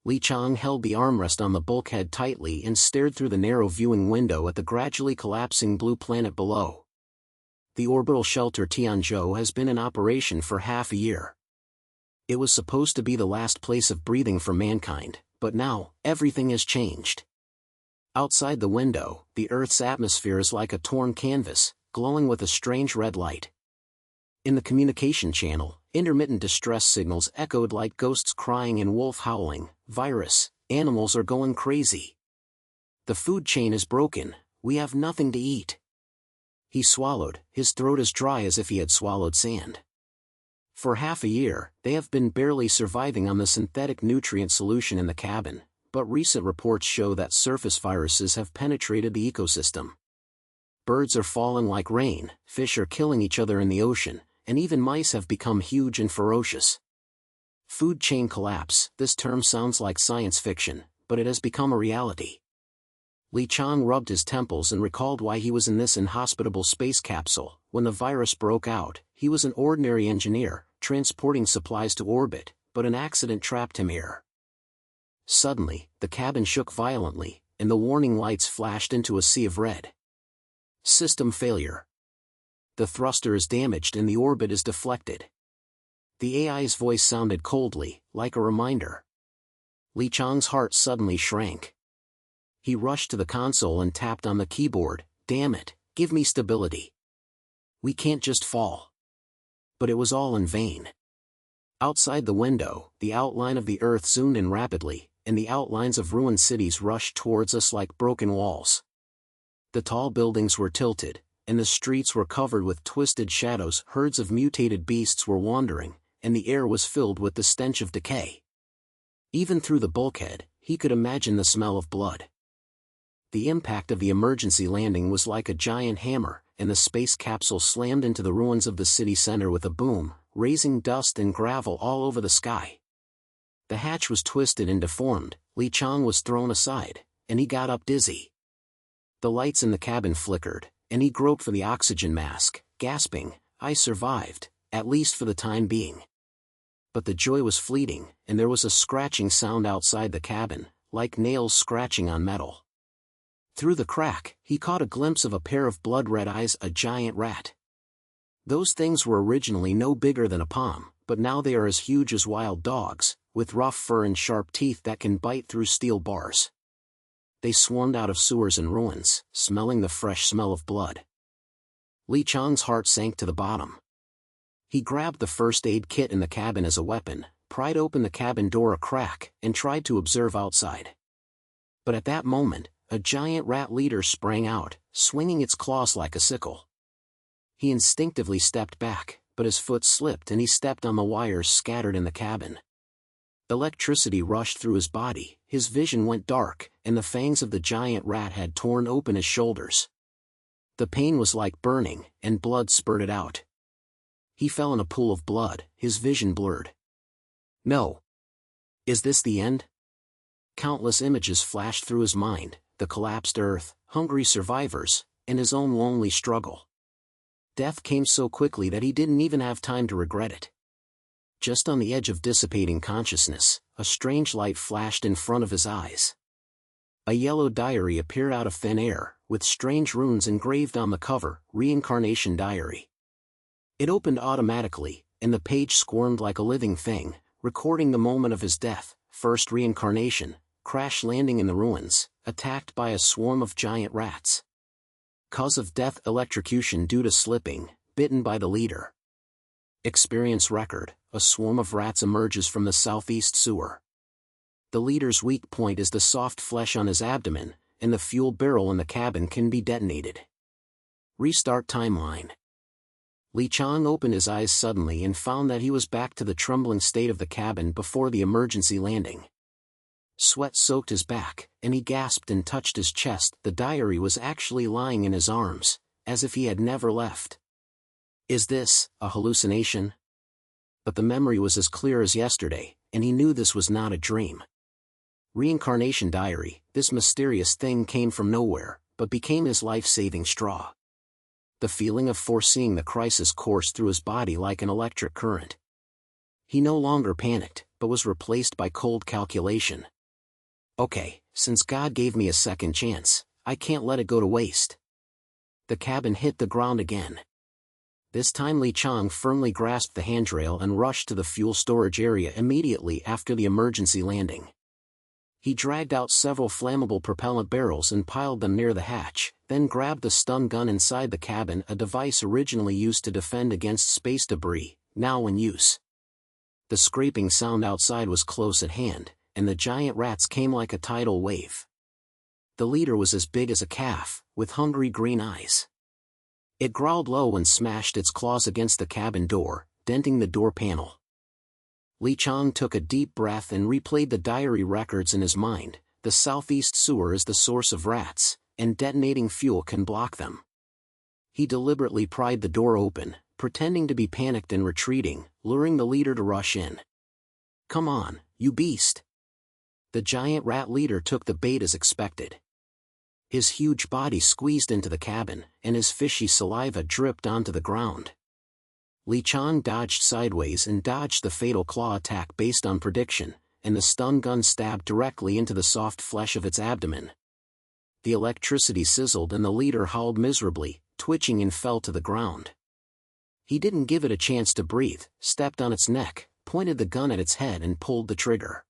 Li Qiang held the armrest on the bulkhead tightly and stared through the narrow viewing window at the gradually collapsing blue planet below. The orbital shelter Tianzhou has been in operation for half a year. It was supposed to be the last place of breathing for mankind, but now, everything has changed. Outside the window, the Earth's atmosphere is like a torn canvas, glowing with a strange red light. In the communication channel, intermittent distress signals echoed like ghosts crying and wolf howling. Virus, animals are going crazy. The food chain is broken, we have nothing to eat. He swallowed, his throat as dry as if he had swallowed sand. For half a year, they have been barely surviving on the synthetic nutrient solution in the cabin, but recent reports show that surface viruses have penetrated the ecosystem. Birds are falling like rain, fish are killing each other in the ocean, and even mice have become huge and ferocious. Food chain collapse, this term sounds like science fiction, but it has become a reality. Li Qiang rubbed his temples and recalled why he was in this inhospitable space capsule. When the virus broke out, he was an ordinary engineer, transporting supplies to orbit, but an accident trapped him here. Suddenly, the cabin shook violently, and the warning lights flashed into a sea of red. System failure. The thruster is damaged and the orbit is deflected. The AI's voice sounded coldly, like a reminder. Li Qiang's heart suddenly shrank. He rushed to the console and tapped on the keyboard. Damn it, give me stability. We can't just fall. But it was all in vain. Outside the window, the outline of the Earth zoomed in rapidly, and the outlines of ruined cities rushed towards us like broken walls. The tall buildings were tilted, and the streets were covered with twisted shadows. Herds of mutated beasts were wandering, and the air was filled with the stench of decay. Even through the bulkhead, he could imagine the smell of blood. The impact of the emergency landing was like a giant hammer, and the space capsule slammed into the ruins of the city center with a boom, raising dust and gravel all over the sky. The hatch was twisted and deformed. Li Qiang was thrown aside, and he got up dizzy. The lights in the cabin flickered, and he groped for the oxygen mask, gasping, I survived, at least for the time being. But the joy was fleeting, and there was a scratching sound outside the cabin, like nails scratching on metal. Through the crack, he caught a glimpse of a pair of blood-red eyes, a giant rat. Those things were originally no bigger than a palm, but now they are as huge as wild dogs, with rough fur and sharp teeth that can bite through steel bars. They swarmed out of sewers and ruins, smelling the fresh smell of blood. Li Qiang's heart sank to the bottom. He grabbed the first aid kit in the cabin as a weapon, pried open the cabin door a crack, and tried to observe outside. But at that moment, a giant rat leader sprang out, swinging its claws like a sickle. He instinctively stepped back, but his foot slipped and he stepped on the wires scattered in the cabin. Electricity rushed through his body, his vision went dark, and the fangs of the giant rat had torn open his shoulders. The pain was like burning, and blood spurted out. He fell in a pool of blood, his vision blurred. No. Is this the end? Countless images flashed through his mind, the collapsed Earth, hungry survivors, and his own lonely struggle. Death came so quickly that he didn't even have time to regret it. Just on the edge of dissipating consciousness, a strange light flashed in front of his eyes. A yellow diary appeared out of thin air, with strange runes engraved on the cover, Reincarnation Diary. It opened automatically, and the page squirmed like a living thing, recording the moment of his death, first reincarnation, crash landing in the ruins, attacked by a swarm of giant rats. Cause of death: electrocution due to slipping, bitten by the leader. Experience record: a swarm of rats emerges from the southeast sewer. The leader's weak point is the soft flesh on his abdomen, and the fuel barrel in the cabin can be detonated. Restart timeline. Li Qiang opened his eyes suddenly and found that he was back to the trembling state of the cabin before the emergency landing. Sweat soaked his back, and he gasped and touched his chest. The diary was actually lying in his arms, as if he had never left. Is this a hallucination? But the memory was as clear as yesterday, and he knew this was not a dream. Reincarnation Diary: this mysterious thing came from nowhere, but became his life-saving straw. The feeling of foreseeing the crisis coursed through his body like an electric current. He no longer panicked, but was replaced by cold calculation. Okay, since God gave me a second chance, I can't let it go to waste. The cabin hit the ground again. This time Qiang firmly grasped the handrail and rushed to the fuel storage area immediately after the emergency landing. He dragged out several flammable propellant barrels and piled them near the hatch, then grabbed the stun gun inside the cabin, a device originally used to defend against space debris, now in use. The scraping sound outside was close at hand, and the giant rats came like a tidal wave. The leader was as big as a calf, with hungry green eyes. It growled low and smashed its claws against the cabin door, denting the door panel. Qiang took a deep breath and replayed the diary records in his mind. The southeast sewer is the source of rats, and detonating fuel can block them. He deliberately pried the door open, pretending to be panicked and retreating, luring the leader to rush in. "Come on, you beast!" The giant rat leader took the bait as expected. His huge body squeezed into the cabin, and his fishy saliva dripped onto the ground. Qiang dodged sideways and dodged the fatal claw attack based on prediction, and the stun gun stabbed directly into the soft flesh of its abdomen. The electricity sizzled and the leader howled miserably, twitching and fell to the ground. He didn't give it a chance to breathe, stepped on its neck, pointed the gun at its head and pulled the trigger.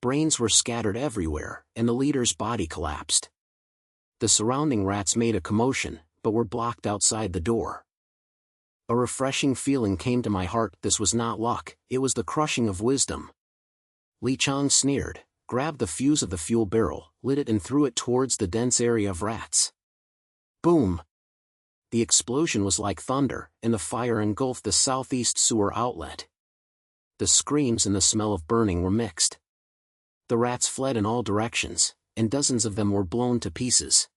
Brains were scattered everywhere, and the leader's body collapsed. The surrounding rats made a commotion, but were blocked outside the door. A refreshing feeling came to my heart. This was not luck, it was the crushing of wisdom. Qiang sneered, grabbed the fuse of the fuel barrel, lit it and threw it towards the dense area of rats. Boom! The explosion was like thunder, and the fire engulfed the southeast sewer outlet. The screams and the smell of burning were mixed. The rats fled in all directions, and dozens of them were blown to pieces.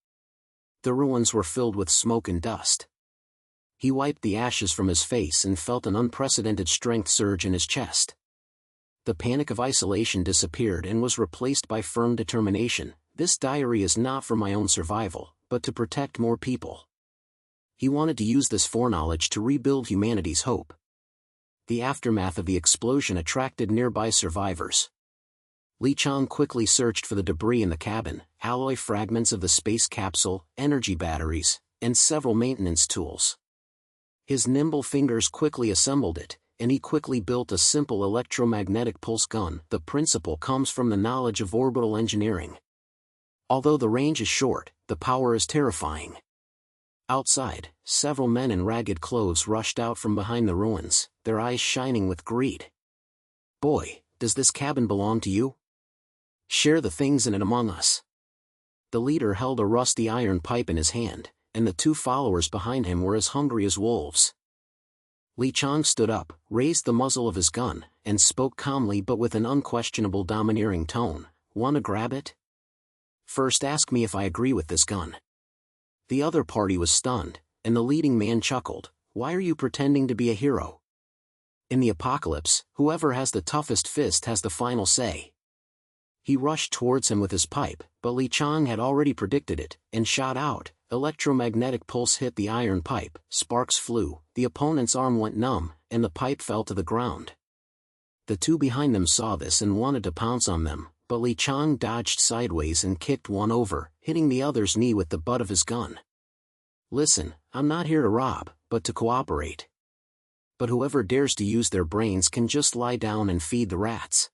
The ruins were filled with smoke and dust. He wiped the ashes from his face and felt an unprecedented strength surge in his chest. The panic of isolation disappeared and was replaced by firm determination. This diary is not for my own survival, but to protect more people. He wanted to use this foreknowledge to rebuild humanity's hope. The aftermath of the explosion attracted nearby survivors. Qiang quickly searched for the debris in the cabin, alloy fragments of the space capsule, energy batteries, and several maintenance tools. His nimble fingers quickly assembled it, and he quickly built a simple electromagnetic pulse gun. The principle comes from the knowledge of orbital engineering. Although the range is short, the power is terrifying. Outside, several men in ragged clothes rushed out from behind the ruins, their eyes shining with greed. "Boy, does this cabin belong to you? Share the things in it among us." The leader held a rusty iron pipe in his hand, and the two followers behind him were as hungry as wolves. Qiang stood up, raised the muzzle of his gun, and spoke calmly but with an unquestionable domineering tone. "Want to grab it? First ask me if I agree with this gun." The other party was stunned, and the leading man chuckled. "Why are you pretending to be a hero? In the apocalypse, whoever has the toughest fist has the final say." He rushed towards him with his pipe, but Qiang had already predicted it, and shot out. Electromagnetic pulse hit the iron pipe, sparks flew, the opponent's arm went numb, and the pipe fell to the ground. The two behind them saw this and wanted to pounce on them, but Qiang dodged sideways and kicked one over, hitting the other's knee with the butt of his gun. "Listen, I'm not here to rob, but to cooperate. But whoever dares to use their brains can just lie down and feed the rats."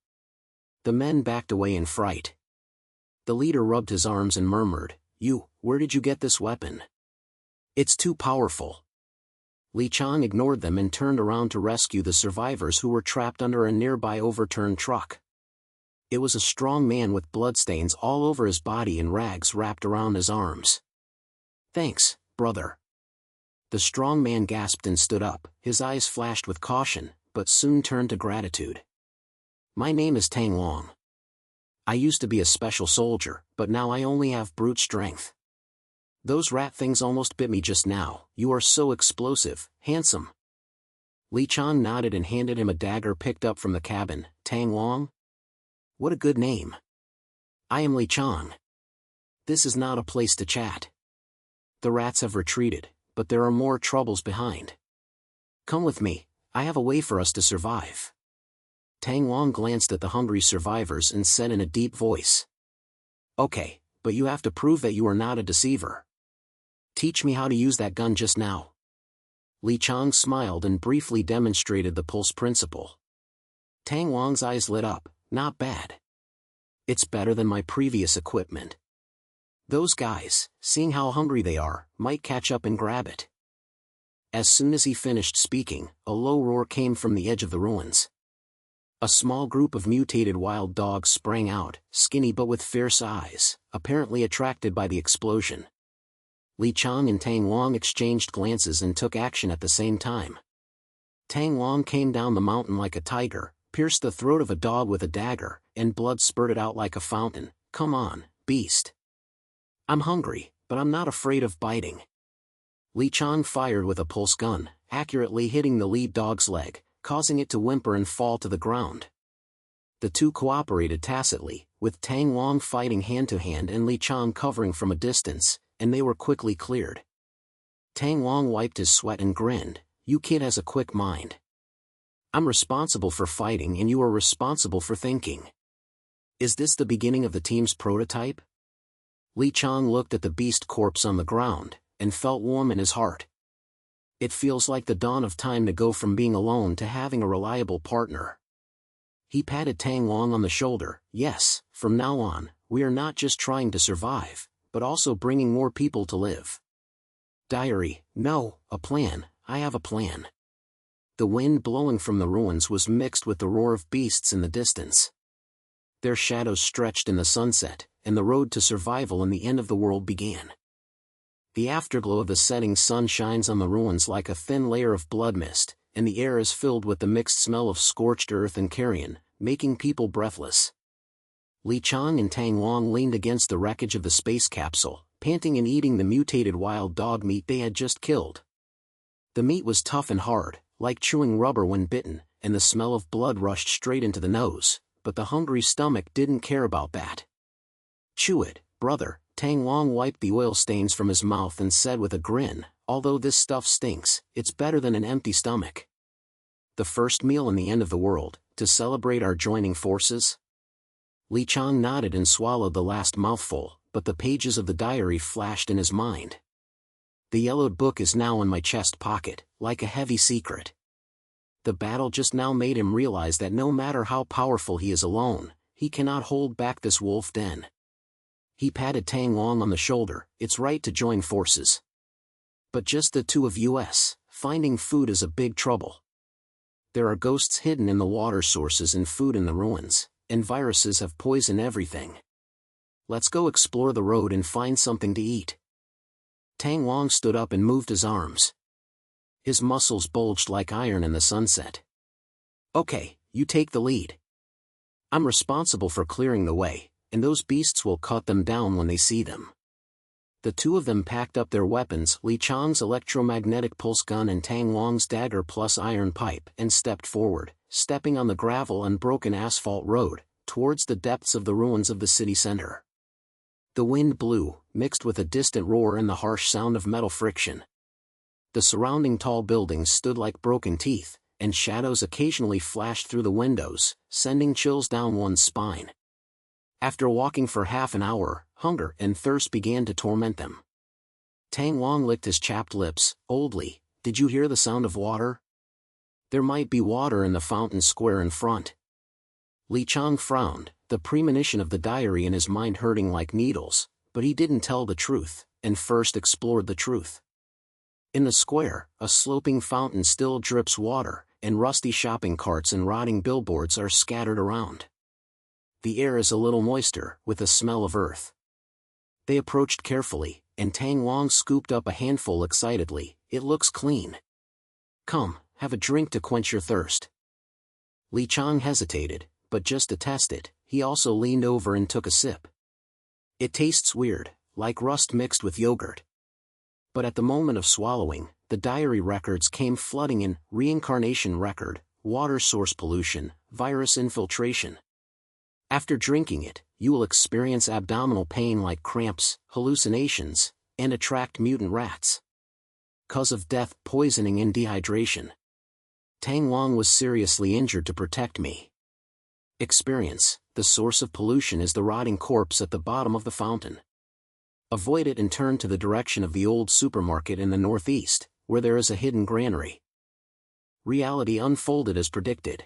The men backed away in fright. The leader rubbed his arms and murmured, Where did you get this weapon? It's too powerful." Qiang ignored them and turned around to rescue the survivors who were trapped under a nearby overturned truck. It was a strong man with bloodstains all over his body and rags wrapped around his arms. "Thanks, brother." The strong man gasped and stood up, his eyes flashed with caution, but soon turned to gratitude. "My name is Tang Long. I used to be a special soldier, but now I only have brute strength. Those rat things almost bit me just now. You are so explosive, handsome." Qiang nodded and handed him a dagger picked up from the cabin. "Tang Long? What a good name. I am Qiang. This is not a place to chat. The rats have retreated, but there are more troubles behind. Come with me, I have a way for us to survive." Tang Long glanced at the hungry survivors and said in a deep voice, Okay, but you have to prove that you are not a deceiver. Teach me how to use that gun just now. Li Qiang smiled and briefly demonstrated the pulse principle. Tang Wang's eyes lit up. Not bad. It's better than my previous equipment. Those guys, seeing how hungry they are, might catch up and grab it. As soon as he finished speaking, a low roar came from the edge of the ruins. A small group of mutated wild dogs sprang out, skinny but with fierce eyes, apparently attracted by the explosion. Li Qiang and Tang Wang exchanged glances and took action at the same time. Tang Wang came down the mountain like a tiger, pierced the throat of a dog with a dagger, and blood spurted out like a fountain. Come on, beast. I'm hungry, but I'm not afraid of biting. Li Qiang fired with a pulse gun, accurately hitting the lead dog's leg, causing it to whimper and fall to the ground. The two cooperated tacitly, with Tang Wang fighting hand-to-hand and Li Qiang covering from a distance, and they were quickly cleared. Tang Wang wiped his sweat and grinned. You kid has a quick mind. I'm responsible for fighting and you are responsible for thinking. Is this the beginning of the team's prototype? Li Qiang looked at the beast corpse on the ground, and felt warm in his heart. It feels like the dawn of time to go from being alone to having a reliable partner. He patted Tang Wang on the shoulder. Yes, from now on, we are not just trying to survive, but also bringing more people to live. Diary, no, a plan, I have a plan. The wind blowing from the ruins was mixed with the roar of beasts in the distance. Their shadows stretched in the sunset, and the road to survival in the end of the world began. The afterglow of the setting sun shines on the ruins like a thin layer of blood mist, and the air is filled with the mixed smell of scorched earth and carrion, making people breathless. Li Qiang and Tang Wang leaned against the wreckage of the space capsule, panting and eating the mutated wild dog meat they had just killed. The meat was tough and hard, like chewing rubber when bitten, and the smell of blood rushed straight into the nose, but the hungry stomach didn't care about that. Chew it, brother. Tang Wang wiped the oil stains from his mouth and said with a grin, although this stuff stinks, it's better than an empty stomach. The first meal in the end of the world, to celebrate our joining forces? Li Qiang nodded and swallowed the last mouthful, but the pages of the diary flashed in his mind. The yellowed book is now in my chest pocket, like a heavy secret. The battle just now made him realize that no matter how powerful he is alone, he cannot hold back this wolf den. He patted Tang Wang on the shoulder. It's right to join forces. But just the two of us, finding food is a big trouble. There are ghosts hidden in the water sources and food in the ruins, and viruses have poisoned everything. Let's go explore the road and find something to eat. Tang Wang stood up and moved his arms. His muscles bulged like iron in the sunset. Okay, you take the lead. I'm responsible for clearing the way, and those beasts will cut them down when they see them. The two of them packed up their weapons, Li Qiang's electromagnetic pulse gun and Tang Wang's dagger plus iron pipe, and stepped forward, stepping on the gravel and broken asphalt road, towards the depths of the ruins of the city center. The wind blew, mixed with a distant roar and the harsh sound of metal friction. The surrounding tall buildings stood like broken teeth, and shadows occasionally flashed through the windows, sending chills down one's spine. After walking for half an hour, hunger and thirst began to torment them. Tang Wang licked his chapped lips. Old Li, did you hear the sound of water? There might be water in the fountain square in front. Li Qiang frowned, the premonition of the diary in his mind hurting like needles, but he didn't tell the truth, and first explored the truth. In the square, a sloping fountain still drips water, and rusty shopping carts and rotting billboards are scattered around. The air is a little moister, with a smell of earth. They approached carefully, and Tang Wang scooped up a handful excitedly. It looks clean. Come, have a drink to quench your thirst. Li Qiang hesitated, but just to test it, he also leaned over and took a sip. It tastes weird, like rust mixed with yogurt. But at the moment of swallowing, the diary records came flooding in: reincarnation record, water source pollution, virus infiltration. After drinking it, you will experience abdominal pain like cramps, hallucinations, and attract mutant rats. Cause of death: poisoning and dehydration. Tang Wang was seriously injured to protect me. Experience, the source of pollution is the rotting corpse at the bottom of the fountain. Avoid it and turn to the direction of the old supermarket in the northeast, where there is a hidden granary. Reality unfolded as predicted.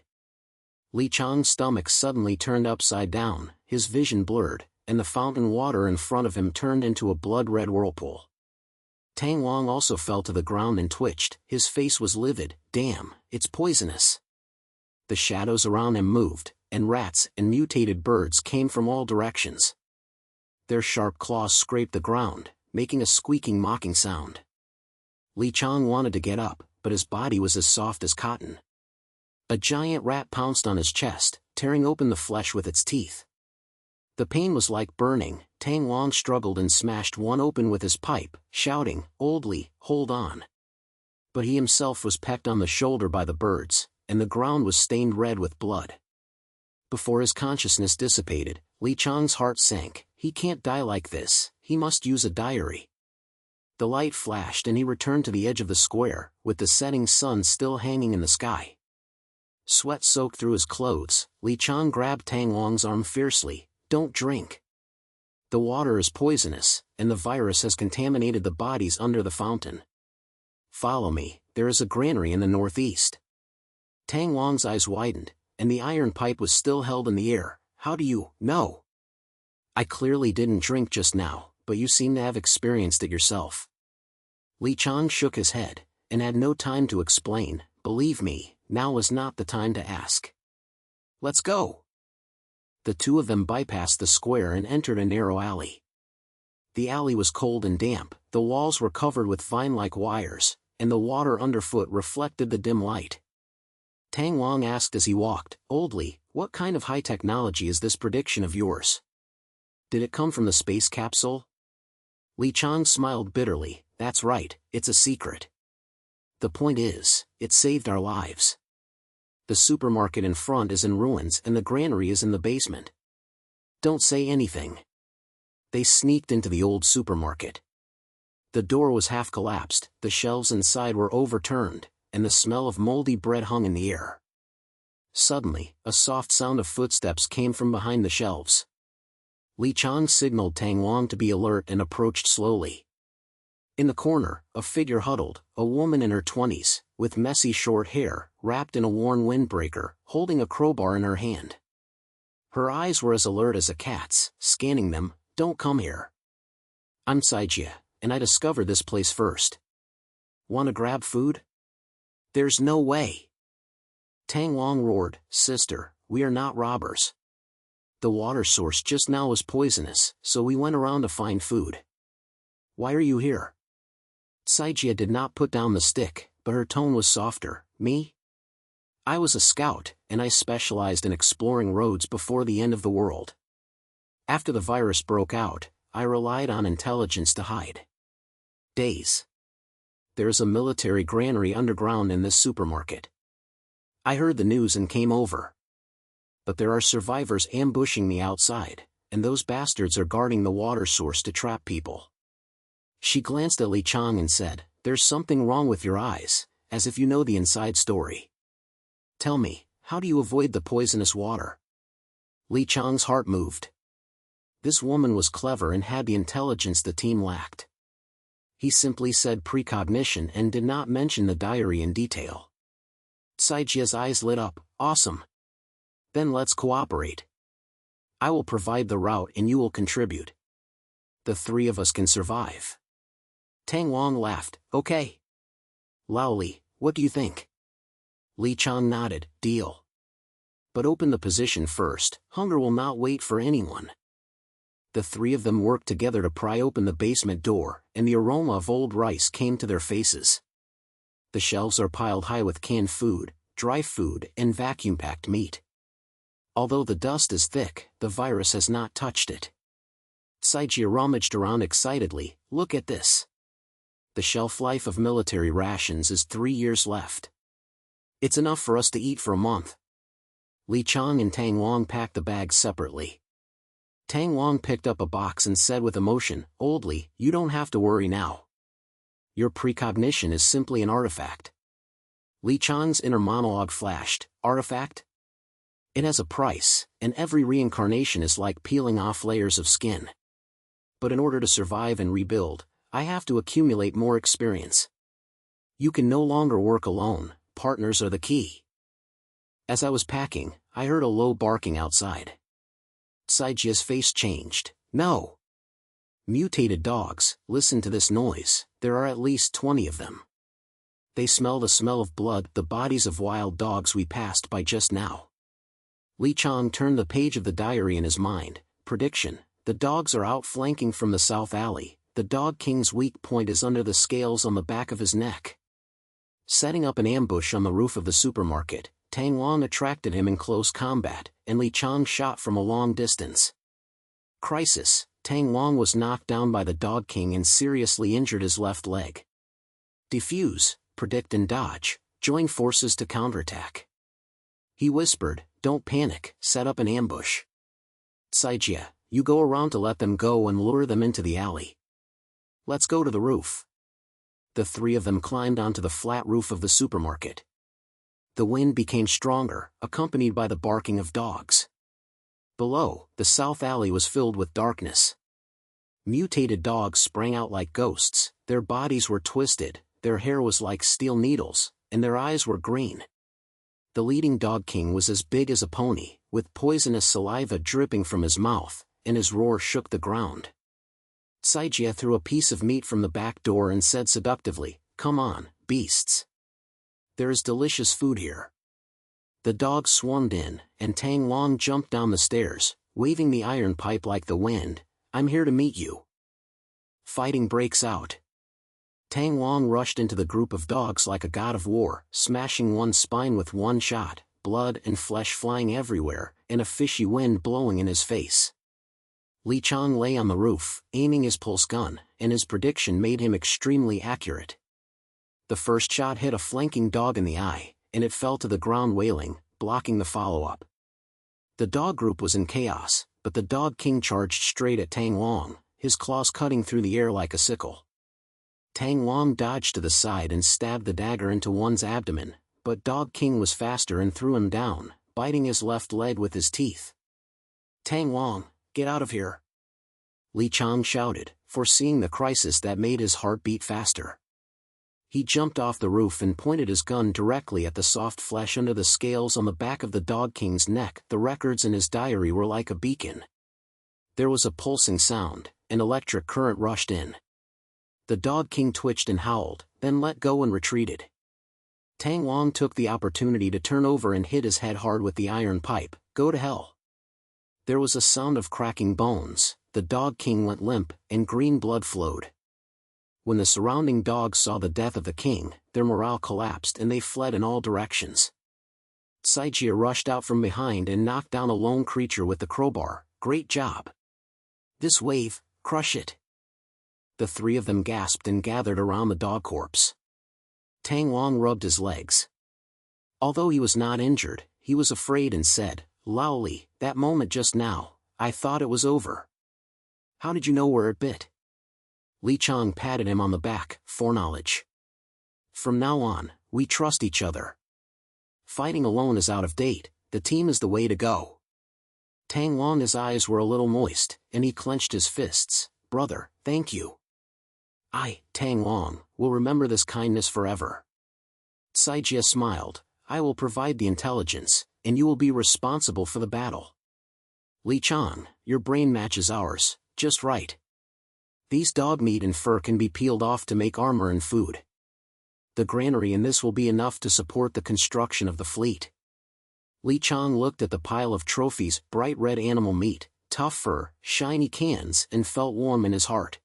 Li Qiang's stomach suddenly turned upside down, his vision blurred, and the fountain water in front of him turned into a blood-red whirlpool. Tang Wang also fell to the ground and twitched, his face was livid. Damn, it's poisonous. The shadows around him moved, and rats and mutated birds came from all directions. Their sharp claws scraped the ground, making a squeaking mocking sound. Li Qiang wanted to get up, but his body was as soft as cotton. A giant rat pounced on his chest, tearing open the flesh with its teeth. The pain was like burning. Tang Wang struggled and smashed one open with his pipe, shouting, "Old Li, hold on." But he himself was pecked on the shoulder by the birds, and the ground was stained red with blood. Before his consciousness dissipated, Li Qiang's heart sank. He can't die like this, he must use a diary. The light flashed and he returned to the edge of the square, with the setting sun still hanging in the sky. Sweat soaked through his clothes. Li Qiang grabbed Tang Wang's arm fiercely. "Don't drink. The water is poisonous, and the virus has contaminated the bodies under the fountain. Follow me, there is a granary in the northeast." Tang Wang's eyes widened, and the iron pipe was still held in the air. "How do you know?" "I clearly didn't drink just now, but you seem to have experienced it yourself." Li Qiang shook his head, and had no time to explain. "Believe me, now was not the time to ask. Let's go." The two of them bypassed the square and entered a narrow alley. The alley was cold and damp, the walls were covered with vine-like wires, and the water underfoot reflected the dim light. Tang Wang asked as he walked, "Old Li, what kind of high technology is this prediction of yours? Did it come from the space capsule?" Li Qiang smiled bitterly. "That's right, it's a secret. The point is, it saved our lives. The supermarket in front is in ruins and the granary is in the basement. Don't say anything." They sneaked into the old supermarket. The door was half collapsed, the shelves inside were overturned, and the smell of moldy bread hung in the air. Suddenly, a soft sound of footsteps came from behind the shelves. Li Qiang signaled Tang Wang to be alert and approached slowly. In the corner, a figure huddled, a woman in her 20s, with messy short hair, wrapped in a worn windbreaker, holding a crowbar in her hand. Her eyes were as alert as a cat's, scanning them. "Don't come here. I'm Saijia, and I discovered this place first. Want to grab food?" "There's no way." Tang Wang roared, "Sister, we are not robbers. The water source just now was poisonous, so we went around to find food. Why are you here?" Saijia did not put down the stick, but her tone was softer. "Me? I was a scout, and I specialized in exploring roads before the end of the world. After the virus broke out, I relied on intelligence to hide. Days. There's a military granary underground in this supermarket. I heard the news and came over. But there are survivors ambushing me outside, and those bastards are guarding the water source to trap people." She glanced at Li Qiang and said, "There's something wrong with your eyes, as if you know the inside story. Tell me, how do you avoid the poisonous water?" Li Qiang's heart moved. This woman was clever and had the intelligence the team lacked. He simply said precognition and did not mention the diary in detail. Saijia's eyes lit up. "Awesome. Then let's cooperate. I will provide the route and you will contribute. The three of us can survive." Tang Wang laughed. "Okay. Lao Li, what do you think?" Li Qiang nodded. "Deal. But open the position first, hunger will not wait for anyone." The three of them worked together to pry open the basement door, and the aroma of old rice came to their faces. The shelves are piled high with canned food, dry food, and vacuum-packed meat. Although the dust is thick, the virus has not touched it. Saijia rummaged around excitedly. "Look at this. The shelf life of military rations is 3 years left. It's enough for us to eat for a month." Li Qiang and Tang Wang packed the bags separately. Tang Wang picked up a box and said with emotion, "Old Li, you don't have to worry now. Your precognition is simply an artifact." Li Qiang's inner monologue flashed. "Artifact? It has a price, and every reincarnation is like peeling off layers of skin. But in order to survive and rebuild, I have to accumulate more experience. You can no longer work alone, partners are the key. As I was packing, I heard a low barking outside. Saijia's face changed. No! Mutated dogs, listen to this noise, there are at least 20 of them. They smell the smell of blood, the bodies of wild dogs we passed by just now. Qiang turned the page of the diary in his mind. Prediction: the dogs are outflanking from the south alley, the Dog King's weak point is under the scales on the back of his neck. Setting up an ambush on the roof of the supermarket, Tang Long attracted him in close combat, and Qiang shot from a long distance. Crisis: Tang Long was knocked down by the Dog King and seriously injured his left leg. Defuse, predict and dodge, join forces to counterattack. He whispered, don't panic, set up an ambush. Saijia, you go around to let them go and lure them into the alley. Let's go to the roof. The three of them climbed onto the flat roof of the supermarket. The wind became stronger, accompanied by the barking of dogs. Below, the south alley was filled with darkness. Mutated dogs sprang out like ghosts, their bodies were twisted, their hair was like steel needles, and their eyes were green. The leading Dog King was as big as a pony, with poisonous saliva dripping from his mouth, and his roar shook the ground. Saijia threw a piece of meat from the back door and said seductively, come on, beasts. There is delicious food here. The dogs swarmed in, and Tang Long jumped down the stairs, waving the iron pipe like the wind. I'm here to meet you. Fighting breaks out. Tang Long rushed into the group of dogs like a god of war, smashing one spine with one shot, blood and flesh flying everywhere, and a fishy wind blowing in his face. Qiang lay on the roof, aiming his pulse gun, and his prediction made him extremely accurate. The first shot hit a flanking dog in the eye, and it fell to the ground wailing, blocking the follow-up. The dog group was in chaos, but the Dog King charged straight at Tang Long, his claws cutting through the air like a sickle. Tang Long dodged to the side and stabbed the dagger into one's abdomen, but Dog King was faster and threw him down, biting his left leg with his teeth. Tang Long, get out of here! Qiang shouted, foreseeing the crisis that made his heart beat faster. He jumped off the roof and pointed his gun directly at the soft flesh under the scales on the back of the Dog King's neck. The records in his diary were like a beacon. There was a pulsing sound, an electric current rushed in. The Dog King twitched and howled, then let go and retreated. Tang Long took the opportunity to turn over and hit his head hard with the iron pipe. Go to hell. There was a sound of cracking bones, the Dog King went limp, and green blood flowed. When the surrounding dogs saw the death of the king, their morale collapsed and they fled in all directions. Saijia rushed out from behind and knocked down a lone creature with the crowbar. Great job. This wave, crush it. The three of them gasped and gathered around the dog corpse. Tang Long rubbed his legs. Although he was not injured, he was afraid and said, loudly, that moment just now, I thought it was over. How did you know where it bit? Qiang patted him on the back, foreknowledge. From now on, we trust each other. Fighting alone is out of date, the team is the way to go. Tang Long's eyes were a little moist, and he clenched his fists. Brother, thank you. I, Tang Long, will remember this kindness forever. Saijia smiled. I will provide the intelligence, and you will be responsible for the battle. Qiang, your brain matches ours, just right. These dog meat and fur can be peeled off to make armor and food. The granary in this will be enough to support the construction of the fleet. Qiang looked at the pile of trophies, bright red animal meat, tough fur, shiny cans, and felt warm in his heart.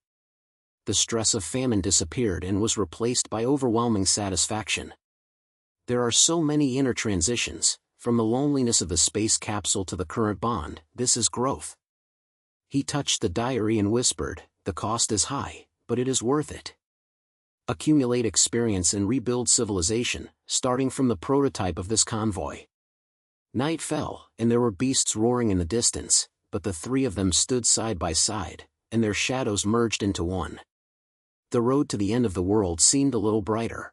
The stress of famine disappeared and was replaced by overwhelming satisfaction. There are so many inner transitions, from the loneliness of the space capsule to the current bond. This is growth. He touched the diary and whispered, the cost is high, but it is worth it. Accumulate experience and rebuild civilization, starting from the prototype of this convoy. Night fell, and there were beasts roaring in the distance, but the three of them stood side by side, and their shadows merged into one. The road to the end of the world seemed a little brighter.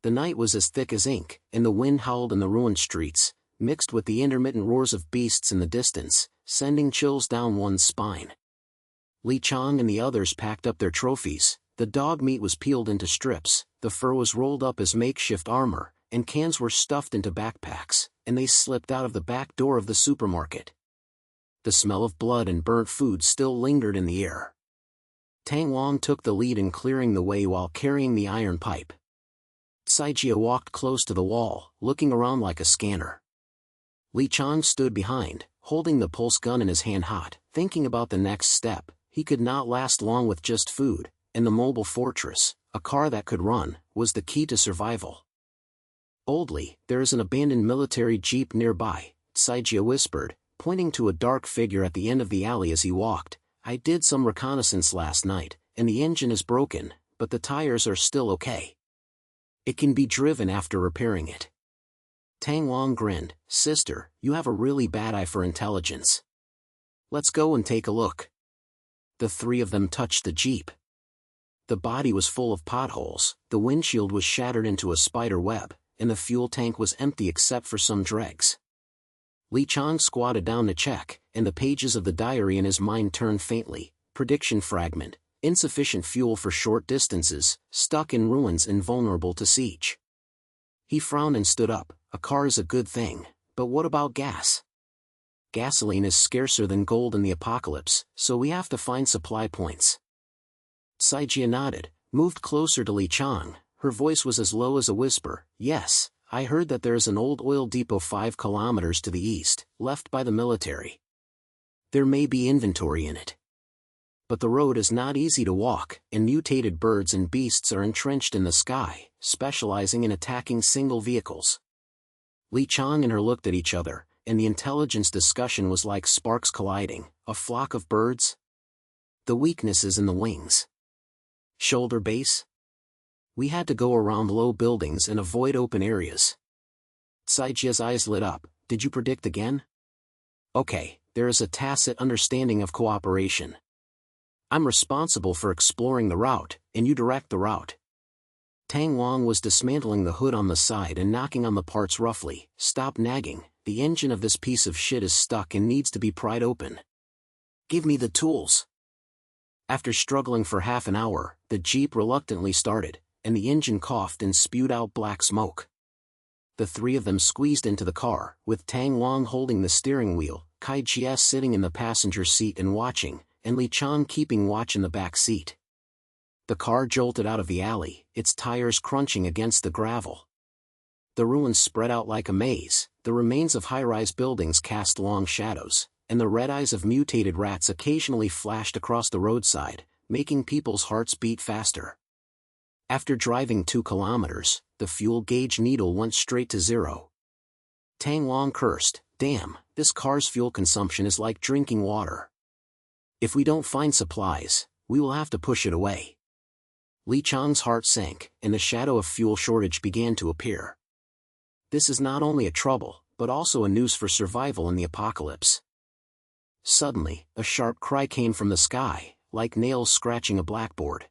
The night was as thick as ink, and the wind howled in the ruined streets. mixed with the intermittent roars of beasts in the distance, sending chills down one's spine. Qiang and the others packed up their trophies. The dog meat was peeled into strips, the fur was rolled up as makeshift armor, and cans were stuffed into backpacks, and they slipped out of the back door of the supermarket. The smell of blood and burnt food still lingered in the air. Tang Wang took the lead in clearing the way while carrying the iron pipe. Saijia walked close to the wall, looking around like a scanner. Qiang stood behind, holding the pulse gun in his hand hot, thinking about the next step. He could not last long with just food, and the mobile fortress, a car that could run, was the key to survival. "Oldly, there is an abandoned military jeep nearby," Saijia whispered, pointing to a dark figure at the end of the alley as he walked. "I did some reconnaissance last night, and the engine is broken, but the tires are still okay. It can be driven after repairing it." Tang Wang grinned. "Sister, you have a really bad eye for intelligence. Let's go and take a look." The three of them touched the jeep. The body was full of potholes, the windshield was shattered into a spider web, and the fuel tank was empty except for some dregs. Qiang squatted down to check, and the pages of the diary in his mind turned faintly. Prediction fragment: insufficient fuel for short distances, stuck in ruins and vulnerable to siege. He frowned and stood up. A car is a good thing, but what about gas? Gasoline is scarcer than gold in the apocalypse, so we have to find supply points. Saijia nodded, moved closer to Qiang. Her voice was as low as a whisper. "Yes, I heard that there is an old oil depot 5 kilometers to the east, left by the military. There may be inventory in it. But the road is not easy to walk, and mutated birds and beasts are entrenched in the sky, specializing in attacking single vehicles." Qiang and her looked at each other, and the intelligence discussion was like sparks colliding. A flock of birds? The weaknesses in the wings. Shoulder base? We had to go around low buildings and avoid open areas. Saijia's eyes lit up. "Did you predict again?" "Okay, there is a tacit understanding of cooperation. I'm responsible for exploring the route, and you direct the route." Tang Wang was dismantling the hood on the side and knocking on the parts roughly. "Stop nagging, the engine of this piece of shit is stuck and needs to be pried open. Give me the tools." After struggling for half an hour, the jeep reluctantly started, and the engine coughed and spewed out black smoke. The three of them squeezed into the car, with Tang Wang holding the steering wheel, Kai Jie sitting in the passenger seat and watching, and Qiang keeping watch in the back seat. The car jolted out of the alley, its tires crunching against the gravel. The ruins spread out like a maze, the remains of high-rise buildings cast long shadows, and the red eyes of mutated rats occasionally flashed across the roadside, making people's hearts beat faster. After driving 2 kilometers, the fuel gauge needle went straight to 0. Tang Wang cursed. "Damn, this car's fuel consumption is like drinking water. If we don't find supplies, we will have to push it away." Qiang's heart sank, and the shadow of fuel shortage began to appear. This is not only a trouble, but also a news for survival in the apocalypse. Suddenly, a sharp cry came from the sky, like nails scratching a blackboard.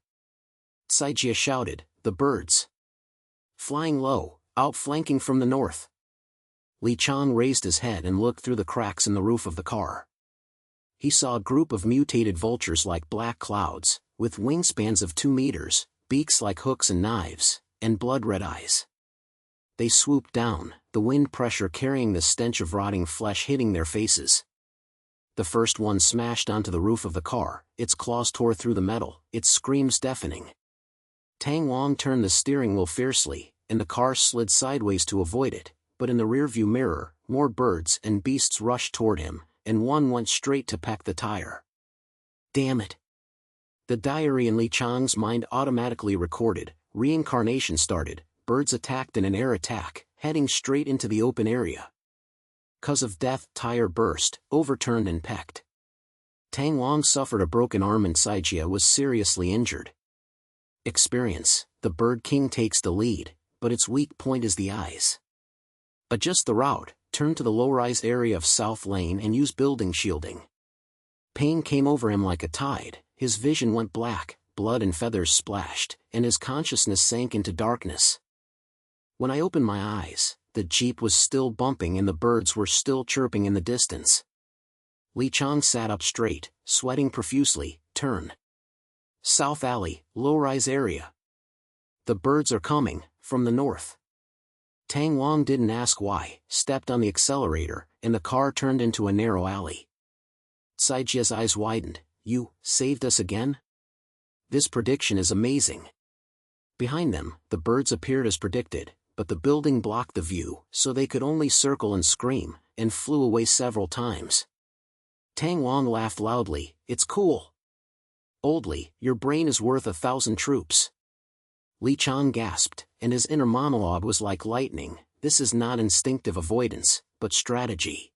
Saijia shouted, "The birds! Flying low, outflanking from the north." Qiang raised his head and looked through the cracks in the roof of the car. He saw a group of mutated vultures like black clouds, with wingspans of 2 meters, beaks like hooks and knives, and blood-red eyes. They swooped down, the wind pressure carrying the stench of rotting flesh hitting their faces. The first one smashed onto the roof of the car, its claws tore through the metal, its screams deafening. Tang Wang turned the steering wheel fiercely, and the car slid sideways to avoid it, but in the rearview mirror, more birds and beasts rushed toward him, and one went straight to peck the tire. Damn it! The diary in Qiang's mind automatically recorded, reincarnation started, birds attacked in an air attack, heading straight into the open area. Cause of death, tire burst, overturned and pecked. Tang Wang suffered a broken arm and Saijia was seriously injured. Experience, the Bird King takes the lead, but its weak point is the eyes. Adjust the route, turn to the low-rise area of South Lane and use building shielding. Pain came over him like a tide, his vision went black, blood and feathers splashed, and his consciousness sank into darkness. When I opened my eyes, The jeep was still bumping and the birds were still chirping in the distance. Li Qiang sat up straight, sweating profusely. Turn. South alley, low-rise area. The birds are coming, from the north. Tang Wang didn't ask why, stepped on the accelerator, and the car turned into a narrow alley. Cai Jia's eyes widened. You saved us again? This prediction is amazing. Behind them, the birds appeared as predicted, but the building blocked the view, so they could only circle and scream, and flew away several times. Tang Wang laughed loudly. It's cool. Oldly, your brain is worth 1,000 troops. Li Qiang gasped, and his inner monologue was like lightning. This is not instinctive avoidance, but strategy.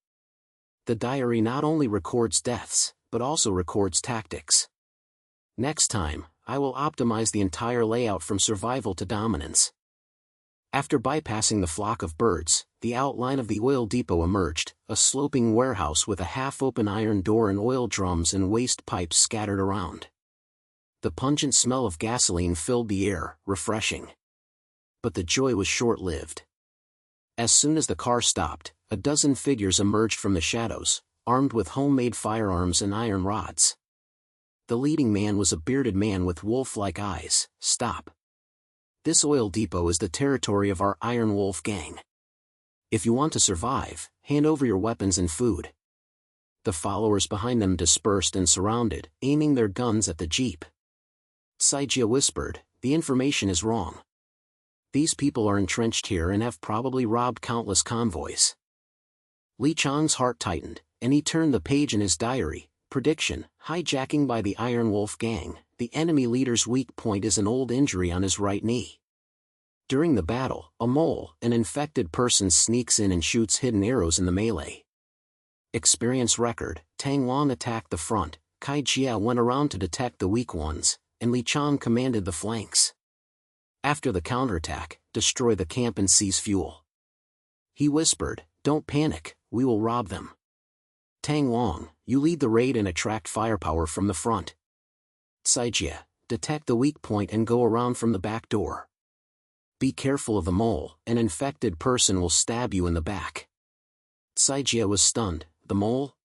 The diary not only records deaths, but also records tactics. Next time, I will optimize the entire layout from survival to dominance. After bypassing the flock of birds, the outline of the oil depot emerged, a sloping warehouse with a half-open iron door and oil drums and waste pipes scattered around. The pungent smell of gasoline filled the air, refreshing. But the joy was short-lived. As soon as the car stopped, a dozen figures emerged from the shadows, armed with homemade firearms and iron rods. The leading man was a bearded man with wolf-like eyes. Stop. This oil depot is the territory of our Iron Wolf gang. If you want to survive, hand over your weapons and food. The followers behind them dispersed and surrounded, aiming their guns at the jeep. Cai Jia whispered, the information is wrong. These people are entrenched here and have probably robbed countless convoys. Li Qiang's heart tightened, and he turned the page in his diary. Prediction, hijacking by the Iron Wolf gang. The enemy leader's weak point is an old injury on his right knee. During the battle, a mole, an infected person, sneaks in and shoots hidden arrows in the melee. Experience record, Tang Wang attacked the front, Cai Jia went around to detect the weak ones, and Li Qiang commanded the flanks. After the counterattack, destroy the camp and seize fuel. He whispered, don't panic, we will rob them. Tang Wang, you lead the raid and attract firepower from the front. Cai Jia, detect the weak point and go around from the back door. Be careful of the mole, an infected person will stab you in the back. Cai Jia was stunned. The mole?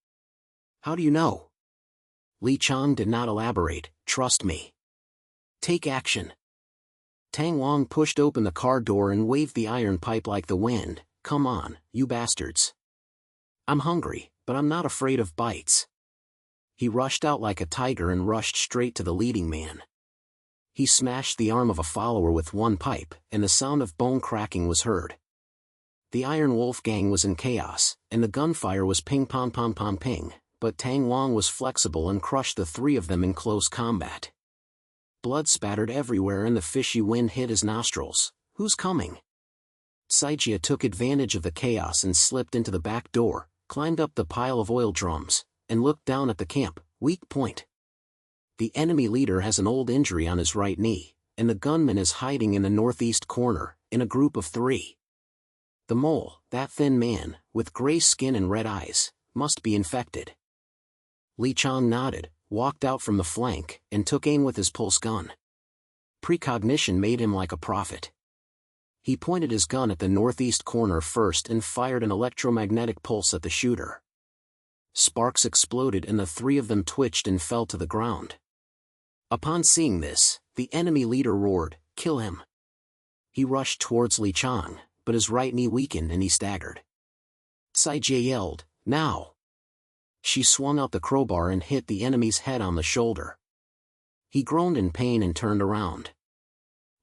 How do you know? Li Qiang did not elaborate. Trust me. Take action. Tang Wang pushed open the car door and waved the iron pipe like the wind. Come on, you bastards. I'm hungry, but I'm not afraid of bites. He rushed out like a tiger and rushed straight to the leading man. He smashed the arm of a follower with one pipe, and the sound of bone cracking was heard. The Iron Wolf gang was in chaos, and the gunfire was ping-pong-pong-pong-ping, but Tang Wang was flexible and crushed the three of them in close combat. Blood spattered everywhere and the fishy wind hit his nostrils. Who's coming? Cai Jia took advantage of the chaos and slipped into the back door, climbed up the pile of oil drums, and looked down at the camp. Weak point. The enemy leader has an old injury on his right knee, and the gunman is hiding in the northeast corner, in a group of 3. The mole, that thin man, with gray skin and red eyes, must be infected. Li Qiang nodded, walked out from the flank, and took aim with his pulse gun. Precognition made him like a prophet. He pointed his gun at the northeast corner first and fired an electromagnetic pulse at the shooter. Sparks exploded and the 3 of them twitched and fell to the ground. Upon seeing this, the enemy leader roared, "Kill him!" He rushed towards Li Qiang, but his right knee weakened and he staggered. Cai Jia yelled, "Now!" She swung out the crowbar and hit the enemy's head on the shoulder. He groaned in pain and turned around.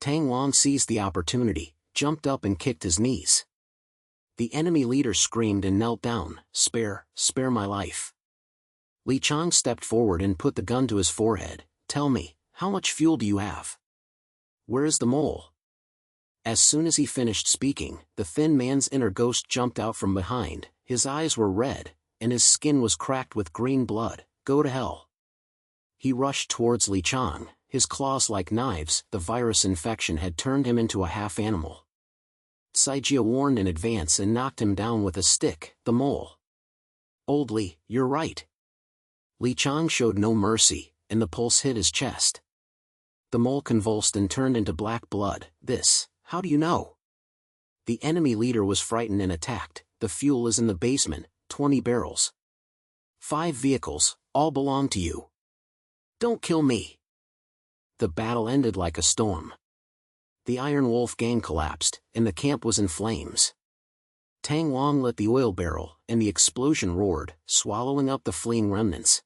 Tang Wang seized the opportunity, jumped up and kicked his knees. The enemy leader screamed and knelt down, spare my life." Li Qiang stepped forward and put the gun to his forehead. "Tell me, how much fuel do you have? Where is the mole?" As soon as he finished speaking, the thin man's inner ghost jumped out from behind. His eyes were red, and his skin was cracked with green blood. "Go to hell." He rushed towards Li Qiang, his claws like knives. The virus infection had turned him into a half-animal. Cai Jia warned in advance and knocked him down with a stick. "The mole." "Old Li, you're right." Li Qiang showed no mercy, and the pulse hit his chest. The mole convulsed and turned into black blood. "This, how do you know?" The enemy leader was frightened and attacked. The fuel is in the basement, 20 barrels. 5 vehicles, all belong to you. Don't kill me. The battle ended like a storm. The Iron Wolf gang collapsed, and the camp was in flames. Tang Long lit the oil barrel, and the explosion roared, swallowing up the fleeing remnants.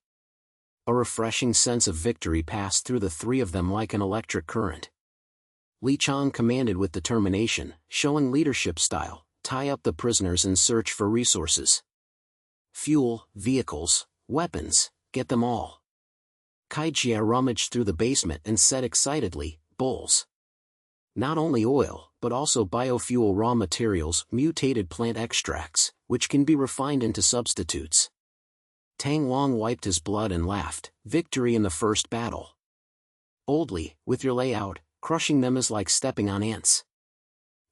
A refreshing sense of victory passed through the three of them like an electric current. Qiang commanded with determination, showing leadership style, tie up the prisoners and search for resources. Fuel, vehicles, weapons, get them all. Jia rummaged through the basement and said excitedly, bulls. Not only oil, but also biofuel raw materials, mutated plant extracts, which can be refined into substitutes. Tang Long wiped his blood and laughed, victory in the first battle. Oldly, with your layout, crushing them is like stepping on ants.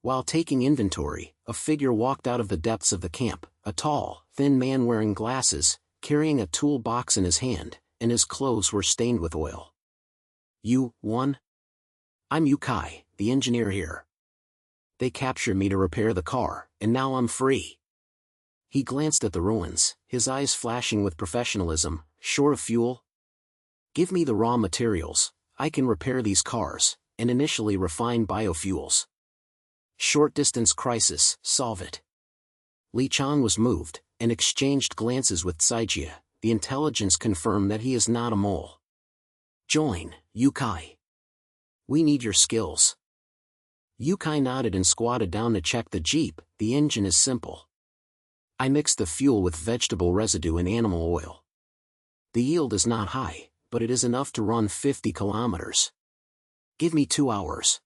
While taking inventory, a figure walked out of the depths of the camp, a tall, thin man wearing glasses, carrying a toolbox in his hand, and his clothes were stained with oil. You, won? I'm Yukai, the engineer here. They captured me to repair the car, and now I'm free. He glanced at the ruins, his eyes flashing with professionalism. Sure of fuel? Give me the raw materials, I can repair these cars, and initially refine biofuels. Short-distance crisis, solve it. Qiang was moved, and exchanged glances with Jia. The intelligence confirmed that he is not a mole. Join, Yukai. We need your skills. Yukai nodded and squatted down to check the jeep. The engine is simple. I mixed the fuel with vegetable residue and animal oil. The yield is not high, but it is enough to run 50 kilometers. Give me 2 hours.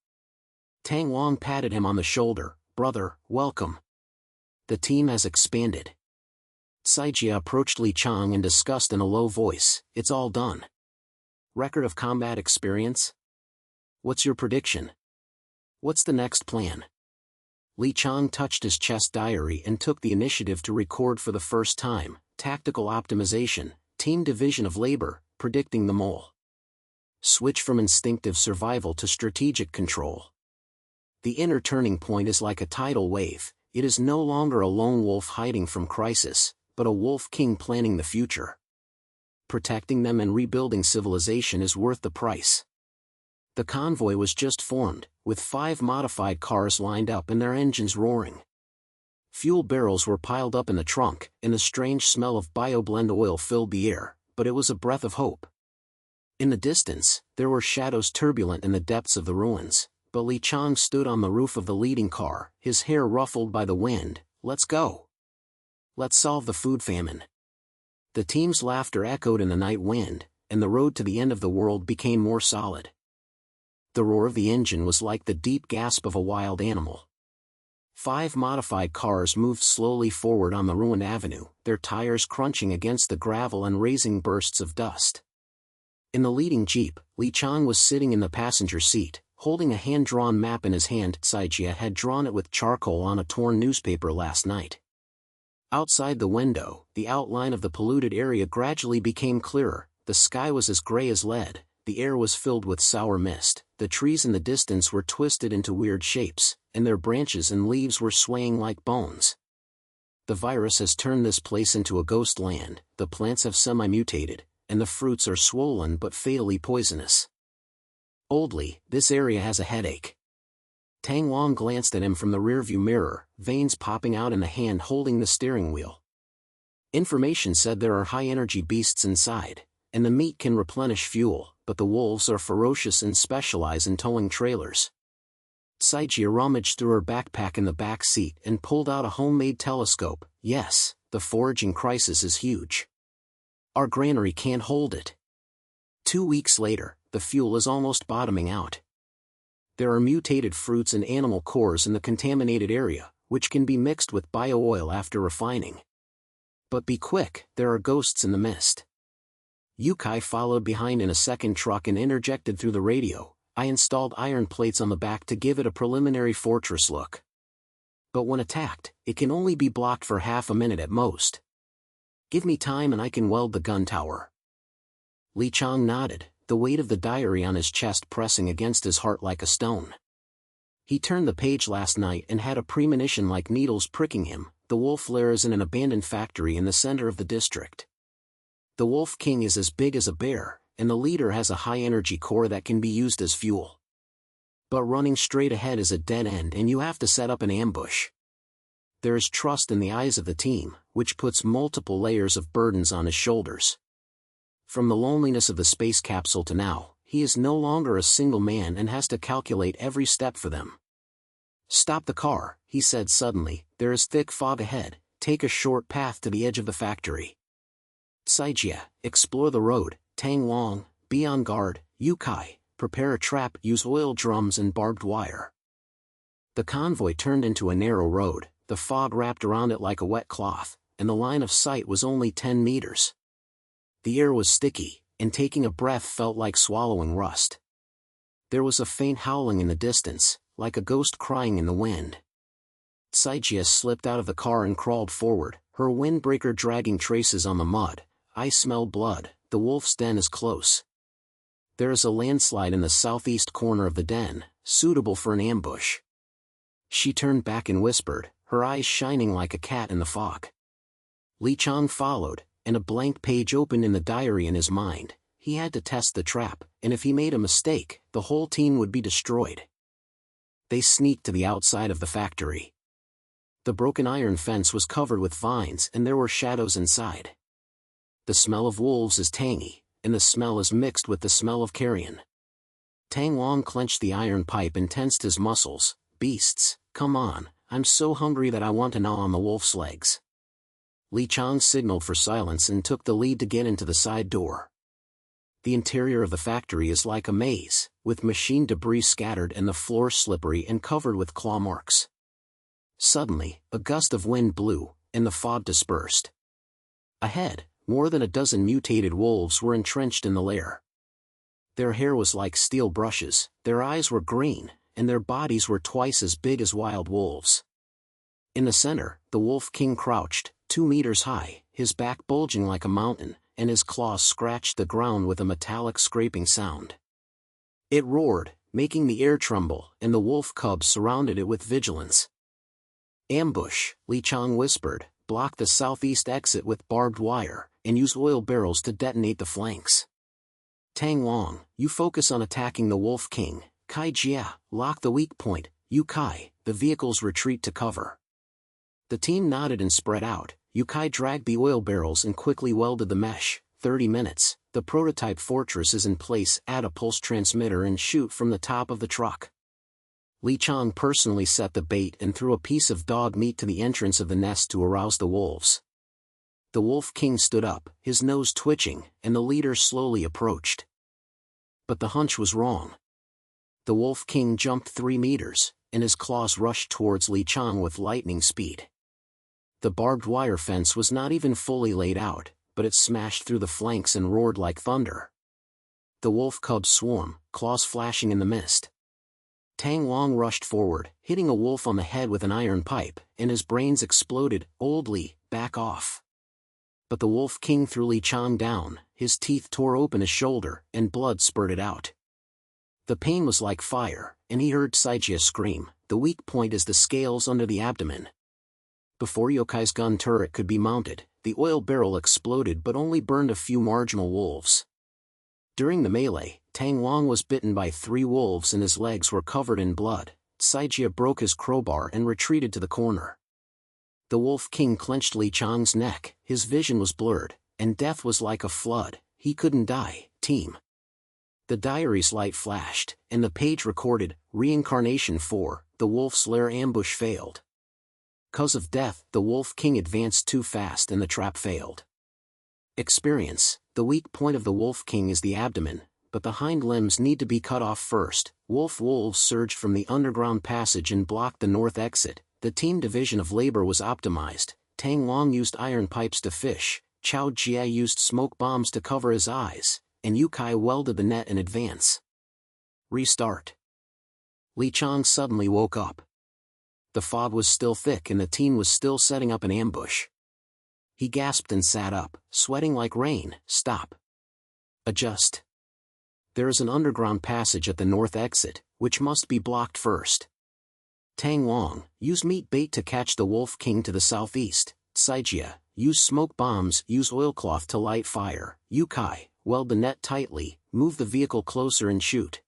Tang Long patted him on the shoulder. Brother, welcome. The team has expanded. Jia approached Qiang and discussed in a low voice, it's all done. Record of combat experience? What's your prediction? What's the next plan? Qiang touched his chest diary and took the initiative to record for the first time, tactical optimization, team division of labor, predicting the mole. Switch from instinctive survival to strategic control. The inner turning point is like a tidal wave. It is no longer a lone wolf hiding from crisis, but a wolf king planning the future. Protecting them and rebuilding civilization is worth the price. The convoy was just formed, with 5 modified cars lined up and their engines roaring. Fuel barrels were piled up in the trunk, and the strange smell of bioblend oil filled the air, but it was a breath of hope. In the distance, there were shadows turbulent in the depths of the ruins, but Qiang stood on the roof of the leading car, his hair ruffled by the wind. Let's go. Let's solve the food famine. The team's laughter echoed in the night wind, and the road to the end of the world became more solid. The roar of the engine was like the deep gasp of a wild animal. 5 modified cars moved slowly forward on the ruined avenue, their tires crunching against the gravel and raising bursts of dust. In the leading jeep, Qiang was sitting in the passenger seat, holding a hand-drawn map in his hand. Jia had drawn it with charcoal on a torn newspaper last night. Outside the window, the outline of the polluted area gradually became clearer. The sky was as gray as lead, the air was filled with sour mist, the trees in the distance were twisted into weird shapes, and their branches and leaves were swaying like bones. The virus has turned this place into a ghost land. The plants have semi-mutated, and the fruits are swollen but fatally poisonous. Oldly, this area has a headache. Tang Long glanced at him from the rearview mirror, veins popping out in the hand holding the steering wheel. Information said there are high-energy beasts inside, and the meat can replenish fuel, but the wolves are ferocious and specialize in towing trailers. Jia rummaged through her backpack in the back seat and pulled out a homemade telescope. Yes, the foraging crisis is huge. Our granary can't hold it. 2 weeks later, the fuel is almost bottoming out. There are mutated fruits and animal cores in the contaminated area, which can be mixed with bio-oil after refining. But be quick, there are ghosts in the mist. Yukai followed behind in a second truck and interjected through the radio. I installed iron plates on the back to give it a preliminary fortress look. But when attacked, it can only be blocked for half a minute at most. Give me time and I can weld the gun tower. Qiang nodded, the weight of the diary on his chest pressing against his heart like a stone. He turned the page last night and had a premonition like needles pricking him. The wolf lair is in an abandoned factory in the center of the district. The Wolf King is as big as a bear, and the leader has a high-energy core that can be used as fuel. But running straight ahead is a dead end and you have to set up an ambush. There is trust in the eyes of the team, which puts multiple layers of burdens on his shoulders. From the loneliness of the space capsule to now, he is no longer a single man and has to calculate every step for them. "Stop the car," he said suddenly. "There is thick fog ahead. Take a short path to the edge of the factory." "Saijia, explore the road." "Tang Long, be on guard." "Yukai, prepare a trap. Use oil drums and barbed wire." The convoy turned into a narrow road. The fog wrapped around it like a wet cloth, and the line of sight was only 10 meters. The air was sticky, and taking a breath felt like swallowing rust. There was a faint howling in the distance, like a ghost crying in the wind. Saijia slipped out of the car and crawled forward, her windbreaker dragging traces on the mud. "I smell blood. The wolf's den is close. There is a landslide in the southeast corner of the den, suitable for an ambush." She turned back and whispered, her eyes shining like a cat in the fog. Qiang followed, and a blank page opened in the diary in his mind. He had to test the trap, and if he made a mistake, the whole team would be destroyed. They sneaked to the outside of the factory. The broken iron fence was covered with vines and there were shadows inside. The smell of wolves is tangy, and the smell is mixed with the smell of carrion. Tang Long clenched the iron pipe and tensed his muscles. "Beasts, come on, I'm so hungry that I want to gnaw on the wolf's legs." Qiang signaled for silence and took the lead to get into the side door. The interior of the factory is like a maze, with machine debris scattered and the floor slippery and covered with claw marks. Suddenly, a gust of wind blew, and the fog dispersed. Ahead, more than a dozen mutated wolves were entrenched in the lair. Their hair was like steel brushes, their eyes were green, and their bodies were twice as big as wild wolves. In the center, the Wolf King crouched, 2 meters high, his back bulging like a mountain, and his claws scratched the ground with a metallic scraping sound. It roared, making the air tremble, and the wolf cubs surrounded it with vigilance. "Ambush," Qiang whispered. "Block the southeast exit with barbed wire, and use oil barrels to detonate the flanks. Tang Long, you focus on attacking the Wolf King. Kai Jia, lock the weak point. Yukai, the vehicles retreat to cover." The team nodded and spread out. Yukai dragged the oil barrels and quickly welded the mesh. 30 minutes, the prototype fortress is in place. Add a pulse transmitter and shoot from the top of the truck. Qiang personally set the bait and threw a piece of dog meat to the entrance of the nest to arouse the wolves. The Wolf King stood up, his nose twitching, and the leader slowly approached. But the hunch was wrong. The Wolf King jumped 3 meters, and his claws rushed towards Qiang with lightning speed. The barbed wire fence was not even fully laid out, but it smashed through the flanks and roared like thunder. The wolf cubs swarm, claws flashing in the mist. Tang Long rushed forward, hitting a wolf on the head with an iron pipe, and his brains exploded. "Old Li, back off." But the Wolf King threw Qiang down, his teeth tore open his shoulder, and blood spurted out. The pain was like fire, and he heard Saijia scream. "The weak point is the scales under the abdomen." Before Yokai's gun turret could be mounted, the oil barrel exploded but only burned a few marginal wolves. During the melee, Tang Long was bitten by 3 wolves and his legs were covered in blood. Saijia broke his crowbar and retreated to the corner. The Wolf King clenched Qiang's neck, his vision was blurred, and death was like a flood. He couldn't die, team. The diary's light flashed, and the page recorded, "Reincarnation 4, the Wolf's Lair ambush failed. 'Cause of death, the Wolf King advanced too fast and the trap failed. Experience, the weak point of the Wolf King is the abdomen, but the hind limbs need to be cut off first." Wolves surged from the underground passage and blocked the north exit. The team division of labor was optimized. Tang Long used iron pipes to fish, Chao Jia used smoke bombs to cover his eyes, and Yukai welded the net in advance. Restart. Qiang suddenly woke up. The fog was still thick and the team was still setting up an ambush. He gasped and sat up, sweating like rain. "Stop. Adjust. There is an underground passage at the north exit, which must be blocked first." Tang Wang, use meat bait to catch the Wolf King to the southeast. Saijia, use smoke bombs, use oilcloth to light fire. Yu Kai, weld the net tightly, move the vehicle closer and shoot.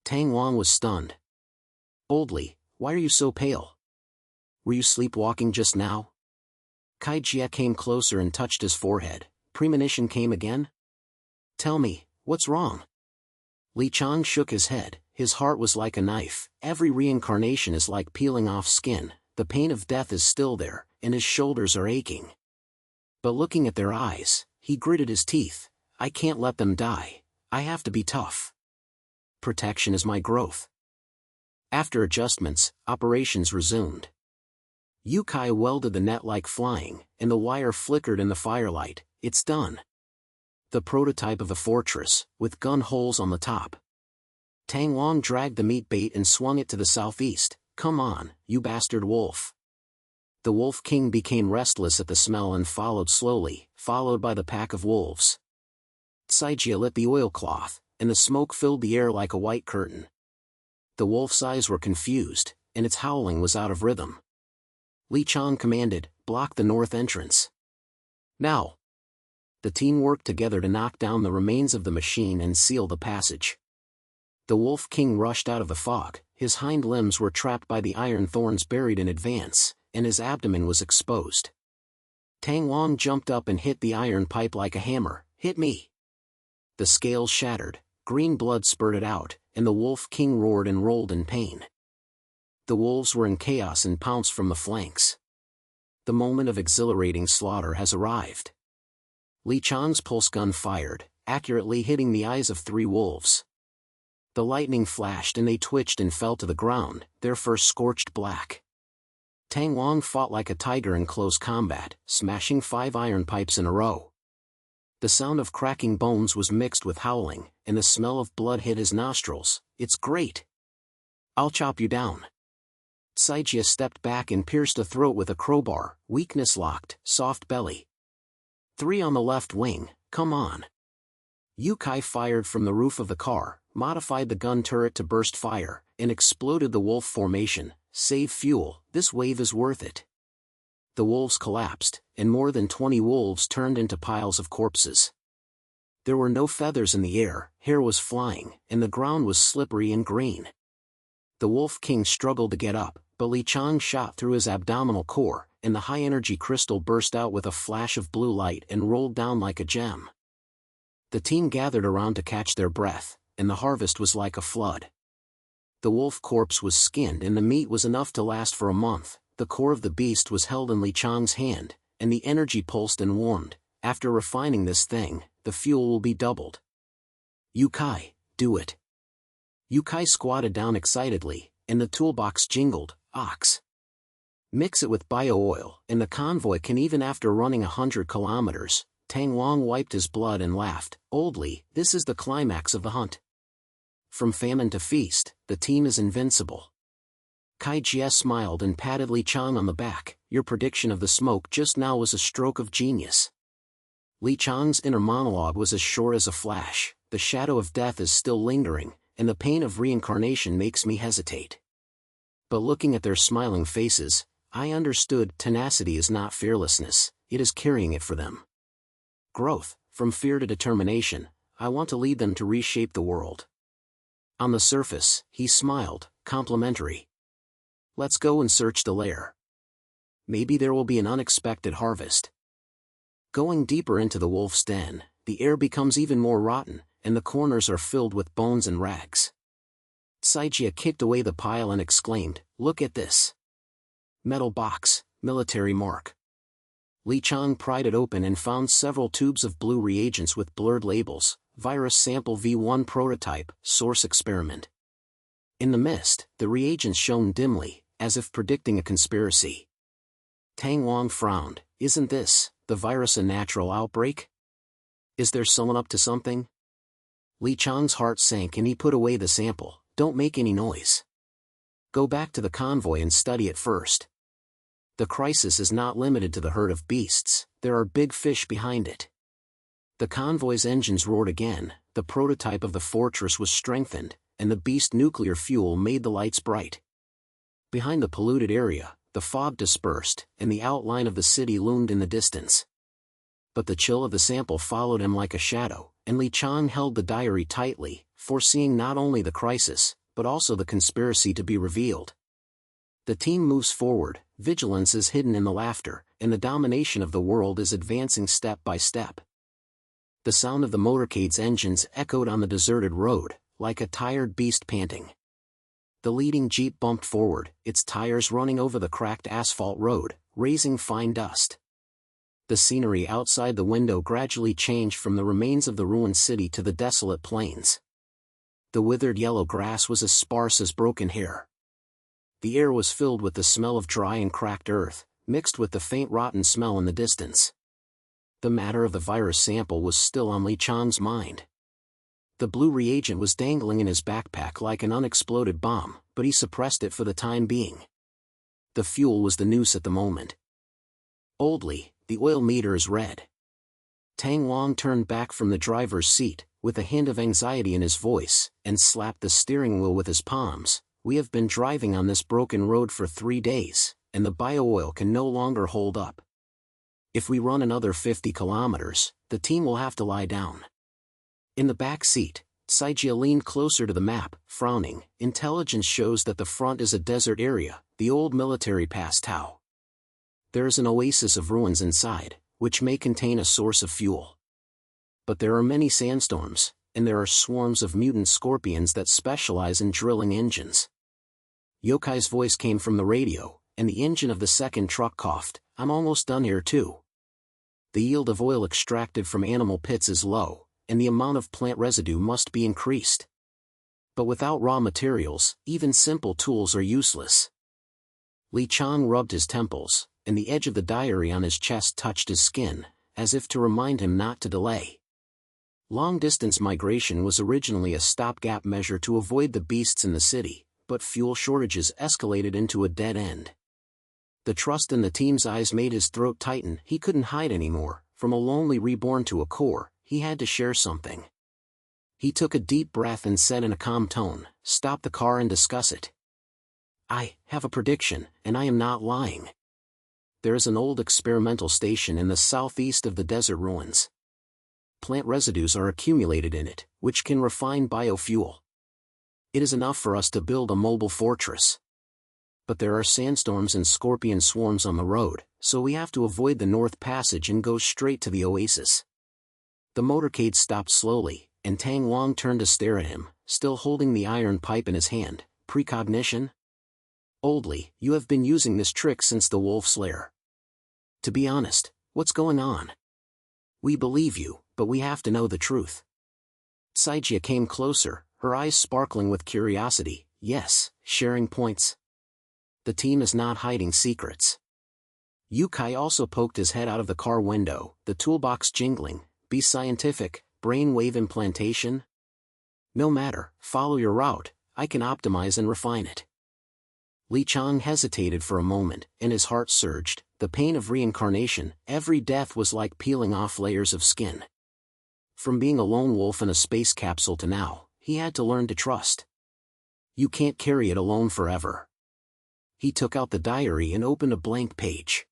Tang Wang was stunned. Boldly, why are you so pale? Were you sleepwalking just now? Kai Jia came closer and touched his forehead. Premonition came again? Tell me, what's wrong? Li Qiang shook his head. His heart was like a knife. Every reincarnation is like peeling off skin. The pain of death is still there, and his shoulders are aching. But looking at their eyes, he gritted his teeth. I can't let them die. I have to be tough. Protection is my growth. After adjustments, operations resumed. Yu Kai welded the net like flying, and the wire flickered in the firelight. It's done. The prototype of the fortress, with gun holes on the top. Tang Wang dragged the meat bait and swung it to the southeast. Come on, you bastard wolf. The Wolf King became restless at the smell and followed slowly, followed by the pack of wolves. Saijia lit the oilcloth, and the smoke filled the air like a white curtain. The wolf's eyes were confused, and its howling was out of rhythm. Li Qiang commanded, block the north entrance. Now! The team worked together to knock down the remains of the machine and seal the passage. The Wolf King rushed out of the fog. His hind limbs were trapped by the iron thorns buried in advance, and his abdomen was exposed. Tang Wang jumped up and hit the iron pipe like a hammer. Hit me! The scales shattered, green blood spurted out, and the Wolf King roared and rolled in pain. The wolves were in chaos and pounced from the flanks. The moment of exhilarating slaughter has arrived. Li Qiang's pulse gun fired, accurately hitting the eyes of 3 wolves. The lightning flashed and they twitched and fell to the ground, their fur scorched black. Tang Wang fought like a tiger in close combat, smashing 5 iron pipes in a row. The sound of cracking bones was mixed with howling, and the smell of blood hit his nostrils. It's great! I'll chop you down. Saijia stepped back and pierced a throat with a crowbar, weakness locked, soft belly. 3 on the left wing, come on. Yu Kai fired from the roof of the car, modified the gun turret to burst fire, and exploded the wolf formation. Save fuel, this wave is worth it. The wolves collapsed, and more than 20 wolves turned into piles of corpses. There were no feathers in the air, hair was flying, and the ground was slippery and green. The Wolf King struggled to get up, but Li Qiang shot through his abdominal core, and the high-energy crystal burst out with a flash of blue light and rolled down like a gem. The team gathered around to catch their breath, and the harvest was like a flood. The wolf corpse was skinned and the meat was enough to last for a month. The core of the beast was held in Li Qiang's hand, and the energy pulsed and warmed. After refining this thing, the fuel will be doubled. Yu Kai, do it. Yu Kai squatted down excitedly, and the toolbox jingled. Ox. Mix it with bio-oil, and the convoy can even after running 100 kilometers. Tang Wang wiped his blood and laughed. Oldly, this is the climax of the hunt. From famine to feast, the team is invincible. Kai Jie smiled and patted Li Qiang on the back. Your prediction of the smoke just now was a stroke of genius. Li Qiang's inner monologue was as sure as a flash. The shadow of death is still lingering, and the pain of reincarnation makes me hesitate. But looking at their smiling faces, I understood tenacity is not fearlessness, it is carrying it for them. Growth, from fear to determination, I want to lead them to reshape the world. On the surface, he smiled, complimentary. Let's go and search the lair. Maybe there will be an unexpected harvest. Going deeper into the wolf's den, the air becomes even more rotten, and the corners are filled with bones and rags. Saijia kicked away the pile and exclaimed, "Look at this! Metal box, military mark." Li Qiang pried it open and found several tubes of blue reagents with blurred labels. Virus sample V1 prototype, source experiment. In the mist, the reagents shone dimly, as if predicting a conspiracy. Tang Wang frowned. Isn't this, the virus, a natural outbreak? Is there someone up to something? Li Qiang's heart sank and he put away the sample. Don't make any noise. Go back to the convoy and study it first. The crisis is not limited to the herd of beasts, there are big fish behind it. The convoy's engines roared again, the prototype of the fortress was strengthened, and the beast nuclear fuel made the lights bright. Behind the polluted area, the fog dispersed, and the outline of the city loomed in the distance. But the chill of the sample followed him like a shadow, and Qiang held the diary tightly, foreseeing not only the crisis, but also the conspiracy to be revealed. The team moves forward, vigilance is hidden in the laughter, and the domination of the world is advancing step by step. The sound of the motorcade's engines echoed on the deserted road, like a tired beast panting. The leading jeep bumped forward, its tires running over the cracked asphalt road, raising fine dust. The scenery outside the window gradually changed from the remains of the ruined city to the desolate plains. The withered yellow grass was as sparse as broken hair. The air was filled with the smell of dry and cracked earth, mixed with the faint rotten smell in the distance. The matter of the virus sample was still on Qiang's mind. The blue reagent was dangling in his backpack like an unexploded bomb, but he suppressed it for the time being. The fuel was the noose at the moment. Oldly, the oil meter is red. Tang Wang turned back from the driver's seat, with a hint of anxiety in his voice, and slapped the steering wheel with his palms. We have been driving on this broken road for 3 days, and the bio-oil can no longer hold up. If we run another 50 kilometers, the team will have to lie down. In the back seat, Saijia leaned closer to the map, frowning. Intelligence shows that the front is a desert area, the old military pass Tao. There is an oasis of ruins inside, which may contain a source of fuel. But there are many sandstorms, and there are swarms of mutant scorpions that specialize in drilling engines. Yokai's voice came from the radio, and the engine of the second truck coughed. I'm almost done here too. The yield of oil extracted from animal pits is low, and the amount of plant residue must be increased. But without raw materials, even simple tools are useless. Qiang rubbed his temples, and the edge of the diary on his chest touched his skin, as if to remind him not to delay. Long-distance migration was originally a stopgap measure to avoid the beasts in the city, but fuel shortages escalated into a dead end. The trust in the team's eyes made his throat tighten. He couldn't hide anymore. From a lonely reborn to a core, he had to share something. He took a deep breath and said in a calm tone, "Stop the car and discuss it. I have a prediction, and I am not lying. There is an old experimental station in the southeast of the desert ruins. Plant residues are accumulated in it, which can refine biofuel. It is enough for us to build a mobile fortress. But there are sandstorms and scorpion swarms on the road, so we have to avoid the North Passage and go straight to the oasis." The motorcade stopped slowly, and Tang Wang turned to stare at him, still holding the iron pipe in his hand. "Precognition? Oldly, you have been using this trick since the wolf's lair. To be honest, what's going on? We believe you, but we have to know the truth." Saijia came closer, her eyes sparkling with curiosity. "Yes, sharing points. The team is not hiding secrets." Yukai also poked his head out of the car window, the toolbox jingling. "Be scientific, brainwave implantation? No matter, follow your route, I can optimize and refine it." Qiang hesitated for a moment, and his heart surged. The pain of reincarnation, every death was like peeling off layers of skin. From being a lone wolf in a space capsule to now, he had to learn to trust. You can't carry it alone forever. He took out the diary and opened a blank page.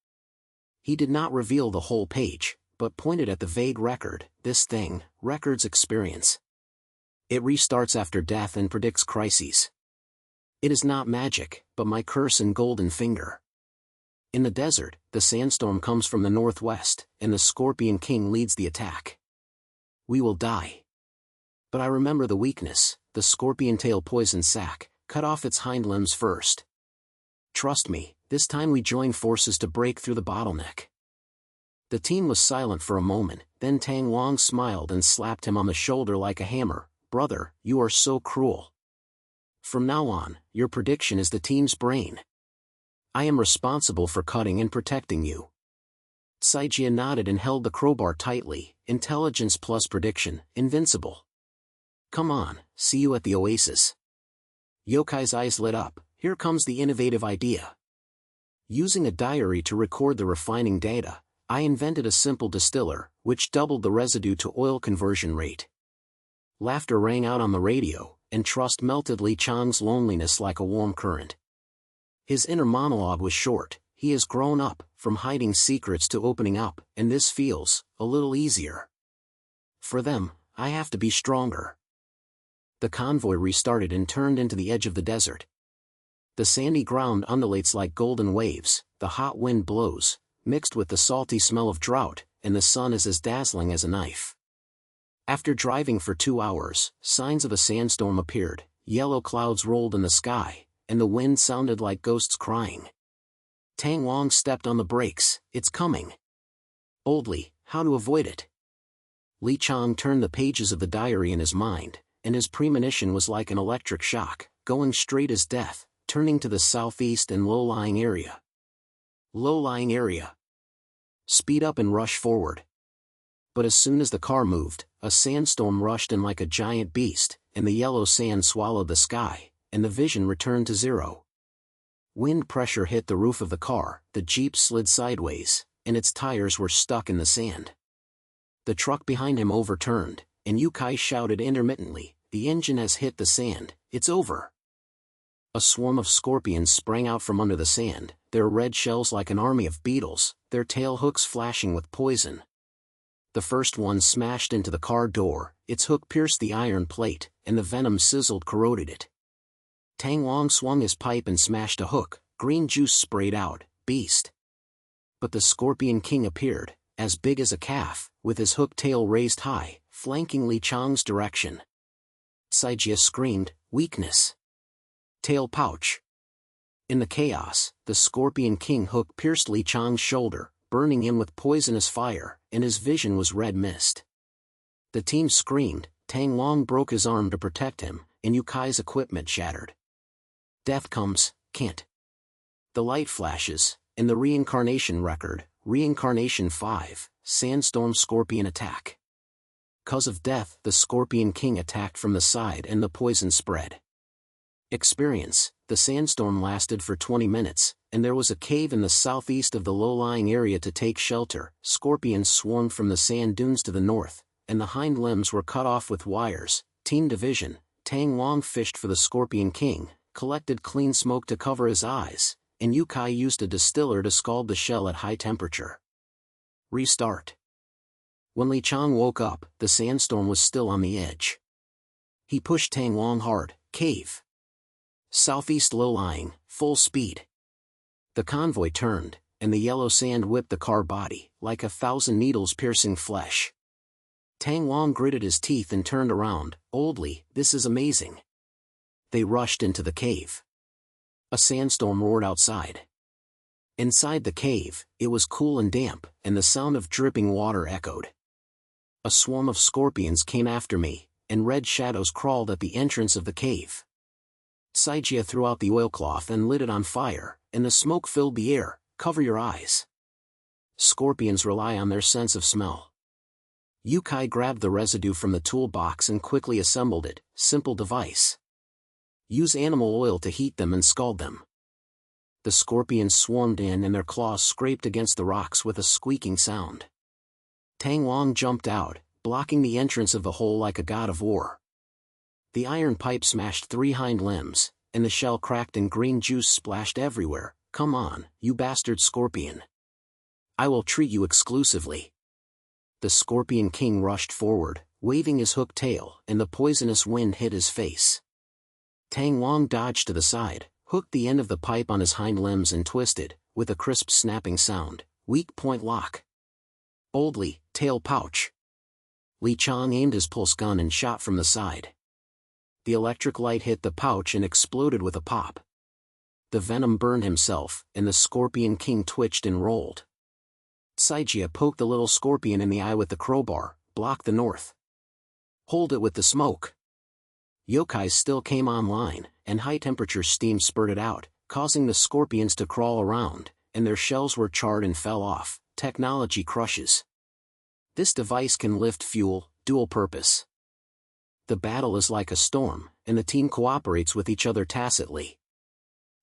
He did not reveal the whole page, but pointed at the vague record. "This thing, record's experience. It restarts after death and predicts crises. It is not magic, but my curse and golden finger. In the desert, the sandstorm comes from the northwest, and the Scorpion King leads the attack. We will die. But I remember the weakness, the scorpion tail poison sac, cut off its hind limbs first. Trust me, this time we join forces to break through the bottleneck." The team was silent for a moment, then Tang Wang smiled and slapped him on the shoulder like a hammer. "Brother, you are so cruel. From now on, your prediction is the team's brain. I am responsible for cutting and protecting you." Saijia nodded and held the crowbar tightly. "Intelligence plus prediction, invincible. Come on, see you at the oasis." Yokai's eyes lit up. Here comes the innovative idea. Using a diary to record the refining data, I invented a simple distiller, which doubled the residue to oil conversion rate. Laughter rang out on the radio, and trust melted Qiang's loneliness like a warm current. His inner monologue was short. He has grown up, from hiding secrets to opening up, and this feels a little easier. For them, I have to be stronger. The convoy restarted and turned into the edge of the desert. The sandy ground undulates like golden waves, the hot wind blows, mixed with the salty smell of drought, and the sun is as dazzling as a knife. After driving for 2 hours, signs of a sandstorm appeared, yellow clouds rolled in the sky, and the wind sounded like ghosts crying. Tang Long stepped on the brakes. It's coming. Oldly, how to avoid it? Li Qiang turned the pages of the diary in his mind, and his premonition was like an electric shock, going straight as death, turning to the southeast and low-lying area. Low-lying area. Speed up and rush forward. But as soon as the car moved, a sandstorm rushed in like a giant beast, and the yellow sand swallowed the sky, and the vision returned to zero. Wind pressure hit the roof of the car, the Jeep slid sideways, and its tires were stuck in the sand. The truck behind him overturned, and Yukai shouted intermittently, "The engine has hit the sand, it's over." A swarm of scorpions sprang out from under the sand, their red shells like an army of beetles, their tail hooks flashing with poison. The first one smashed into the car door, its hook pierced the iron plate, and the venom sizzled corroded it. Tang Long swung his pipe and smashed a hook, green juice sprayed out, beast. But the Scorpion King appeared, as big as a calf, with his hook tail raised high, flanking Li Qiang's direction. Saijia screamed, "Weakness! Tail pouch!" In the chaos, the Scorpion King hook pierced Li Qiang's shoulder, burning him with poisonous fire, and his vision was red mist. The team screamed, Tang Long broke his arm to protect him, and Yukai's equipment shattered. Death comes, can't. The light flashes, and the reincarnation record, Reincarnation 5, Sandstorm Scorpion Attack. 'Cause of death, the Scorpion King attacked from the side and the poison spread. Experience, the sandstorm lasted for 20 minutes, and there was a cave in the southeast of the low-lying area to take shelter. Scorpions swarmed from the sand dunes to the north, and the hind limbs were cut off with wires. Team division, Tang Long fished for the Scorpion King, collected clean smoke to cover his eyes, and Yukai used a distiller to scald the shell at high temperature. Restart. When Li Qiang woke up, the sandstorm was still on the edge. He pushed Tang Long hard. Cave. Southeast low-lying, full speed. The convoy turned, and the yellow sand whipped the car body, like 1,000 needles piercing flesh. Tang Long gritted his teeth and turned around. Oldly, this is amazing. They rushed into the cave. A sandstorm roared outside. Inside the cave, it was cool and damp, and the sound of dripping water echoed. A swarm of scorpions came after me, and red shadows crawled at the entrance of the cave. Saijia threw out the oilcloth and lit it on fire, and the smoke filled the air. Cover your eyes. Scorpions rely on their sense of smell. Yukai grabbed the residue from the toolbox and quickly assembled it. Simple device. Use animal oil to heat them and scald them. The scorpions swarmed in and their claws scraped against the rocks with a squeaking sound. Tang Long jumped out, blocking the entrance of the hole like a god of war. The iron pipe smashed 3 hind limbs, and the shell cracked and green juice splashed everywhere. Come on, you bastard scorpion. I will treat you exclusively. The Scorpion King rushed forward, waving his hooked tail, and the poisonous wind hit his face. Tang Long dodged to the side, hooked the end of the pipe on his hind limbs and twisted, with a crisp snapping sound. Weak point lock. Boldly, tail pouch. Li Qiang aimed his pulse gun and shot from the side. The electric light hit the pouch and exploded with a pop. The venom burned himself, and the Scorpion King twitched and rolled. Saijia poked the little scorpion in the eye with the crowbar. Block the north. Hold it with the smoke. Yokai still came online, and high-temperature steam spurted out, causing the scorpions to crawl around, and their shells were charred and fell off. Technology crushes. This device can lift fuel, dual purpose. The battle is like a storm, and the team cooperates with each other tacitly.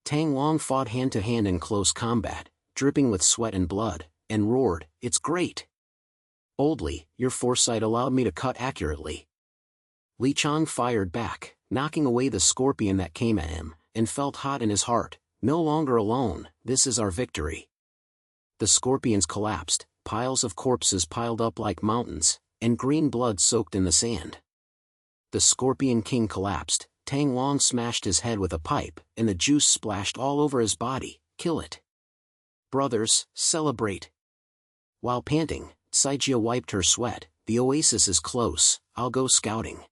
Tang Long fought hand-to-hand in close combat, dripping with sweat and blood, and roared, "It's great! Oldly, your foresight allowed me to cut accurately." Li Qiang fired back, knocking away the scorpion that came at him, and felt hot in his heart. No longer alone, this is our victory. The scorpions collapsed, piles of corpses piled up like mountains, and green blood soaked in the sand. The Scorpion King collapsed, Tang Long smashed his head with a pipe, and the juice splashed all over his body. Kill it. Brothers, celebrate. While panting, Saijia wiped her sweat. The oasis is close, I'll go scouting.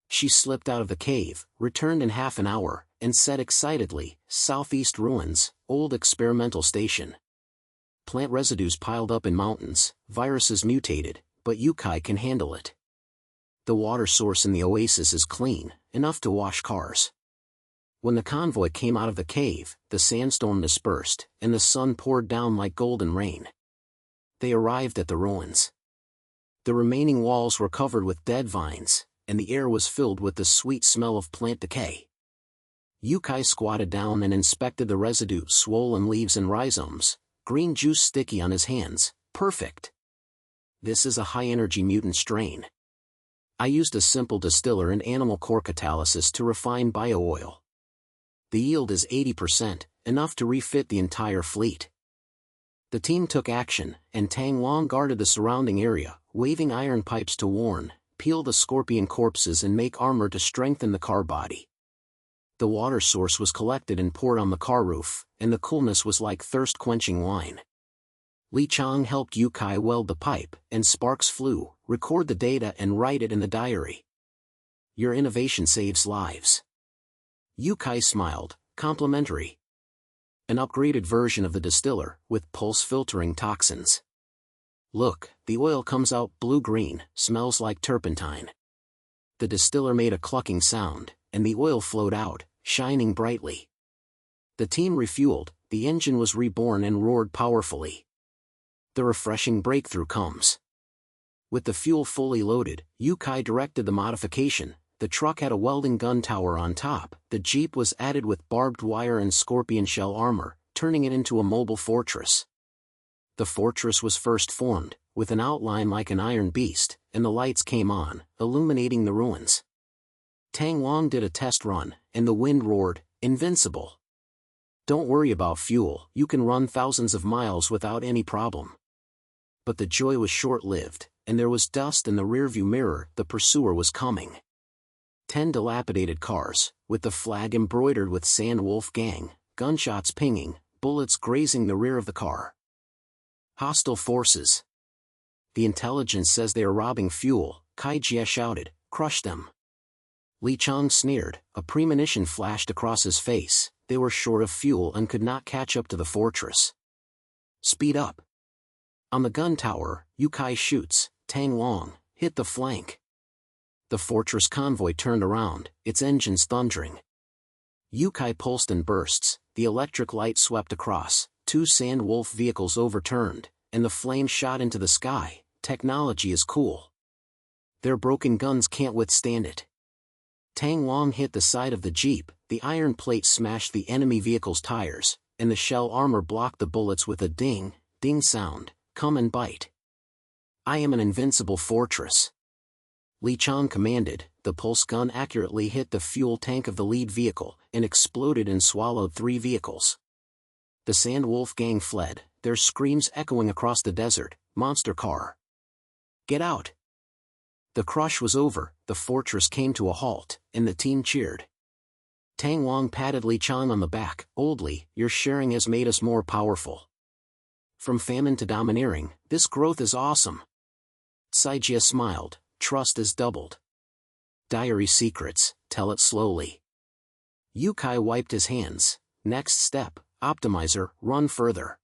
She slipped out of the cave, returned in half an hour, and said excitedly, Southeast ruins, old experimental station. Plant residues piled up in mountains, viruses mutated, but Yukai can handle it. The water source in the oasis is clean, enough to wash cars. When the convoy came out of the cave, the sandstorm dispersed, and the sun poured down like golden rain. They arrived at the ruins. The remaining walls were covered with dead vines, and the air was filled with the sweet smell of plant decay. Yukai squatted down and inspected the residue, swollen leaves and rhizomes, green juice sticky on his hands. Perfect. This is a high-energy mutant strain. I used a simple distiller and animal core catalysis to refine bio-oil. The yield is 80%, enough to refit the entire fleet. The team took action, and Tang Long guarded the surrounding area, waving iron pipes to warn, peel the scorpion corpses and make armor to strengthen the car body. The water source was collected and poured on the car roof, and the coolness was like thirst-quenching wine. Qiang helped Yukai weld the pipe, and sparks flew. Record the data and write it in the diary. Your innovation saves lives. Yukai smiled, complimentary. An upgraded version of the distiller, with pulse-filtering toxins. Look, the oil comes out blue-green, smells like turpentine. The distiller made a clucking sound, and the oil flowed out, shining brightly. The team refueled, the engine was reborn and roared powerfully. The refreshing breakthrough comes. With the fuel fully loaded, Yukai directed the modification. The truck had a welding gun tower on top. The Jeep was added with barbed wire and scorpion shell armor, turning it into a mobile fortress. The fortress was first formed, with an outline like an iron beast, and the lights came on, illuminating the ruins. Tang Long did a test run, and the wind roared, invincible. Don't worry about fuel, you can run thousands of miles without any problem. But the joy was short-lived, and there was dust in the rearview mirror. The pursuer was coming. 10 dilapidated cars, with the flag embroidered with Sand Wolf Gang, gunshots pinging, bullets grazing the rear of the car. Hostile forces. The intelligence says they are robbing fuel, Kaijia shouted, crush them. Qiang sneered, a premonition flashed across his face. They were short of fuel and could not catch up to the fortress. Speed up. On the gun tower, Yukai shoots. Tang Long, hit the flank. The fortress convoy turned around, its engines thundering. Yukai pulsed in bursts, the electric light swept across, 2 Sand Wolf vehicles overturned, and the flames shot into the sky. Technology is cool. Their broken guns can't withstand it. Tang Long hit the side of the Jeep, the iron plate smashed the enemy vehicle's tires, and the shell armor blocked the bullets with a ding, ding sound. Come and bite. I am an invincible fortress. Qiang commanded. The pulse gun accurately hit the fuel tank of the lead vehicle, and exploded and swallowed 3 vehicles. The Sand Wolf Gang fled, their screams echoing across the desert. Monster car. Get out. The crush was over, the fortress came to a halt, and the team cheered. Tang Long patted Qiang on the back. Oldly, your sharing has made us more powerful. From famine to domineering, this growth is awesome. Saijia smiled, trust is doubled. Diary secrets, tell it slowly. Yukai wiped his hands. Next step, optimizer, run further.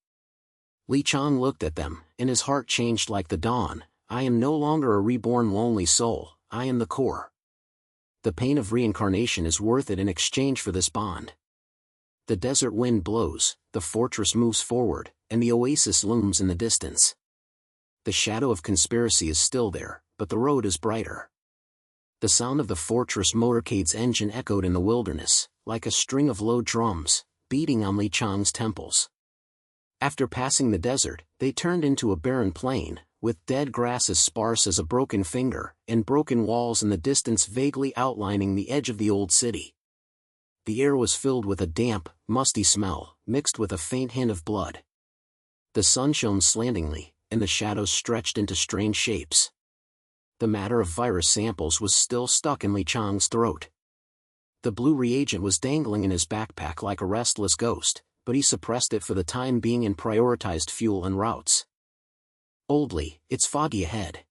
Qiang looked at them, and his heart changed like the dawn. I am no longer a reborn lonely soul, I am the core. The pain of reincarnation is worth it in exchange for this bond. The desert wind blows, the fortress moves forward, and the oasis looms in the distance. The shadow of conspiracy is still there, but the road is brighter. The sound of the fortress motorcade's engine echoed in the wilderness, like a string of low drums, beating on Qiang's temples. After passing the desert, they turned into a barren plain, with dead grass as sparse as a broken finger, and broken walls in the distance vaguely outlining the edge of the old city. The air was filled with a damp, musty smell, mixed with a faint hint of blood. The sun shone slantingly, and the shadows stretched into strange shapes. The matter of virus samples was still stuck in Qiang's throat. The blue reagent was dangling in his backpack like a restless ghost, but he suppressed it for the time being and prioritized fuel and routes. Oldly, it's foggy ahead.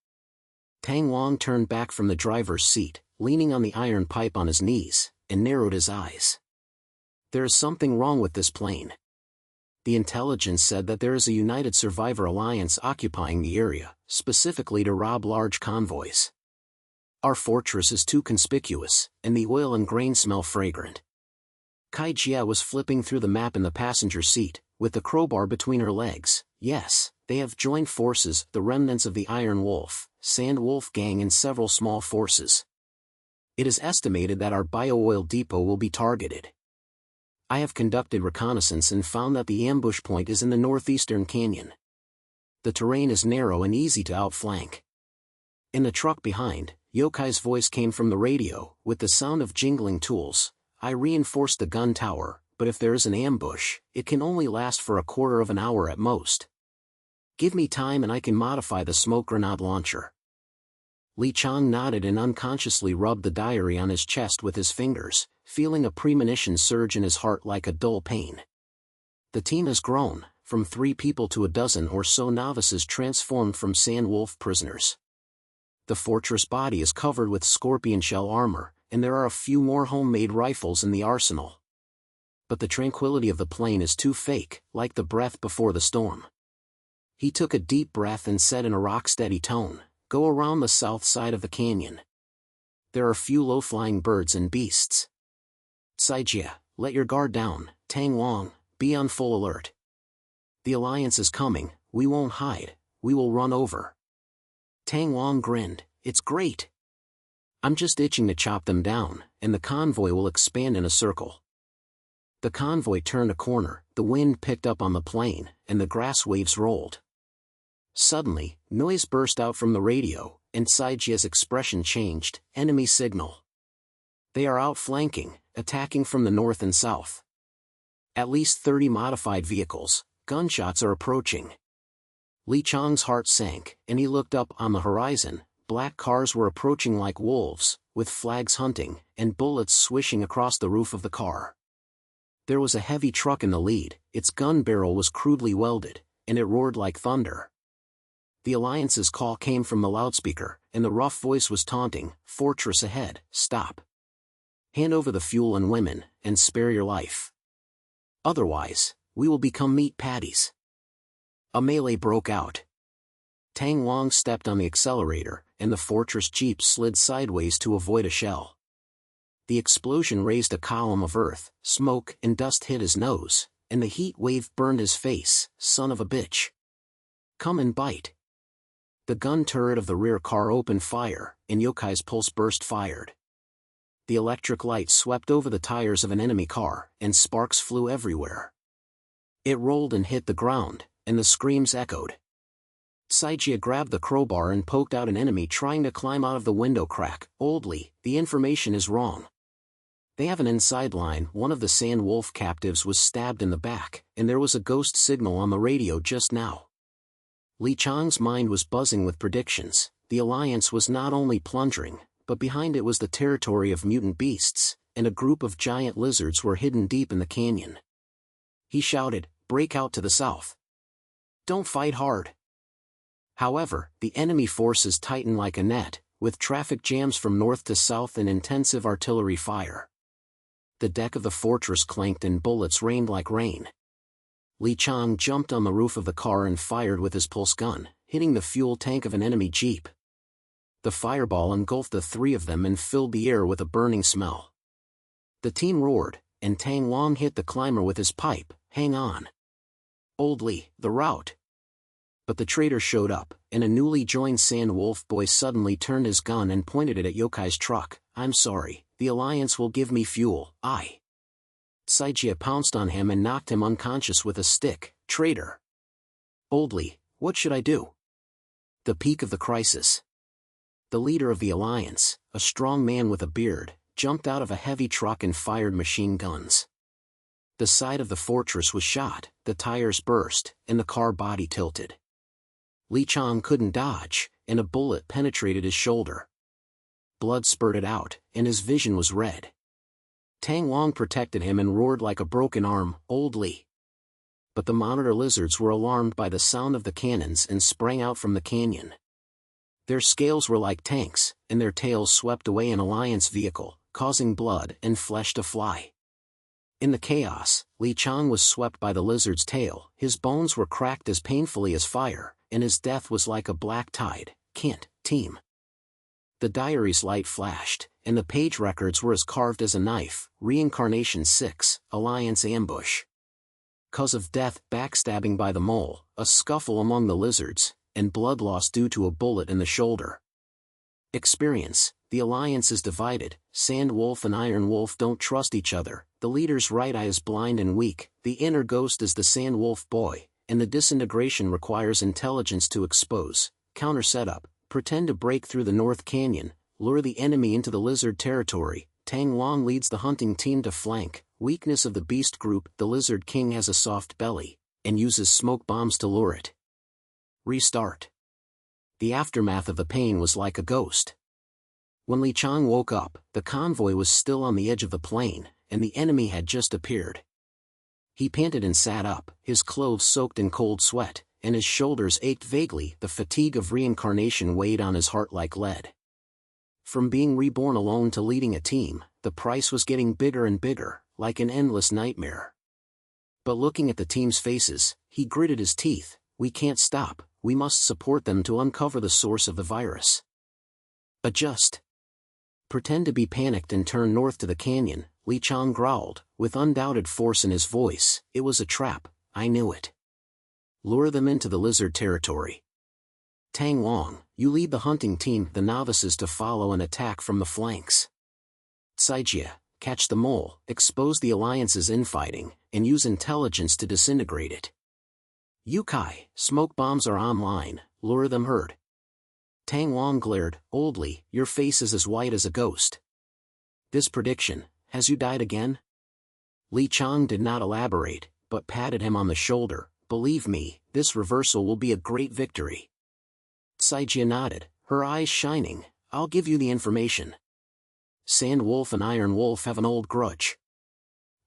Tang Wang turned back from the driver's seat, leaning on the iron pipe on his knees, and narrowed his eyes. There is something wrong with this plane. The intelligence said that there is a United Survivor Alliance occupying the area, specifically to rob large convoys. Our fortress is too conspicuous, and the oil and grain smell fragrant. Kai Jia was flipping through the map in the passenger seat, with the crowbar between her legs. Yes, they have joined forces, the remnants of the Iron Wolf, Sand Wolf gang and several small forces. It is estimated that our bio-oil depot will be targeted. I have conducted reconnaissance and found that the ambush point is in the northeastern canyon. The terrain is narrow and easy to outflank. In the truck behind, Yokai's voice came from the radio, with the sound of jingling tools. I reinforced the gun tower, but if there is an ambush, it can only last for a quarter of an hour at most. Give me time and I can modify the smoke grenade launcher. Qiang nodded and unconsciously rubbed the diary on his chest with his fingers, feeling a premonition surge in his heart like a dull pain. The team has grown, from 3 people to a dozen or so novices transformed from Sand Wolf prisoners. The fortress body is covered with scorpion shell armor, and there are a few more homemade rifles in the arsenal. But the tranquility of the plane is too fake, like the breath before the storm. He took a deep breath and said in a rock-steady tone, "Go around the south side of the canyon. There are few low-flying birds and beasts. Saijia, let your guard down. Tang Wang, be on full alert. The Alliance is coming, we won't hide, we will run over." Tang Wang grinned, "It's great. I'm just itching to chop them down, and the convoy will expand in a circle." The convoy turned a corner, the wind picked up on the plane, and the grass waves rolled. Suddenly, noise burst out from the radio, and Saijia's expression changed. Enemy signal. They are outflanking, attacking from the north and south. At least 30 modified vehicles, gunshots are approaching. Qiang's heart sank, and he looked up on the horizon. Black cars were approaching like wolves, with flags hunting, and bullets swishing across the roof of the car. There was a heavy truck in the lead, its gun barrel was crudely welded, and it roared like thunder. The Alliance's call came from the loudspeaker, and the rough voice was taunting, "Fortress ahead, stop. Hand over the fuel and women, and spare your life. Otherwise, we will become meat patties." A melee broke out. Tang Wang stepped on the accelerator, and the fortress jeep slid sideways to avoid a shell. The explosion raised a column of earth, smoke and dust hit his nose, and the heat wave burned his face. "Son of a bitch. Come and bite." The gun turret of the rear car opened fire, and Yokai's pulse burst fired. The electric light swept over the tires of an enemy car, and sparks flew everywhere. It rolled and hit the ground, and the screams echoed. Saijia grabbed the crowbar and poked out an enemy trying to climb out of the window crack. "Oldly, the information is wrong. They have an inside line." One of the Sand Wolf captives was stabbed in the back, and there was a ghost signal on the radio just now. Qiang's mind was buzzing with predictions. The Alliance was not only plundering, but behind it was the territory of mutant beasts, and a group of giant lizards were hidden deep in the canyon. He shouted, "Break out to the south. Don't fight hard." However, the enemy forces tightened like a net, with traffic jams from north to south and intensive artillery fire. The deck of the fortress clanked and bullets rained like rain. Qiang jumped on the roof of the car and fired with his pulse gun, hitting the fuel tank of an enemy jeep. The fireball engulfed the 3 of them and filled the air with a burning smell. The team roared, and Tang Wang hit the climber with his pipe. "Hang on. Oldly, the route." But the traitor showed up, and a newly joined Sand Wolf boy suddenly turned his gun and pointed it at Yokai's truck. "I'm sorry, the Alliance will give me fuel." Saijia pounced on him and knocked him unconscious with a stick. "Traitor. Oldly, what should I do?" The peak of the crisis. The leader of the Alliance, a strong man with a beard, jumped out of a heavy truck and fired machine guns. The side of the fortress was shot, the tires burst, and the car body tilted. Qiang couldn't dodge, and a bullet penetrated his shoulder. Blood spurted out, and his vision was red. Tang Long protected him and roared like a broken arm, "Old Li!" But the monitor lizards were alarmed by the sound of the cannons and sprang out from the canyon. Their scales were like tanks, and their tails swept away an Alliance vehicle, causing blood and flesh to fly. In the chaos, Qiang was swept by the lizard's tail, his bones were cracked as painfully as fire, and his death was like a black tide. "Can't, team." The diary's light flashed, and the page records were as carved as a knife. Reincarnation 6, Alliance ambush. Cause of death, backstabbing by the mole, a scuffle among the lizards, and blood loss due to a bullet in the shoulder. Experience, the Alliance is divided, Sand Wolf and Iron Wolf don't trust each other, the leader's right eye is blind and weak, the inner ghost is the Sand Wolf boy, and the disintegration requires intelligence to expose. Counter setup, pretend to break through the North Canyon, lure the enemy into the lizard territory. Tang Long leads the hunting team to flank. Weakness of the beast group, the Lizard King has a soft belly, and uses smoke bombs to lure it. Restart. The aftermath of the pain was like a ghost. When Qiang woke up, the convoy was still on the edge of the plain, and the enemy had just appeared. He panted and sat up, his clothes soaked in cold sweat, and his shoulders ached vaguely. The fatigue of reincarnation weighed on his heart like lead. From being reborn alone to leading a team, the price was getting bigger and bigger, like an endless nightmare. But looking at the team's faces, he gritted his teeth. "We can't stop, we must support them to uncover the source of the virus." Adjust. Pretend to be panicked and turn north to the canyon, Qiang growled, with undoubted force in his voice. "It was a trap, I knew it. Lure them into the lizard territory. Tang Long, you lead the hunting team, the novices to follow and attack from the flanks. Saijia, catch the mole, expose the Alliance's infighting, and use intelligence to disintegrate it. Yukai, smoke bombs are online, lure them herd." Tang Long glared. "Old Li, your face is as white as a ghost. This prediction, has you died again?" Qiang did not elaborate, but patted him on the shoulder. "Believe me, this reversal will be a great victory." Saijia nodded, her eyes shining. "I'll give you the information. Sand Wolf and Iron Wolf have an old grudge.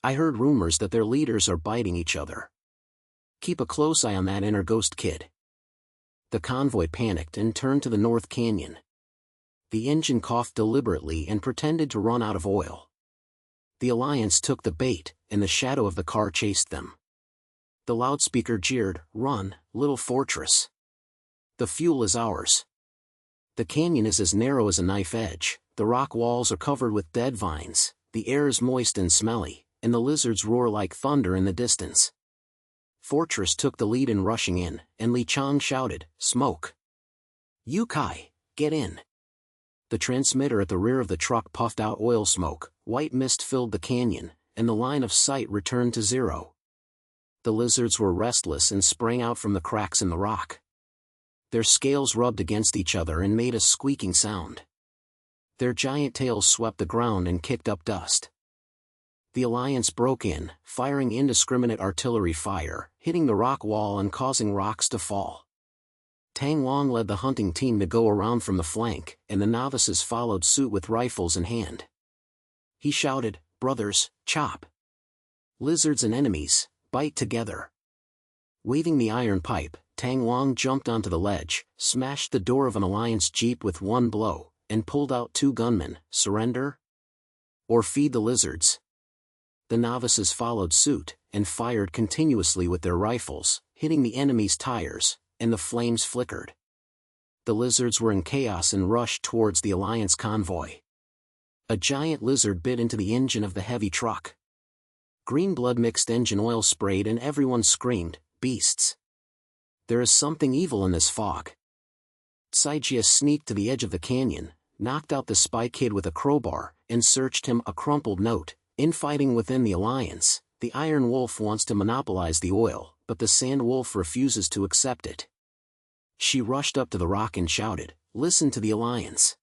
I heard rumors that their leaders are biting each other. Keep a close eye on that inner ghost kid." The convoy panicked and turned to the North Canyon. The engine coughed deliberately and pretended to run out of oil. The Alliance took the bait, and the shadow of the car chased them. The loudspeaker jeered, "Run, little fortress. The fuel is ours." The canyon is as narrow as a knife edge, the rock walls are covered with dead vines, the air is moist and smelly, and the lizards roar like thunder in the distance. Fortress took the lead in rushing in, and Qiang shouted, "Smoke! Yukai, get in!" The transmitter at the rear of the truck puffed out oil smoke, white mist filled the canyon, and the line of sight returned to zero. The lizards were restless and sprang out from the cracks in the rock. Their scales rubbed against each other and made a squeaking sound. Their giant tails swept the ground and kicked up dust. The Alliance broke in, firing indiscriminate artillery fire, hitting the rock wall and causing rocks to fall. Tang Long led the hunting team to go around from the flank, and the novices followed suit with rifles in hand. He shouted, "Brothers, chop! Lizards and enemies, bite together!" Waving the iron pipe, Tang Long jumped onto the ledge, smashed the door of an Alliance jeep with one blow, and pulled out two gunmen. "Surrender? Or feed the lizards?" The novices followed suit, and fired continuously with their rifles, hitting the enemy's tires, and the flames flickered. The lizards were in chaos and rushed towards the Alliance convoy. A giant lizard bit into the engine of the heavy truck. Green blood-mixed engine oil sprayed and everyone screamed, "Beasts! There is something evil in this fog." Saijia sneaked to the edge of the canyon, knocked out the spy kid with a crowbar, and searched him. A crumpled note, "Infighting within the Alliance, the Iron Wolf wants to monopolize the oil, but the Sand Wolf refuses to accept it." She rushed up to the rock and shouted, "Listen to the Alliance.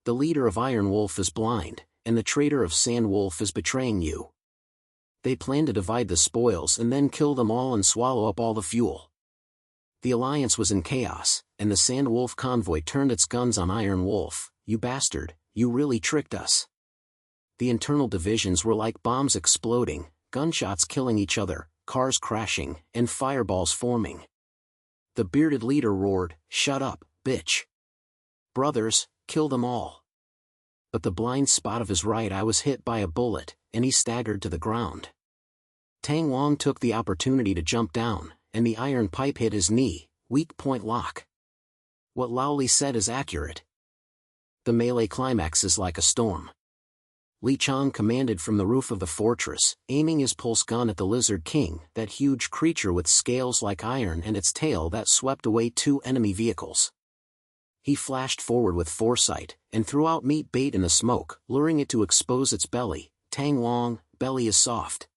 The leader of Iron Wolf is blind, and the traitor of Sand Wolf is betraying you. They plan to divide the spoils and then kill them all and swallow up all the fuel. The Alliance was in chaos, and the Sand Wolf convoy turned its guns on Iron Wolf. You bastard, you really tricked us. The internal divisions were like bombs exploding, gunshots killing each other, cars crashing, and fireballs forming. The bearded leader roared, "Shut up, bitch. Brothers, kill them all." But the blind spot of his right eye was hit by a bullet, and he staggered to the ground. Tang Wang took the opportunity to jump down, and the iron pipe hit his knee. Weak point lock. What Lao Li said is accurate. The melee climax is like a storm. Qiang commanded from the roof of the fortress, aiming his pulse gun at the Lizard King, that huge creature with scales like iron and its tail that swept away 2 enemy vehicles. He flashed forward with foresight, and threw out meat bait in the smoke, luring it to expose its belly. Tang Wang, belly is soft.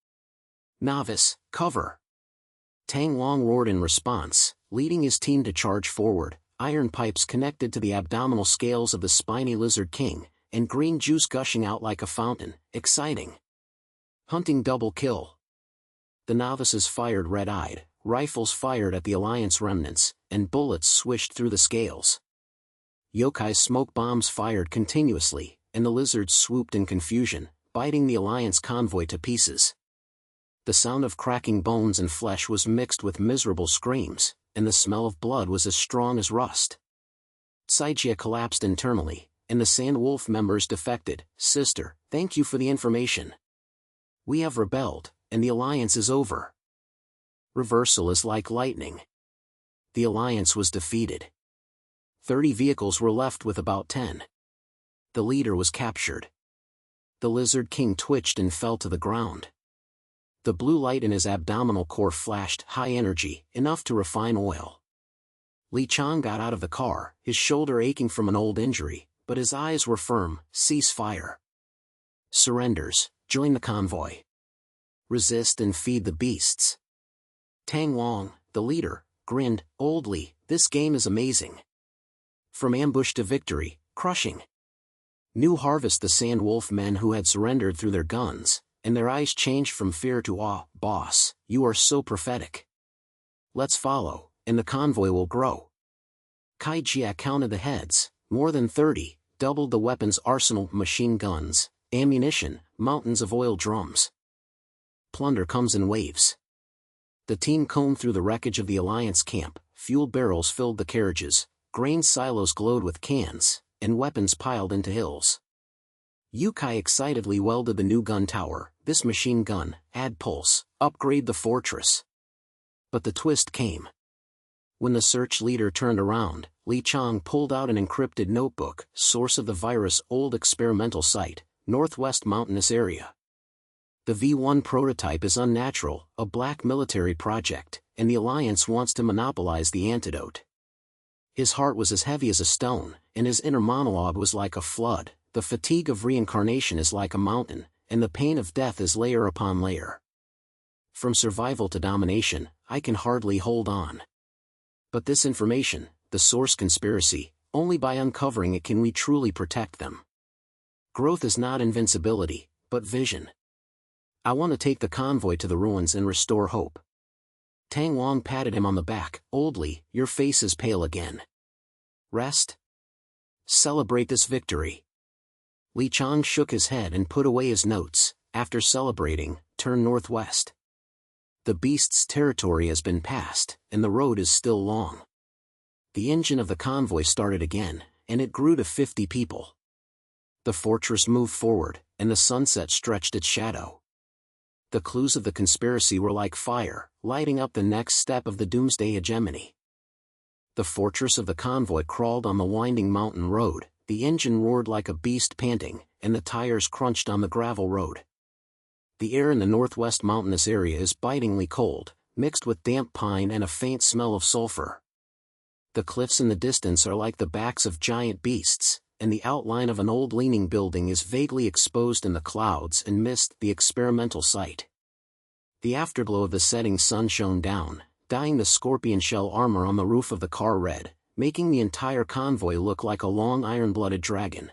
Novice, cover. Tang Wang roared in response, leading his team to charge forward, iron pipes connected to the abdominal scales of the spiny Lizard King, and green juice gushing out like a fountain. Exciting. Hunting double kill. The novices fired red-eyed, rifles fired at the Alliance remnants, and bullets swished through the scales. Yokai's smoke bombs fired continuously, and the lizards swooped in confusion, biting the Alliance convoy to pieces. The sound of cracking bones and flesh was mixed with miserable screams, and the smell of blood was as strong as rust. Saijia collapsed internally, and the Sand Wolf members defected. "Sister, thank you for the information. We have rebelled, and the Alliance is over." Reversal is like lightning. The Alliance was defeated. 30 vehicles were left with about 10. The leader was captured. The Lizard King twitched and fell to the ground. The blue light in his abdominal core flashed, high energy, enough to refine oil. Qiang got out of the car, his shoulder aching from an old injury, but his eyes were firm. "Cease fire. Surrenders, join the convoy. Resist and feed the beasts." Tang Wang, the leader, grinned, "Oldly, this game is amazing. From ambush to victory, crushing." New harvest the Sand Wolf men who had surrendered through their guns, and their eyes changed from fear to awe. "Boss, you are so prophetic. Let's follow, and the convoy will grow." Kai Jia counted the heads, more than 30, doubled the weapons arsenal, machine guns, ammunition, mountains of oil drums. Plunder comes in waves. The team combed through the wreckage of the Alliance camp, fuel barrels filled the carriages, grain silos glowed with cans, and weapons piled into hills. Yukai excitedly welded the new gun tower. "This machine gun, add pulse, upgrade the fortress." But the twist came. When the search leader turned around, Qiang pulled out an encrypted notebook. "Source of the virus, old experimental site, northwest mountainous area. The V1 prototype is unnatural, a black military project, and the Alliance wants to monopolize the antidote." His heart was as heavy as a stone, and his inner monologue was like a flood. "The fatigue of reincarnation is like a mountain, and the pain of death is layer upon layer. From survival to domination, I can hardly hold on. But this information, the source conspiracy, only by uncovering it can we truly protect them. Growth is not invincibility, but vision. I want to take the convoy to the ruins and restore hope." Tang Wang patted him on the back. "Oldly, your face is pale again. Rest? Celebrate this victory." Qiang shook his head and put away his notes. "After celebrating, turn northwest. The beast's territory has been passed, and the road is still long." The engine of the convoy started again, and it grew to 50 people. The fortress moved forward, and the sunset stretched its shadow. The clues of the conspiracy were like fire, lighting up the next step of the doomsday hegemony. The fortress of the convoy crawled on the winding mountain road, the engine roared like a beast panting, and the tires crunched on the gravel road. The air in the northwest mountainous area is bitingly cold, mixed with damp pine and a faint smell of sulfur. The cliffs in the distance are like the backs of giant beasts, and the outline of an old leaning building is vaguely exposed in the clouds and mist. The experimental site. The afterglow of the setting sun shone down, dyeing the scorpion shell armor on the roof of the car red, making the entire convoy look like a long iron-blooded dragon.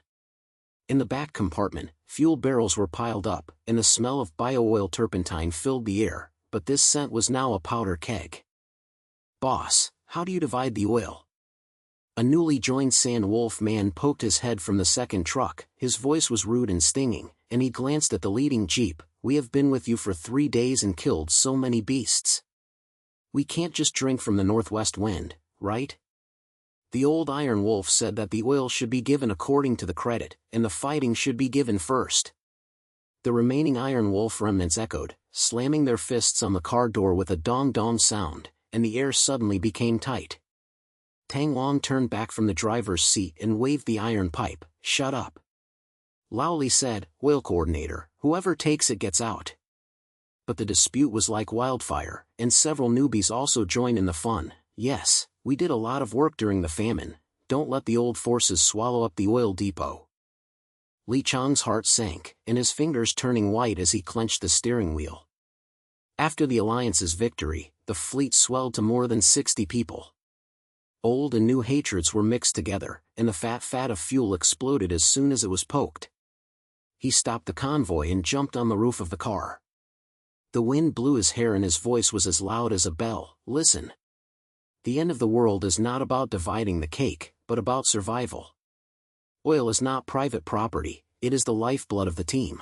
In the back compartment, fuel barrels were piled up, and the smell of bio-oil turpentine filled the air, but this scent was now a powder keg. "Boss, how do you divide the oil?" A newly joined Sand Wolf man poked his head from the second truck. His voice was rude and stinging, and he glanced at the leading jeep. "We have been with you for 3 days and killed so many beasts. We can't just drink from the northwest wind, right?" The old Iron Wolf said that the oil should be given according to the credit, and the fighting should be given first. The remaining Iron Wolf remnants echoed, slamming their fists on the car door with a dong-dong sound, and the air suddenly became tight. Tang Wang turned back from the driver's seat and waved the iron pipe. "Shut up." Lao Li said, "Oil coordinator, whoever takes it gets out." But the dispute was like wildfire, and several newbies also joined in the fun. "Yes, we did a lot of work during the famine. Don't let the old forces swallow up the oil depot." Li Qiang's heart sank, and his fingers turning white as he clenched the steering wheel. After the Alliance's victory, the fleet swelled to more than 60 people. Old and new hatreds were mixed together, and the fat of fuel exploded as soon as it was poked. He stopped the convoy and jumped on the roof of the car. The wind blew his hair and his voice was as loud as a bell. "Listen. The end of the world is not about dividing the cake, but about survival. Oil is not private property, it is the lifeblood of the team.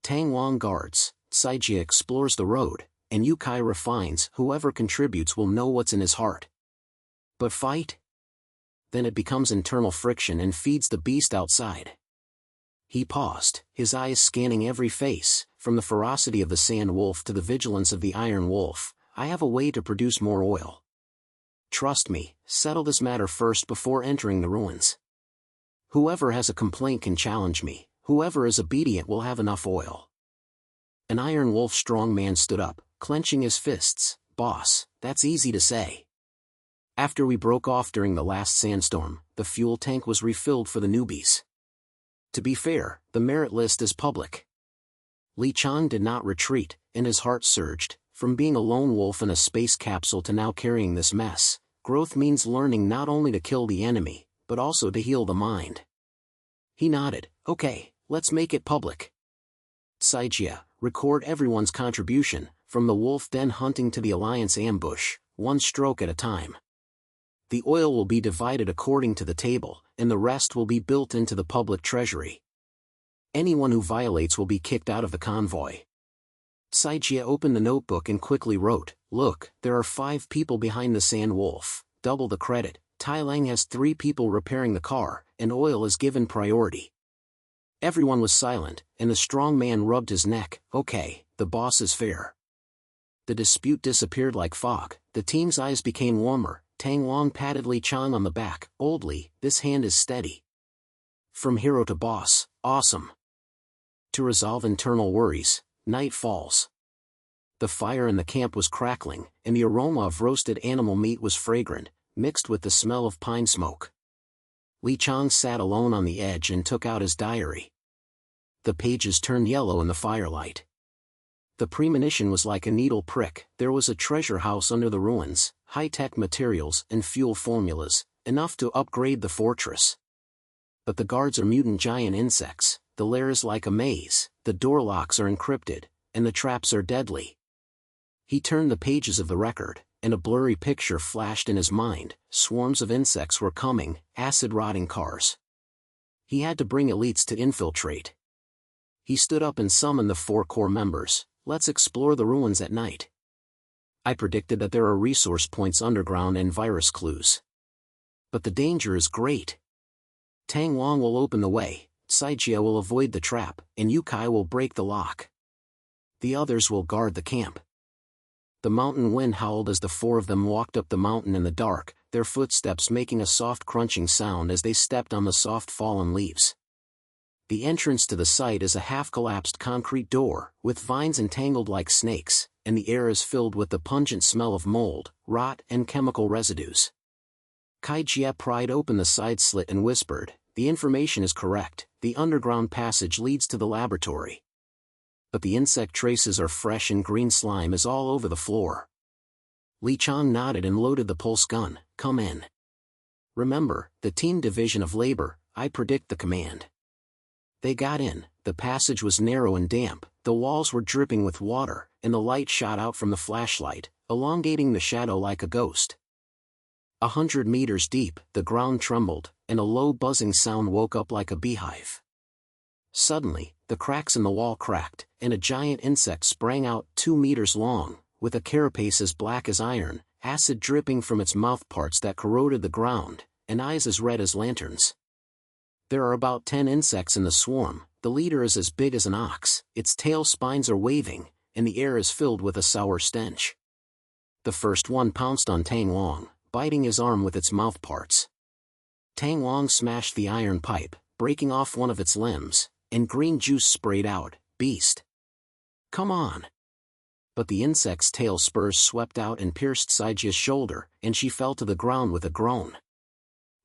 Tang Wang guards, Saijia explores the road, and Yukai refines. Whoever contributes will know what's in his heart. But fight? Then it becomes internal friction and feeds the beast outside." He paused, his eyes scanning every face, from the ferocity of the Sand Wolf to the vigilance of the Iron Wolf. "I have a way to produce more oil. Trust me, settle this matter first before entering the ruins. Whoever has a complaint can challenge me, whoever is obedient will have enough oil." An Iron Wolf strong man stood up, clenching his fists. "Boss, that's easy to say. After we broke off during the last sandstorm, the fuel tank was refilled for the newbies. To be fair, the merit list is public." Li Qiang did not retreat, and his heart surged. From being a lone wolf in a space capsule to now carrying this mess, growth means learning not only to kill the enemy, but also to heal the mind. He nodded. "Okay, let's make it public. Saijia, record everyone's contribution, from the wolf den hunting to the Alliance ambush, one stroke at a time. The oil will be divided according to the table, and the rest will be built into the public treasury. Anyone who violates will be kicked out of the convoy." Saijia opened the notebook and quickly wrote, "Look, there are 5 people behind the Sand Wolf, double the credit. Tailang has 3 people repairing the car, and oil is given priority." Everyone was silent, and the strong man rubbed his neck. "Okay, the boss is fair." The dispute disappeared like fog. The team's eyes became warmer. Tang Wang patted Li Qiang on the back. "Old Li, this hand is steady. From hero to boss, awesome." To resolve internal worries, night falls. The fire in the camp was crackling, and the aroma of roasted animal meat was fragrant, mixed with the smell of pine smoke. Li Qiang sat alone on the edge and took out his diary. The pages turned yellow in the firelight. The premonition was like a needle prick. There was a treasure house under the ruins, high-tech materials and fuel formulas, enough to upgrade the fortress. But the guards are mutant giant insects, the lair is like a maze, the door locks are encrypted, and the traps are deadly. He turned the pages of the record, and a blurry picture flashed in his mind. Swarms of insects were coming, acid-rotting cars. He had to bring elites to infiltrate. He stood up and summoned the 4 core members. "Let's explore the ruins at night. I predicted that there are resource points underground and virus clues. But the danger is great. Tang Wang will open the way, Saijia will avoid the trap, and Yukai will break the lock. The others will guard the camp." The mountain wind howled as the 4 of them walked up the mountain in the dark, their footsteps making a soft crunching sound as they stepped on the soft fallen leaves. The entrance to the site is a half-collapsed concrete door, with vines entangled like snakes, and the air is filled with the pungent smell of mold, rot and chemical residues. Kai Jie pried open the side slit and whispered, "The information is correct, the underground passage leads to the laboratory. But the insect traces are fresh and green slime is all over the floor." Li Qiang nodded and loaded the pulse gun. "Come in. Remember, the team division of labor, I predict the command." They got in. The passage was narrow and damp, the walls were dripping with water, and the light shot out from the flashlight, elongating the shadow like a ghost. 100 meters deep, the ground trembled, and a low buzzing sound woke up like a beehive. Suddenly, the cracks in the wall cracked, and a giant insect sprang out 2 meters long, with a carapace as black as iron, acid dripping from its mouthparts that corroded the ground, and eyes as red as lanterns. There are about 10 insects in the swarm. The leader is as big as an ox, its tail spines are waving, and the air is filled with a sour stench. The first one pounced on Tang Long, biting his arm with its mouthparts. Tang Long smashed the iron pipe, breaking off one of its limbs, and green juice sprayed out. Beast! Come on! But the insect's tail spurs swept out and pierced Saijia's shoulder, and she fell to the ground with a groan.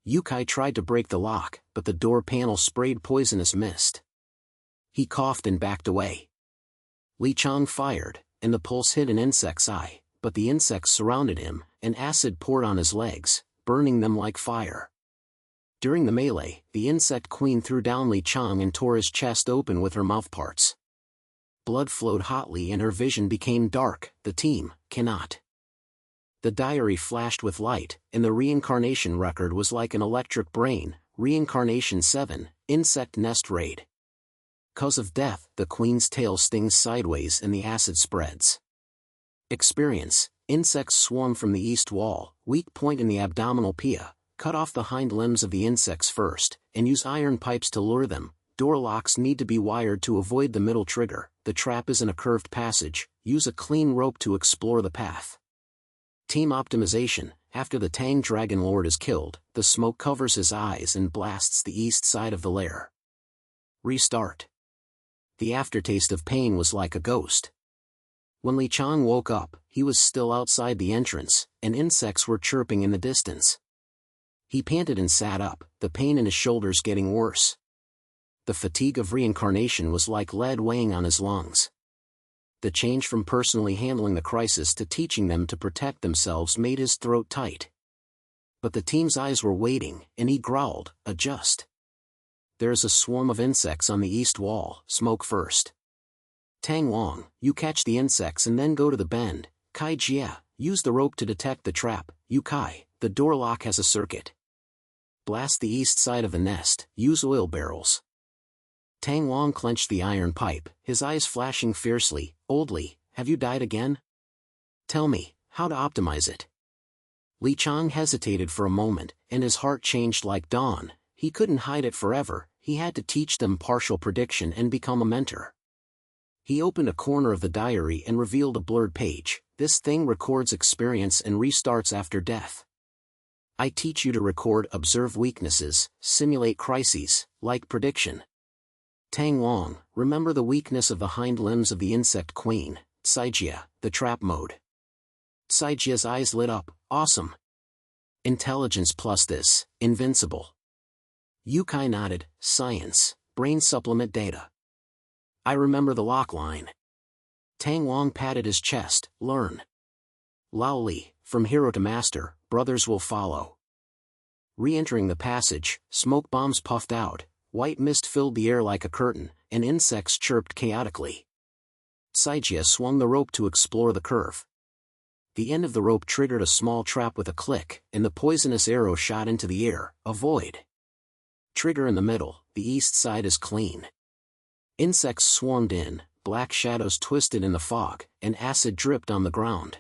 Yukai tried to break the lock, but the door panel sprayed poisonous mist. He coughed and backed away. Qiang fired, and the pulse hit an insect's eye, but the insects surrounded him, and acid poured on his legs, burning them like fire. During the melee, the insect queen threw down Qiang and tore his chest open with her mouthparts. Blood flowed hotly and her vision became dark. The team cannot. The diary flashed with light, and the reincarnation record was like an electric brain. Reincarnation 7, Insect Nest Raid. Cause of death, the queen's tail stings sideways and the acid spreads. Experience, insects swarm from the east wall, weak point in the abdominal pia, cut off the hind limbs of the insects first, and use iron pipes to lure them. Door locks need to be wired to avoid the middle trigger. The trap is in a curved passage. Use a clean rope to explore the path. Team optimization, after the Tang Dragon Lord is killed, the smoke covers his eyes and blasts the east side of the lair. Restart. The aftertaste of pain was like a ghost. When Qiang woke up, he was still outside the entrance, and insects were chirping in the distance. He panted and sat up, the pain in his shoulders getting worse. The fatigue of reincarnation was like lead weighing on his lungs. The change from personally handling the crisis to teaching them to protect themselves made his throat tight. But the team's eyes were waiting, and he growled, "Adjust. There's a swarm of insects on the east wall, smoke first. Tang Long, you catch the insects and then go to the bend. Kai Jia, use the rope to detect the trap. Yukai, the door lock has a circuit. Blast the east side of the nest, use oil barrels." Tang Long clenched the iron pipe, his eyes flashing fiercely. "Oldly, have you died again? Tell me, how to optimize it." Qiang hesitated for a moment, and his heart changed like dawn. He couldn't hide it forever, he had to teach them partial prediction and become a mentor. He opened a corner of the diary and revealed a blurred page. This thing records experience and restarts after death. I teach you to record, observe weaknesses, simulate crises, like prediction. Tang Long, remember the weakness of the hind limbs of the insect queen. Saijia, the trap mode. Saijia's eyes lit up. Awesome. Intelligence plus this, invincible. Yukai nodded. Science, brain supplement data. I remember the lock line. Tang Long patted his chest. Learn. Lao Li, from hero to master, brothers will follow. Re-entering the passage, smoke bombs puffed out, white mist filled the air like a curtain, and insects chirped chaotically. Saijia swung the rope to explore the curve. The end of the rope triggered a small trap with a click, and the poisonous arrow shot into the air. Avoid. Trigger in the middle, the east side is clean. Insects swarmed in, black shadows twisted in the fog, and acid dripped on the ground.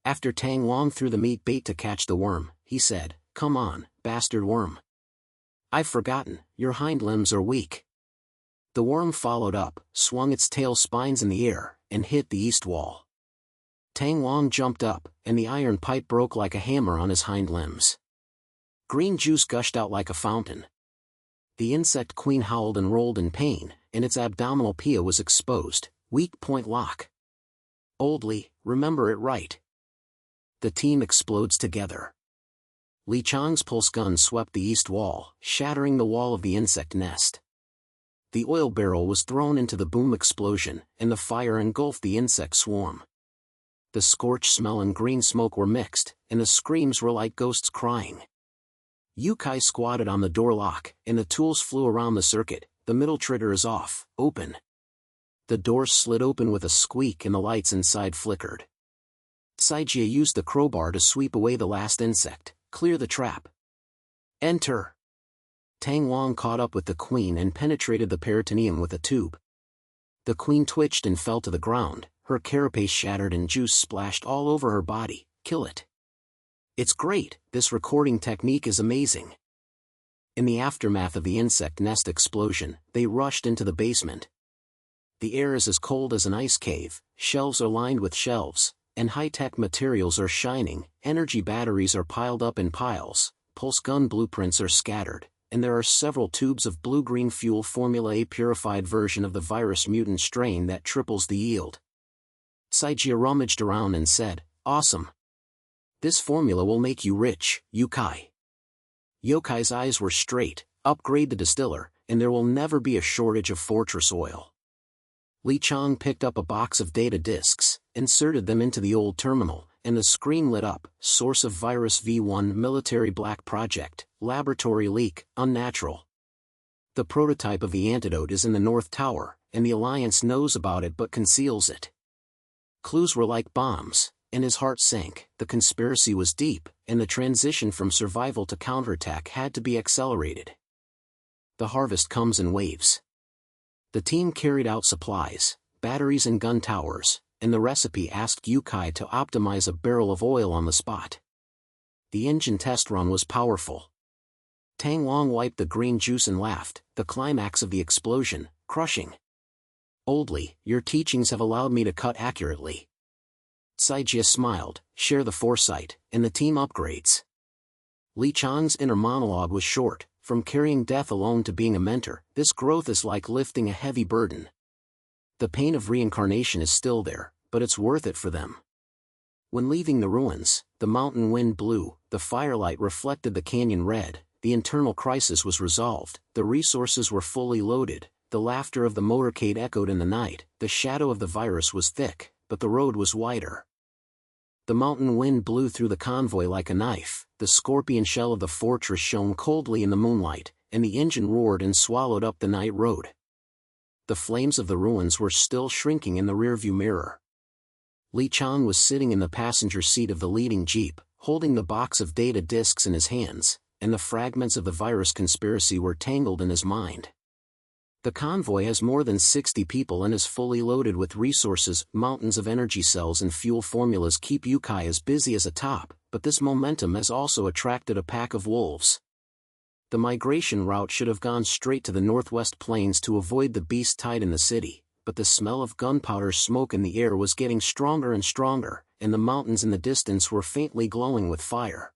After Tang Long threw the meat bait to catch the worm, he said, "Come on, bastard worm. I've forgotten, your hind limbs are weak." The worm followed up, swung its tail spines in the air, and hit the east wall. Tang Long jumped up, and the iron pipe broke like a hammer on his hind limbs. Green juice gushed out like a fountain. The insect queen howled and rolled in pain, and its abdominal pia was exposed. Weak point lock. Oldly, remember it right. The team explodes together. Qiang's pulse gun swept the east wall, shattering the wall of the insect nest. The oil barrel was thrown into the boom explosion, and the fire engulfed the insect swarm. The scorched smell and green smoke were mixed, and the screams were like ghosts crying. Yukai squatted on the door lock, and the tools flew around the circuit. the middle trigger is off, open. The doors slid open with a squeak and the lights inside flickered. Saijia used the crowbar to sweep away the last insect, clear the trap. Enter. Tang Wang caught up with the queen and penetrated the peritoneum with a tube. The queen twitched and fell to the ground, her carapace shattered and juice splashed all over her body. Kill it. It's great, this recording technique is amazing. In the aftermath of the insect nest explosion, they rushed into the basement. The air is as cold as an ice cave, shelves are lined with shelves, and high-tech materials are shining, energy batteries are piled up in piles, pulse gun blueprints are scattered, and there are several tubes of blue-green fuel Formula A purified version of the virus mutant strain that triples the yield. Saijia rummaged around and said, "Awesome. This formula will make you rich, Yokai." Yokai's eyes were straight, upgrade the distiller, and there will never be a shortage of fortress oil. Qiang picked up a box of data disks, inserted them into the old terminal, and the screen lit up, source of virus V1 military black project, laboratory leak, unnatural. The prototype of the antidote is in the North Tower, and the Alliance knows about it but conceals it. Clues were like bombs, and his heart sank. The conspiracy was deep, and the transition from survival to counterattack had to be accelerated. The harvest comes in waves. The team carried out supplies, batteries and gun towers, and the recipe asked Yukai to optimize a barrel of oil on the spot. The engine test run was powerful. Tang Wang wiped the green juice and laughed, the climax of the explosion, crushing. "Oldly, your teachings have allowed me to cut accurately." Saijia smiled, share the foresight, and the team upgrades. Qiang's inner monologue was short. From carrying death alone to being a mentor, this growth is like lifting a heavy burden. The pain of reincarnation is still there, but it's worth it for them. When leaving the ruins, the mountain wind blew, the firelight reflected the canyon red, the internal crisis was resolved, the resources were fully loaded, the laughter of the motorcade echoed in the night, the shadow of the virus was thick, but the road was wider. The mountain wind blew through the convoy like a knife, the scorpion shell of the fortress shone coldly in the moonlight, and the engine roared and swallowed up the night road. The flames of the ruins were still shrinking in the rearview mirror. Qiang was sitting in the passenger seat of the leading jeep, holding the box of data disks in his hands, and the fragments of the virus conspiracy were tangled in his mind. The convoy has more than 60 people and is fully loaded with resources. Mountains of energy cells and fuel formulas keep Yukai as busy as a top, but this momentum has also attracted a pack of wolves. The migration route should have gone straight to the northwest plains to avoid the beast tide in the city, but the smell of gunpowder smoke in the air was getting stronger and stronger, and the mountains in the distance were faintly glowing with fire.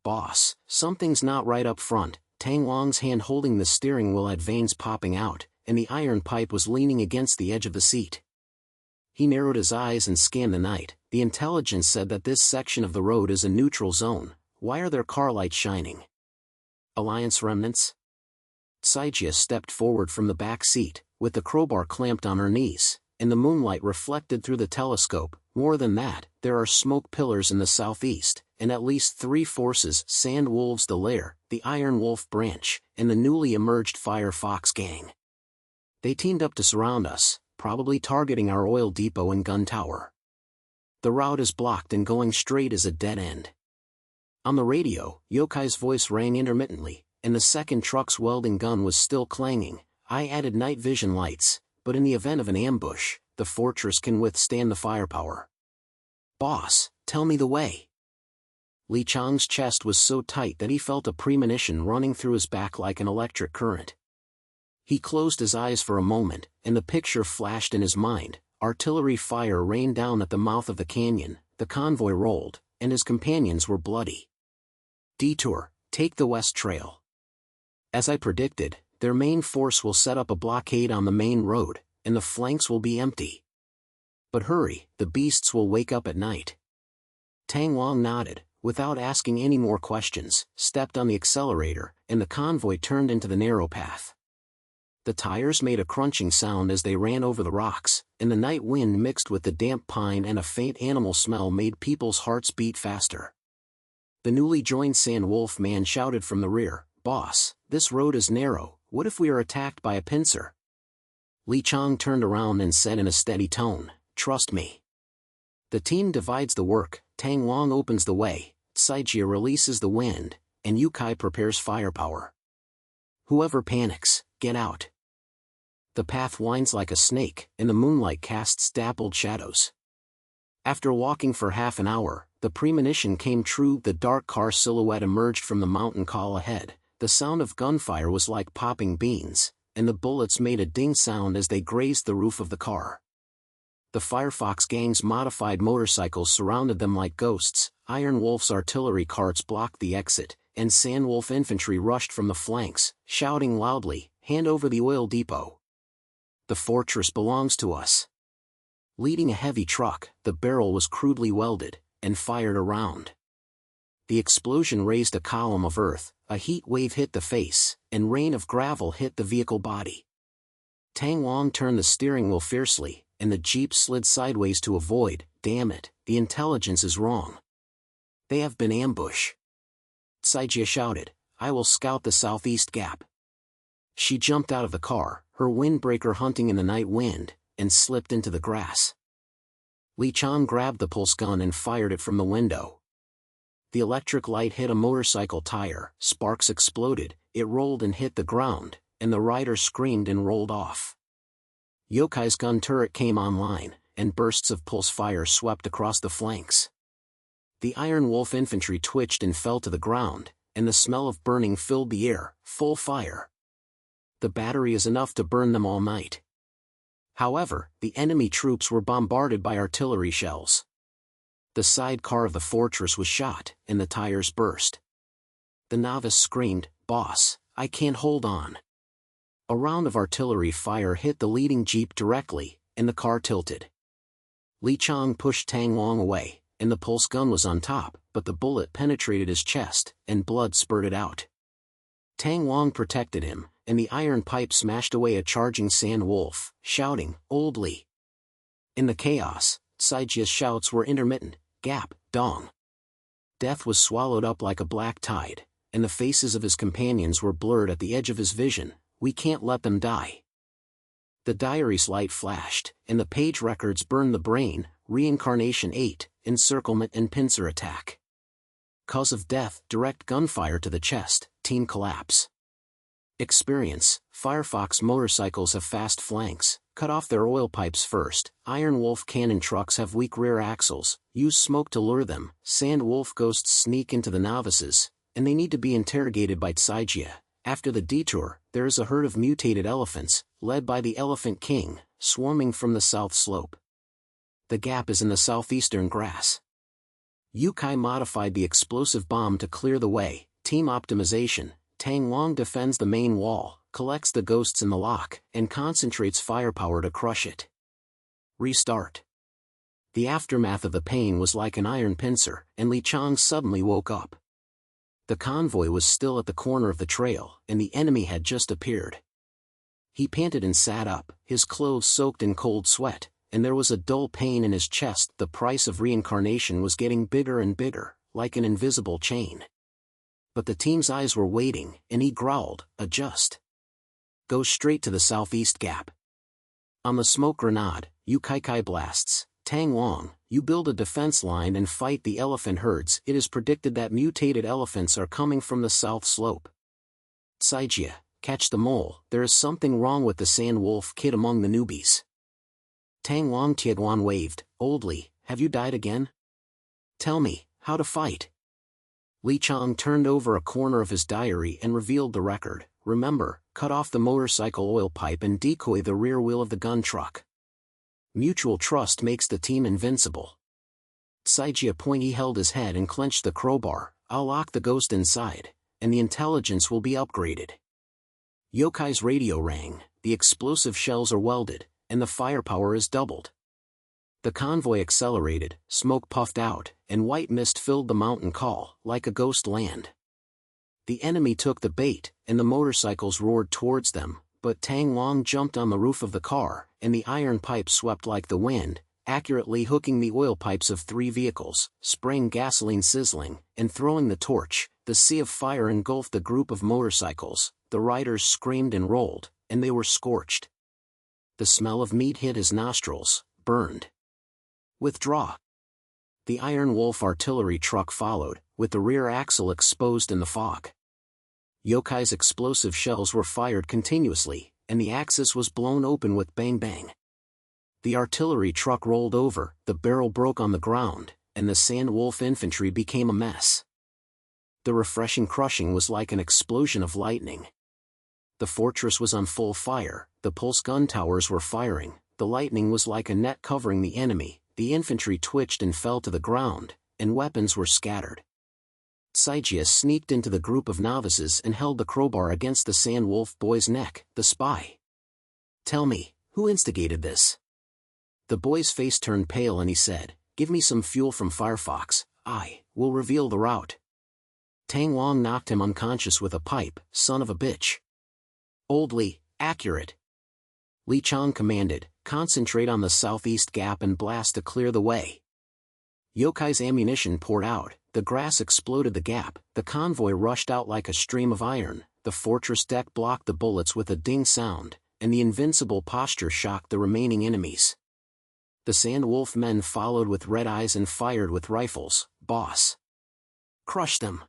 "Boss, something's not right up front." Tang Wang's hand holding the steering wheel had veins popping out, and the iron pipe was leaning against the edge of the seat. He narrowed his eyes and scanned the night. The intelligence said that this section of the road is a neutral zone. Why are there car lights shining? Alliance remnants? Saijia stepped forward from the back seat, with the crowbar clamped on her knees, and the moonlight reflected through the telescope. More than that, there are smoke pillars in the southeast, and at least 3 forces: Sand Wolves the Lair, the Iron Wolf branch, and the newly emerged Fire Fox gang. They teamed up to surround us, probably targeting our oil depot and gun tower. The route is blocked and going straight is a dead end. On the radio, Yokai's voice rang intermittently, and the second truck's welding gun was still clanging. "I added night vision lights, but in the event of an ambush, the fortress can withstand the firepower." "Boss, tell me the way." Qiang's chest was so tight that he felt a premonition running through his back like an electric current. He closed his eyes for a moment, and the picture flashed in his mind. Artillery fire rained down at the mouth of the canyon, the convoy rolled, and his companions were bloody. "Detour, take the west trail." As I predicted, their main force will set up a blockade on the main road, and the flanks will be empty. "But hurry, the beasts will wake up at night." Tang Wang nodded, without asking any more questions, stepped on the accelerator, and the convoy turned into the narrow path. The tires made a crunching sound as they ran over the rocks, and the night wind mixed with the damp pine and a faint animal smell made people's hearts beat faster. The newly joined Sand Wolf man shouted from the rear, "Boss, this road is narrow, what if we are attacked by a pincer? Qiang turned around and said in a steady tone, trust me. The team divides the work, Tang Long opens the way, Saijia releases the wind, and Yukai prepares firepower. Whoever panics, get out. The path winds like a snake, and the moonlight casts dappled shadows. After walking for half an hour, the premonition came true. The dark car silhouette emerged from the mountain col ahead. The sound of gunfire was like popping beans, and the bullets made a ding sound as they grazed the roof of the car. The Firefox gang's modified motorcycles surrounded them like ghosts, Iron Wolf's artillery carts blocked the exit, and Sandwolf infantry rushed from the flanks, shouting loudly, hand over the oil depot. The fortress belongs to us. Leading a heavy truck, the barrel was crudely welded, and fired around. The explosion raised a column of earth, a heat wave hit the face, and rain of gravel hit the vehicle body. Tang Long turned the steering wheel fiercely, and the jeep slid sideways to avoid. Damn it, the intelligence is wrong. They have been ambushed. Saijia shouted, I will scout the southeast gap. She jumped out of the car, her windbreaker hunting in the night wind, and slipped into the grass. Qiang grabbed the pulse gun and fired it from the window. The electric light hit a motorcycle tire, sparks exploded, it rolled and hit the ground, and the rider screamed and rolled off. Yokai's gun turret came online, and bursts of pulse fire swept across the flanks. The Iron Wolf infantry twitched and fell to the ground, and the smell of burning filled the air. Full fire. The battery is enough to burn them all night. However, the enemy troops were bombarded by artillery shells. The side car of the fortress was shot, and the tires burst. The novice screamed, Boss, I can't hold on. A round of artillery fire hit the leading jeep directly, and the car tilted. Qiang pushed Tang Long away, and the pulse gun was on top, but the bullet penetrated his chest, and blood spurted out. Tang Long protected him, and the iron pipe smashed away a charging Sandwolf, shouting, Old Li. In the chaos, Saijia's shouts were intermittent, gap, dong. Death was swallowed up like a black tide, and the faces of his companions were blurred at the edge of his vision. We can't let them die. The diary's light flashed, and the page records burned the brain. Reincarnation 8, encirclement and pincer attack. Cause of death, direct gunfire to the chest, team collapse. Experience, Firefox motorcycles have fast flanks, cut off their oil pipes first. Iron Wolf cannon trucks have weak rear axles, use smoke to lure them. Sandwolf ghosts sneak into the novices, and they need to be interrogated by Saijia. After the detour, there is a herd of mutated elephants, led by the Elephant King, swarming from the south slope. The gap is in the southeastern grass. Yukai modified the explosive bomb to clear the way. Team optimization, Tang Long defends the main wall, collects the ghosts in the lock, and concentrates firepower to crush it. Restart. The aftermath of the pain was like an iron pincer, and Qiang suddenly woke up. The convoy was still at the corner of the trail, and the enemy had just appeared. He panted and sat up, his clothes soaked in cold sweat, and there was a dull pain in his chest. The price of reincarnation was getting bigger and bigger, like an invisible chain. But the team's eyes were waiting, and he growled, adjust. Go straight to the southeast gap. On the smoke grenade, Yukai blasts, Tang Long, you build a defense line and fight the elephant herds. It is predicted that mutated elephants are coming from the south slope. Saijia, catch the mole. There is something wrong with the Sandwolf kid among the newbies. Tang Long Tiaduan waved, Old Li, have you died again? Tell me, how to fight. Qiang turned over a corner of his diary and revealed the record. Remember, cut off the motorcycle oil pipe and decoy the rear wheel of the gun truck. Mutual trust makes the team invincible. Saijia Pointy held his head and clenched the crowbar. I'll lock the ghost inside, and the intelligence will be upgraded. Yokai's radio rang, the explosive shells are welded, and the firepower is doubled. The convoy accelerated, smoke puffed out, and white mist filled the mountain col, like a ghost land. The enemy took the bait, and the motorcycles roared towards them, but Tang Long jumped on the roof of the car, and the iron pipe swept like the wind, accurately hooking the oil pipes of 3 vehicles, spraying gasoline sizzling, and throwing the torch. The sea of fire engulfed the group of motorcycles, the riders screamed and rolled, and they were scorched. The smell of meat hit his nostrils, burned. Withdraw. The Iron Wolf artillery truck followed, with the rear axle exposed in the fog. Yokai's explosive shells were fired continuously, and the axis was blown open with bang-bang. The artillery truck rolled over, the barrel broke on the ground, and the Sand Wolf infantry became a mess. The refreshing crushing was like an explosion of lightning. The fortress was on full fire, the pulse gun towers were firing, the lightning was like a net covering the enemy, the infantry twitched and fell to the ground, and weapons were scattered. Saijiya sneaked into the group of novices and held the crowbar against the Sand Wolf boy's neck, the spy. "Tell me, who instigated this?" The boy's face turned pale and he said, "Give me some fuel from Firefox, I will reveal the route." Tang Wong knocked him unconscious with a pipe, "Son of a bitch." "Oldly, accurate." Li Qiang commanded, "Concentrate on the southeast gap and blast to clear the way." Yokai's ammunition poured out, the grass exploded the gap, the convoy rushed out like a stream of iron, the fortress deck blocked the bullets with a ding sound, and the invincible posture shocked the remaining enemies. The Sand Wolf men followed with red eyes and fired with rifles. "Boss! Crush them!"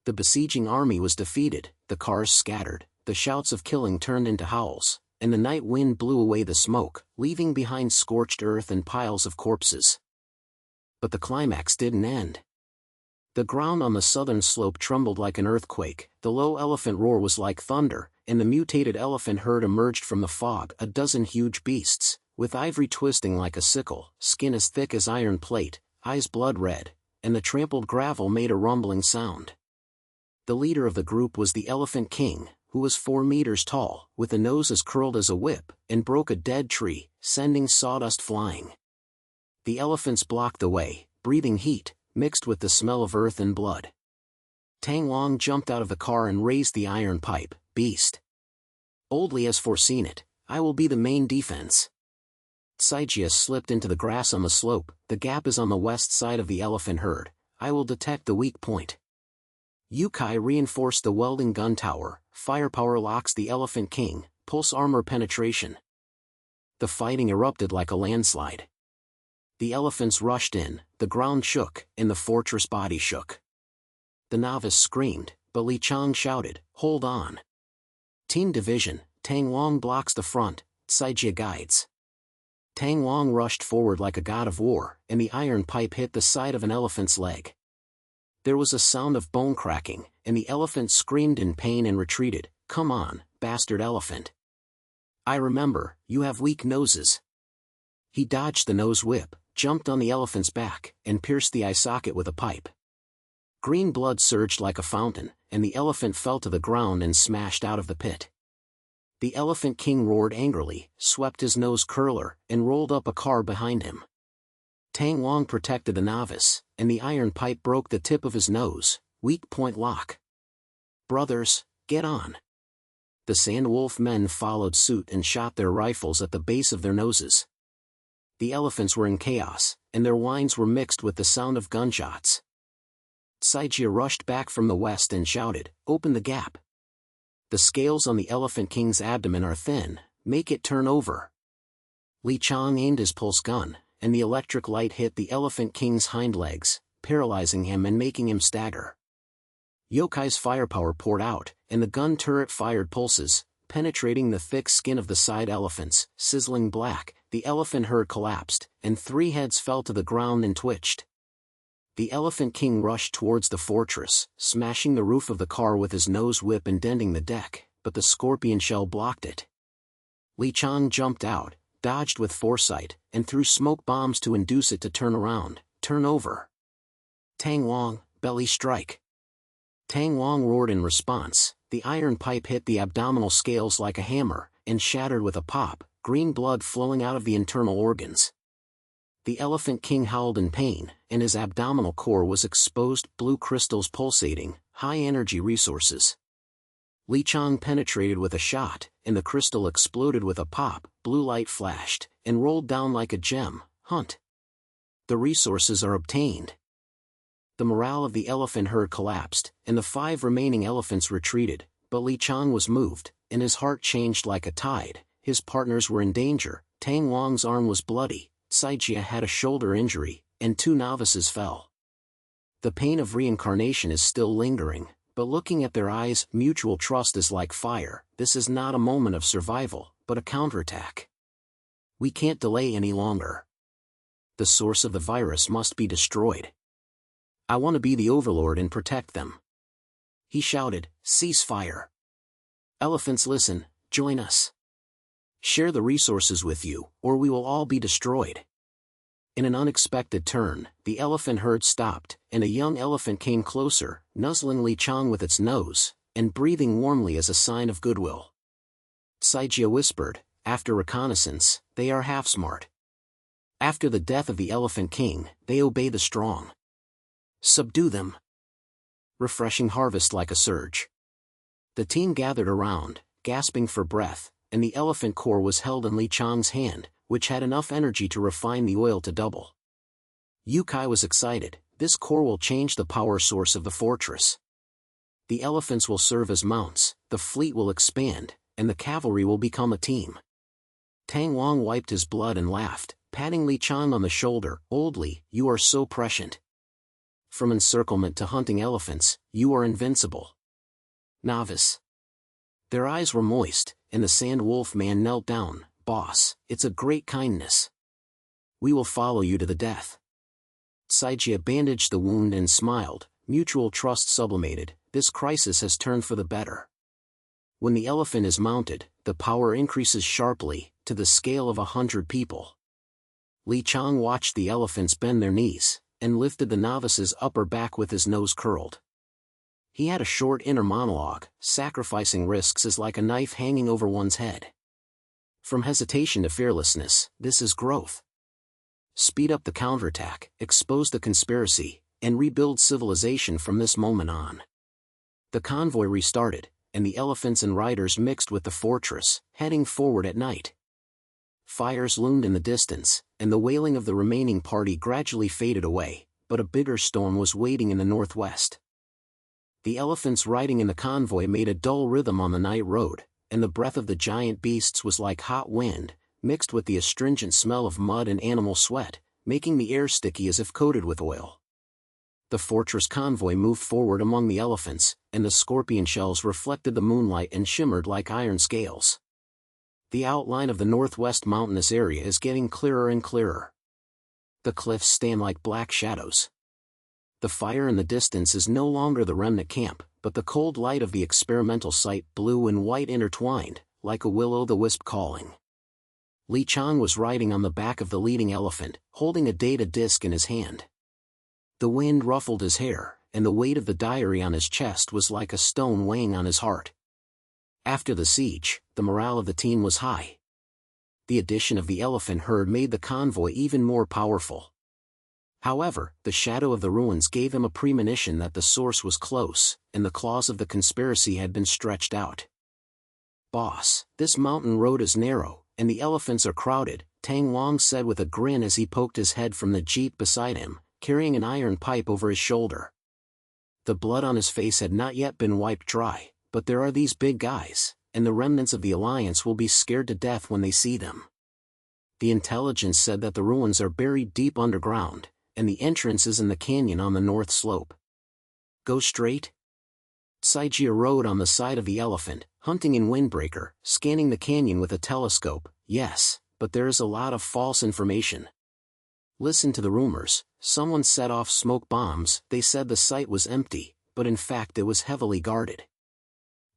The besieging army was defeated, the cars scattered, the shouts of killing turned into howls, and the night wind blew away the smoke, leaving behind scorched earth and piles of corpses. But the climax didn't end. The ground on the southern slope trembled like an earthquake, the low elephant roar was like thunder, and the mutated elephant herd emerged from the fog, a dozen huge beasts, with ivory twisting like a sickle, skin as thick as iron plate, eyes blood red, and the trampled gravel made a rumbling sound. The leader of the group was the Elephant King, who was 4 meters tall, with a nose as curled as a whip, and broke a dead tree, sending sawdust flying. The elephants blocked the way, breathing heat, mixed with the smell of earth and blood. Tang Wong jumped out of the car and raised the iron pipe. "Beast! Oldly has foreseen it, I will be the main defense." Saijiya slipped into the grass on the slope, "The gap is on the west side of the elephant herd, I will detect the weak point." Yukai reinforced the welding gun tower, firepower locks the Elephant King, pulse armor penetration. The fighting erupted like a landslide. The elephants rushed in, the ground shook, and the fortress body shook. The novice screamed, but Li Qiang shouted, "Hold on! Team division, Tang Wong blocks the front, Saijiya guides." Tang Wong rushed forward like a god of war, and the iron pipe hit the side of an elephant's leg. There was a sound of bone cracking, and the elephant screamed in pain and retreated. "Come on, bastard elephant. I remember, you have weak noses." He dodged the nose whip, jumped on the elephant's back, and pierced the eye socket with a pipe. Green blood surged like a fountain, and the elephant fell to the ground and smashed out of the pit. The Elephant King roared angrily, swept his nose curler, and rolled up a car behind him. Tang Wong protected the novice, and the iron pipe broke the tip of his nose. "Weak point lock. Brothers, get on." The Sand Wolf men followed suit and shot their rifles at the base of their noses. The elephants were in chaos, and their whines were mixed with the sound of gunshots. Saijiya rushed back from the west and shouted, "Open the gap. The scales on the Elephant King's abdomen are thin, make it turn over." Li Qiang aimed his pulse gun, and the electric light hit the Elephant King's hind legs, paralyzing him and making him stagger. Yokai's firepower poured out, and the gun turret fired pulses, penetrating the thick skin of the side elephants, sizzling black. The elephant herd collapsed, and 3 heads fell to the ground and twitched. The Elephant King rushed towards the fortress, smashing the roof of the car with his nose whip and denting the deck, but the scorpion shell blocked it. Li Qiang jumped out, dodged with foresight, and threw smoke bombs to induce it to turn around, turn over. "Tang Wong, belly strike." Tang Wong roared in response, the iron pipe hit the abdominal scales like a hammer, and shattered with a pop, green blood flowing out of the internal organs. The Elephant King howled in pain, and his abdominal core was exposed, blue crystals pulsating, high energy resources. Li Qiang penetrated with a shot, and the crystal exploded with a pop, blue light flashed, and rolled down like a gem. "Hunt. The resources are obtained." The morale of the elephant herd collapsed, and the 5 remaining elephants retreated, but Li Qiang was moved, and his heart changed like a tide. His partners were in danger. Tang Wang's arm was bloody, Saijia had a shoulder injury, and 2 novices fell. The pain of reincarnation is still lingering, but looking at their eyes, mutual trust is like fire. This is not a moment of survival, but a counterattack. We can't delay any longer. The source of the virus must be destroyed. I want to be the overlord and protect them. He shouted, cease fire. Elephants, listen, join us. Share the resources with you, or we will all be destroyed. In an unexpected turn, the elephant herd stopped, and a young elephant came closer, nuzzling Li Qiang with its nose, and breathing warmly as a sign of goodwill. Saijia whispered, after reconnaissance, they are half smart. After the death of the Elephant King, they obey the strong. Subdue them. Refreshing harvest like a surge. The team gathered around, gasping for breath, and the elephant core was held in Li Qiang's hand, which had enough energy to refine the oil to double. Yukai was excited. This core will change the power source of the fortress. The elephants will serve as mounts, the fleet will expand, and the cavalry will become a team. Tang Wang wiped his blood and laughed, patting Li Qiang on the shoulder. Old Li, you are so prescient. From encirclement to hunting elephants, you are invincible. Novice. Their eyes were moist, and the Sand Wolf man knelt down. Boss, it's a great kindness. We will follow you to the death. Saijia bandaged the wound and smiled. Mutual trust sublimated. This crisis has turned for the better. When the elephant is mounted, the power increases sharply, to the scale of 100 people. Li Qiang watched the elephants bend their knees, and lifted the novice's upper back with his nose curled. He had a short inner monologue. Sacrificing risks is like a knife hanging over one's head. From hesitation to fearlessness, this is growth. Speed up the counterattack, expose the conspiracy, and rebuild civilization from this moment on. The convoy restarted, and the elephants and riders mixed with the fortress, heading forward at night. Fires loomed in the distance, and the wailing of the remaining party gradually faded away, but a bigger storm was waiting in the northwest. The elephants riding in the convoy made a dull rhythm on the night road, and the breath of the giant beasts was like hot wind, mixed with the astringent smell of mud and animal sweat, making the air sticky as if coated with oil. The fortress convoy moved forward among the elephants, and the scorpion shells reflected the moonlight and shimmered like iron scales. The outline of the northwest mountainous area is getting clearer and clearer. The cliffs stand like black shadows. The fire in the distance is no longer the remnant camp, but the cold light of the experimental site, blue and white intertwined, like a will-o'-the-wisp calling. Li Qiang was riding on the back of the leading elephant, holding a data disk in his hand. The wind ruffled his hair, and the weight of the diary on his chest was like a stone weighing on his heart. After the siege, the morale of the team was high. The addition of the elephant herd made the convoy even more powerful. However, the shadow of the ruins gave him a premonition that the source was close, and the claws of the conspiracy had been stretched out. Boss, this mountain road is narrow, and the elephants are crowded, Tang Wang said with a grin as he poked his head from the jeep beside him, carrying an iron pipe over his shoulder. The blood on his face had not yet been wiped dry, but there are these big guys, and the remnants of the Alliance will be scared to death when they see them. The intelligence said that the ruins are buried deep underground, and the entrance is in the canyon on the north slope. Go straight? Saijia rode on the side of the elephant, hunting in windbreaker, scanning the canyon with a telescope. Yes, but there is a lot of false information. Listen to the rumors. Someone set off smoke bombs. They said the site was empty, but in fact it was heavily guarded.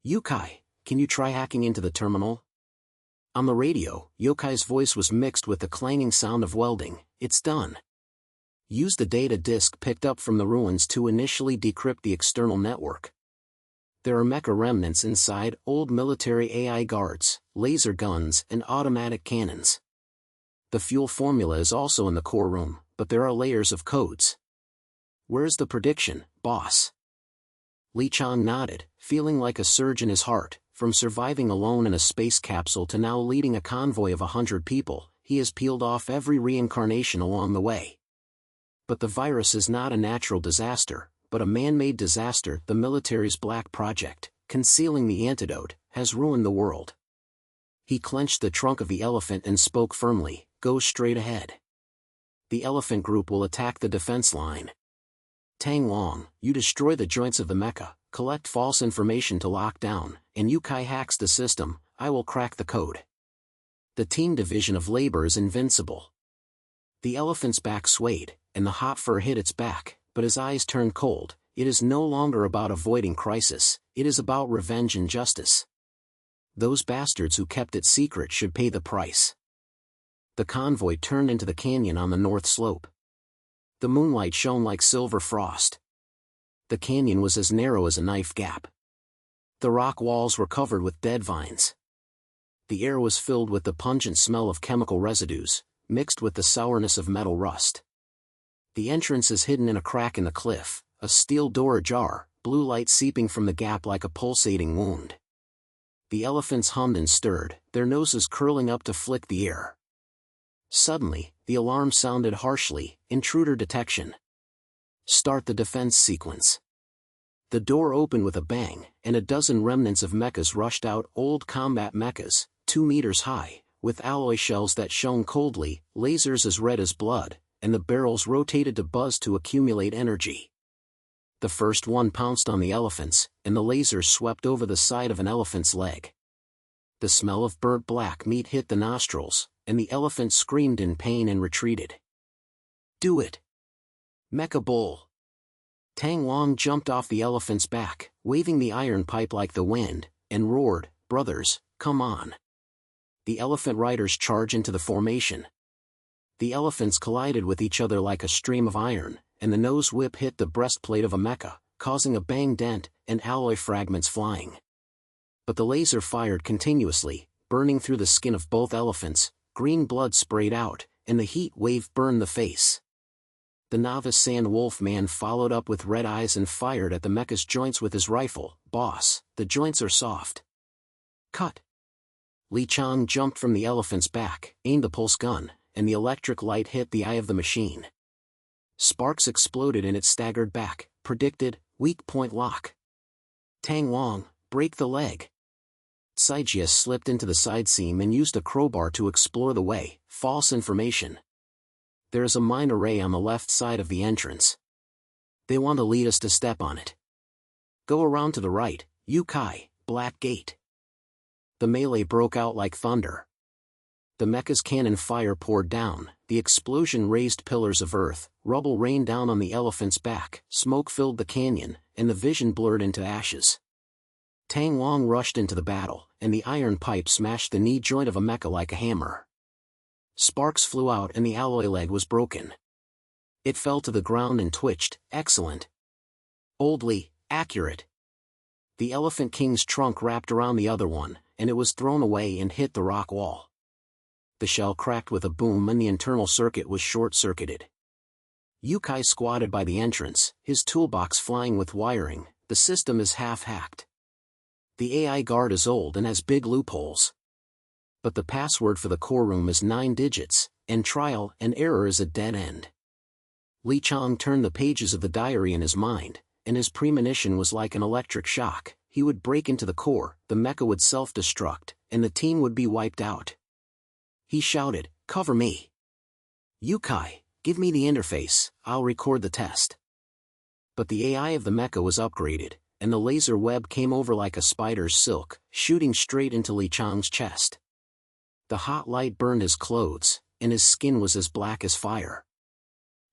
Yukai, can you try hacking into the terminal? On the radio, Yokai's voice was mixed with the clanging sound of welding. It's done. Use the data disk picked up from the ruins to initially decrypt the external network. There are mecha remnants inside, old military AI guards, laser guns, and automatic cannons. The fuel formula is also in the core room, but there are layers of codes. Where's the prediction, boss? Li Qiang nodded, feeling like a surge in his heart. From surviving alone in a space capsule to now leading a convoy of 100 people, he has peeled off every reincarnation along the way. But the virus is not a natural disaster, but a man-made disaster, the military's black project. concealing the antidote, has ruined the world. He clenched the trunk of the elephant and spoke firmly, "Go straight ahead. The elephant group will attack the defense line. Tang Long, you destroy the joints of the mecha, collect false information to lock down, and Yu Kai hacks the system. I will crack the code. The team division of labor is invincible." The elephant's back swayed, and the hot fur hit its back, but his eyes turned cold. It is no longer about avoiding crisis, it is about revenge and justice. Those bastards who kept it secret should pay the price. The convoy turned into the canyon on the north slope. The moonlight shone like silver frost. The canyon was as narrow as a knife gap. The rock walls were covered with dead vines. The air was filled with the pungent smell of chemical residues, mixed with the sourness of metal rust. The entrance is hidden in a crack in the cliff, a steel door ajar, blue light seeping from the gap like a pulsating wound. The elephants hummed and stirred, their noses curling up to flick the air. Suddenly, the alarm sounded harshly, "Intruder detection. Start the defense sequence." The door opened with a bang, and a dozen remnants of mechas rushed out, old combat mechas, 2 meters high, with alloy shells that shone coldly, lasers as red as blood, and the barrels rotated to buzz to accumulate energy. The first one pounced on the elephants, and the lasers swept over the side of an elephant's leg. The smell of burnt black meat hit the nostrils, and the elephant screamed in pain and retreated. "Do it! Mecha Bull!" Tang Long jumped off the elephant's back, waving the iron pipe like the wind, and roared, "Brothers, come on!" The elephant riders charged into the formation. The elephants collided with each other like a stream of iron, and the nose whip hit the breastplate of a mecha, causing a bang dent, and alloy fragments flying. But the laser fired continuously, burning through the skin of both elephants. Green blood sprayed out, and the heat wave burned the face. The novice Sand Wolf man followed up with red eyes and fired at the mecha's joints with his rifle. "Boss, the joints are soft." "Cut." Qiang jumped from the elephant's back, aimed the pulse gun, and the electric light hit the eye of the machine. Sparks exploded and it staggered back, predicted, weak point lock. "Tang Long, break the leg." Sijia slipped into the side seam and used a crowbar to explore the way. False information. There is a mine array on the left side of the entrance. They want to lead us to step on it. Go around to the right, Yu Kai, Black Gate. The melee broke out like thunder. The mecha's cannon fire poured down, the explosion raised pillars of earth, rubble rained down on the elephant's back, smoke filled the canyon, and the vision blurred into ashes. Tang Long rushed into the battle, and the iron pipe smashed the knee joint of a mecha like a hammer. Sparks flew out and the alloy leg was broken. It fell to the ground and twitched. "Excellent. Oldly, accurate." The Elephant King's trunk wrapped around the other one, and it was thrown away and hit the rock wall. The shell cracked with a boom and the internal circuit was short-circuited. Yu Kai squatted by the entrance, his toolbox flying with wiring. The system is half-hacked. The AI guard is old and has big loopholes. But the password for the core room is 9 digits, and trial and error is a dead end. Qiang turned the pages of the diary in his mind, and his premonition was like an electric shock. He would break into the core, the mecha would self-destruct, and the team would be wiped out. He shouted, "Cover me! Yu Kai, give me the interface, I'll record the test." But the AI of the mecha was upgraded, and the laser web came over like a spider's silk, shooting straight into Qiang's chest. The hot light burned his clothes, and his skin was as black as fire.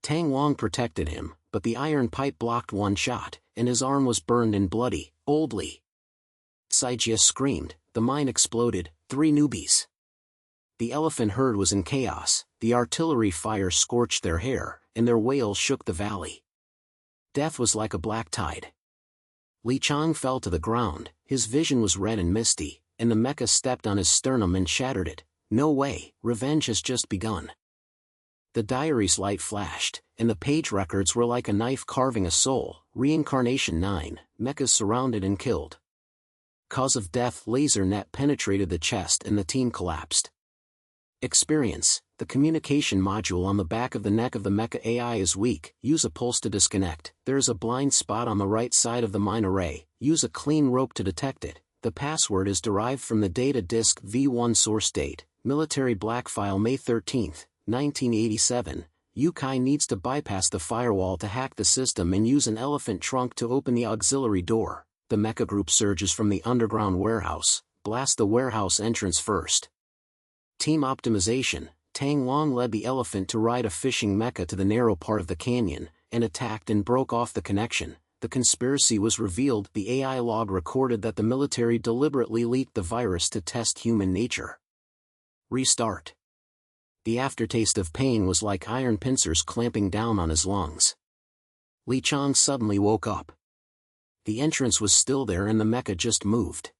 Tang Long protected him, but the iron pipe blocked one shot, and his arm was burned and bloody. "Oldly!" Sijia screamed, the mine exploded, 3 newbies. The elephant herd was in chaos, the artillery fire scorched their hair, and their wails shook the valley. Death was like a black tide. Qiang fell to the ground, his vision was red and misty, and the mecha stepped on his sternum and shattered it. "No way, revenge has just begun." The diary's light flashed, and the page records were like a knife carving a soul. Reincarnation 9, mechas surrounded and killed. Cause of death: laser net penetrated the chest and the team collapsed. Experience: The communication module on the back of the neck of the mecha AI is weak. Use a pulse to disconnect. There is a blind spot on the right side of the mine array. Use a clean rope to detect it. The password is derived from the data disk V1 source date. Military black file May 13, 1987. Qiang needs to bypass the firewall to hack the system and use an elephant trunk to open the auxiliary door. The mecha group surges from the underground warehouse. Blast the warehouse entrance first. Team optimization. Tang Long led the elephant to ride a fishing mecha to the narrow part of the canyon, and attacked and broke off the connection. The conspiracy was revealed. The AI log recorded that the military deliberately leaked the virus to test human nature. Restart. The aftertaste of pain was like iron pincers clamping down on his lungs. Qiang suddenly woke up. The entrance was still there and the mecha just moved.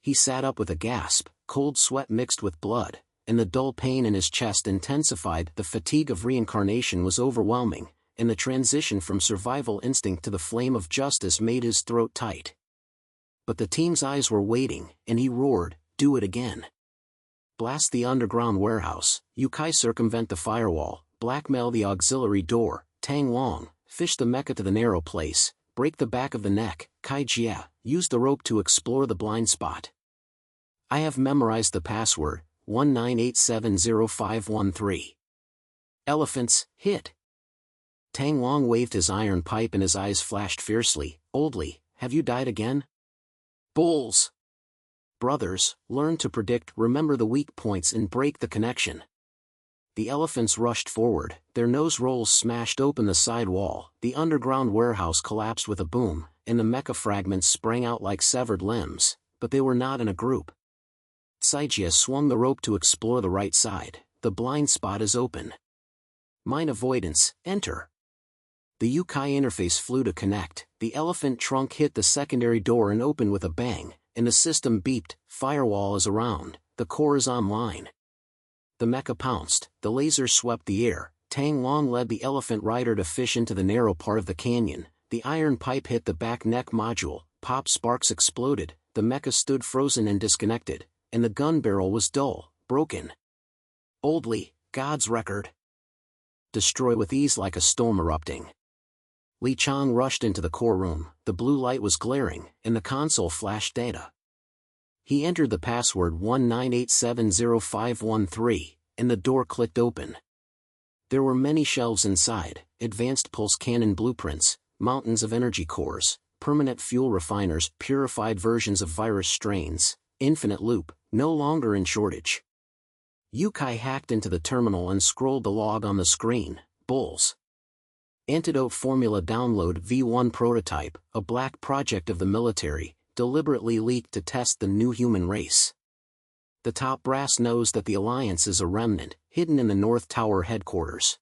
He sat up with a gasp, cold sweat mixed with blood, and the dull pain in his chest intensified. The fatigue of reincarnation was overwhelming, and the transition from survival instinct to the flame of justice made his throat tight. But the team's eyes were waiting, and he roared, "Do it again! Blast the underground warehouse, Qiang circumvent the firewall, blackmail the auxiliary door, Tang Long, fish the mecha to the narrow place, break the back of the neck, Qiang, use the rope to explore the blind spot. I have memorized the password, 19870513. Elephants, hit!" Tang Long waved his iron pipe and his eyes flashed fiercely. "Oldly, have you died again? Bulls! Brothers, learn to predict, remember the weak points and break the connection." The elephants rushed forward, their nose rolls smashed open the side wall, the underground warehouse collapsed with a boom, and the mecha fragments sprang out like severed limbs, but they were not in a group. Saijia swung the rope to explore the right side. The blind spot is open. Mine avoidance, enter. The Qiang interface flew to connect. The elephant trunk hit the secondary door and opened with a bang, and the system beeped. Firewall is around, the core is online. The mecha pounced, the laser swept the air. Tang Long led the elephant rider to fish into the narrow part of the canyon. The iron pipe hit the back neck module, pop sparks exploded, the mecha stood frozen and disconnected, and the gun barrel was dull, broken. Oldly, God's record. Destroy with ease like a storm erupting. Qiang rushed into the core room. The blue light was glaring, and the console flashed data. He entered the password 19870513, and the door clicked open. There were many shelves inside, advanced pulse cannon blueprints, mountains of energy cores, permanent fuel refiners, purified versions of virus strains, infinite loop, no longer in shortage. Qiang hacked into the terminal and scrolled the log on the screen. Bulls. Antidote formula download V1 prototype, a black project of the military, deliberately leaked to test the new human race. The top brass knows that the Alliance is a remnant, hidden in the North Tower headquarters.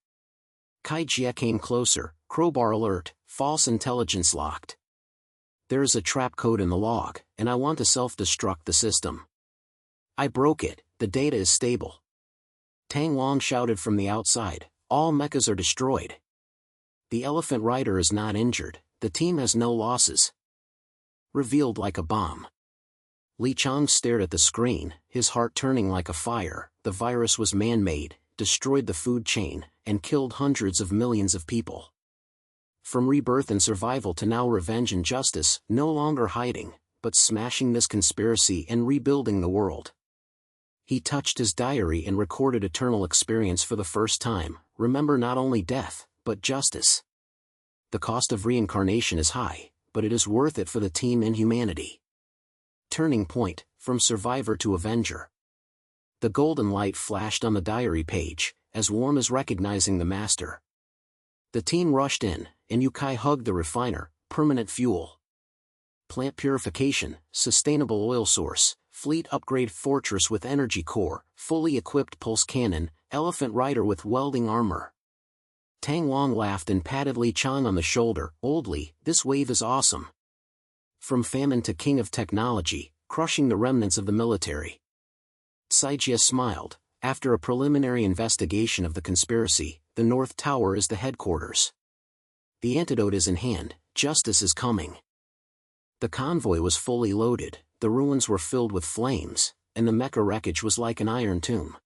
Qiang came closer, crowbar alert, false intelligence locked. There is a trap code in the log, and I want to self-destruct the system. I broke it, the data is stable. Tang Long shouted from the outside, all mechas are destroyed. The elephant rider is not injured, the team has no losses. Revealed like a bomb. Qiang stared at the screen, his heart turning like a fire. The virus was man-made, destroyed the food chain, and killed hundreds of millions of people. From rebirth and survival to now revenge and justice, no longer hiding, but smashing this conspiracy and rebuilding the world. He touched his diary and recorded eternal experience for the first time. Remember not only death, but justice. The cost of reincarnation is high, but it is worth it for the team and humanity. Turning point, from survivor to avenger. The golden light flashed on the diary page, as warm as recognizing the master. The team rushed in, and Qiang hugged the refiner, permanent fuel. Plant purification, sustainable oil source, fleet upgrade fortress with energy core, fully equipped pulse cannon, elephant rider with welding armor. Tang Long laughed and patted Qiang on the shoulder. Oldly, this wave is awesome. From famine to king of technology, crushing the remnants of the military. Saijia smiled. After a preliminary investigation of the conspiracy, the North Tower is the headquarters. The antidote is in hand, justice is coming. The convoy was fully loaded, the ruins were filled with flames, and the mecha wreckage was like an iron tomb.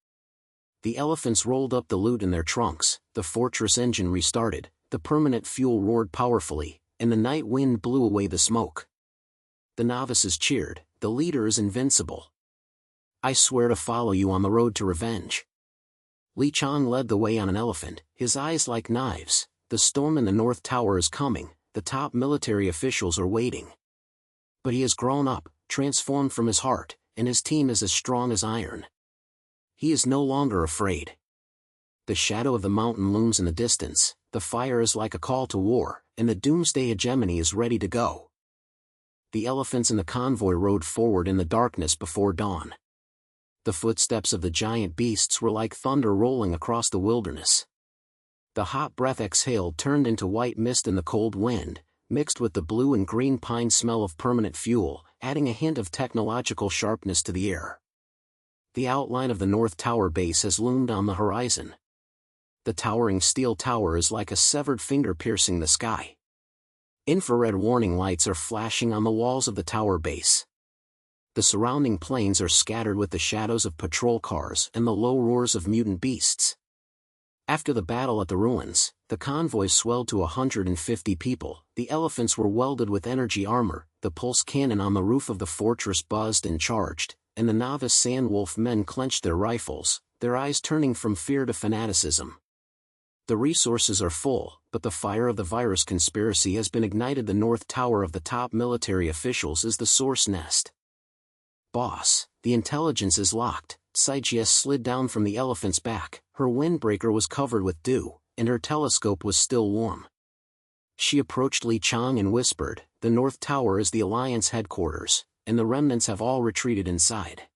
The elephants rolled up the loot in their trunks, the fortress engine restarted, the permanent fuel roared powerfully, and the night wind blew away the smoke. The novices cheered, "The leader is invincible. I swear to follow you on the road to revenge." Qiang led the way on an elephant, his eyes like knives. "The storm in the North Tower is coming, the top military officials are waiting." But he has grown up, transformed from his heart, and his team is as strong as iron. He is no longer afraid. The shadow of the mountain looms in the distance, the fire is like a call to war, and the doomsday hegemony is ready to go. The elephants in the convoy rode forward in the darkness before dawn. The footsteps of the giant beasts were like thunder rolling across the wilderness. The hot breath exhaled turned into white mist in the cold wind, mixed with the blue and green pine smell of permanent fuel, adding a hint of technological sharpness to the air. The outline of the North Tower base has loomed on the horizon. The towering steel tower is like a severed finger piercing the sky. Infrared warning lights are flashing on the walls of the tower base. The surrounding plains are scattered with the shadows of patrol cars and the low roars of mutant beasts. After the battle at the ruins, the convoy swelled to 150 people. The elephants were welded with energy armor, the pulse cannon on the roof of the fortress buzzed and charged, and the novice sandwolf men clenched their rifles, their eyes turning from fear to fanaticism. The resources are full, but the fire of the virus conspiracy has been ignited. The North Tower of the top military officials is the source nest. "Boss, the intelligence is locked." Qiang slid down from the elephant's back, her windbreaker was covered with dew, and her telescope was still warm. She approached Qiang and whispered, "The North Tower is the Alliance headquarters, and the remnants have all retreated inside.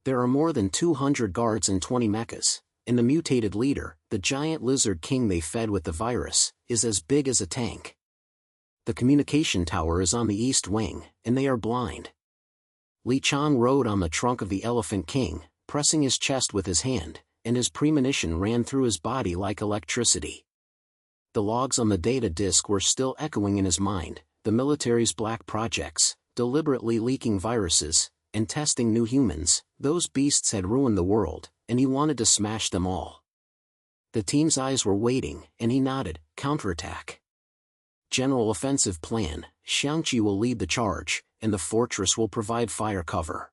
There are more than 200 guards and 20 mechas, and the mutated leader, the giant lizard king they fed with the virus, is as big as a tank. The communication tower is on the east wing, and they are blind." Qiang rode on the trunk of the Elephant King, pressing his chest with his hand, and his premonition ran through his body like electricity. The logs on the data disk were still echoing in his mind, the military's black projects, deliberately leaking viruses, and testing new humans. Those beasts had ruined the world, and he wanted to smash them all. The team's eyes were waiting, and he nodded, "Counterattack. General offensive plan, Qiang will lead the charge, and the fortress will provide fire cover.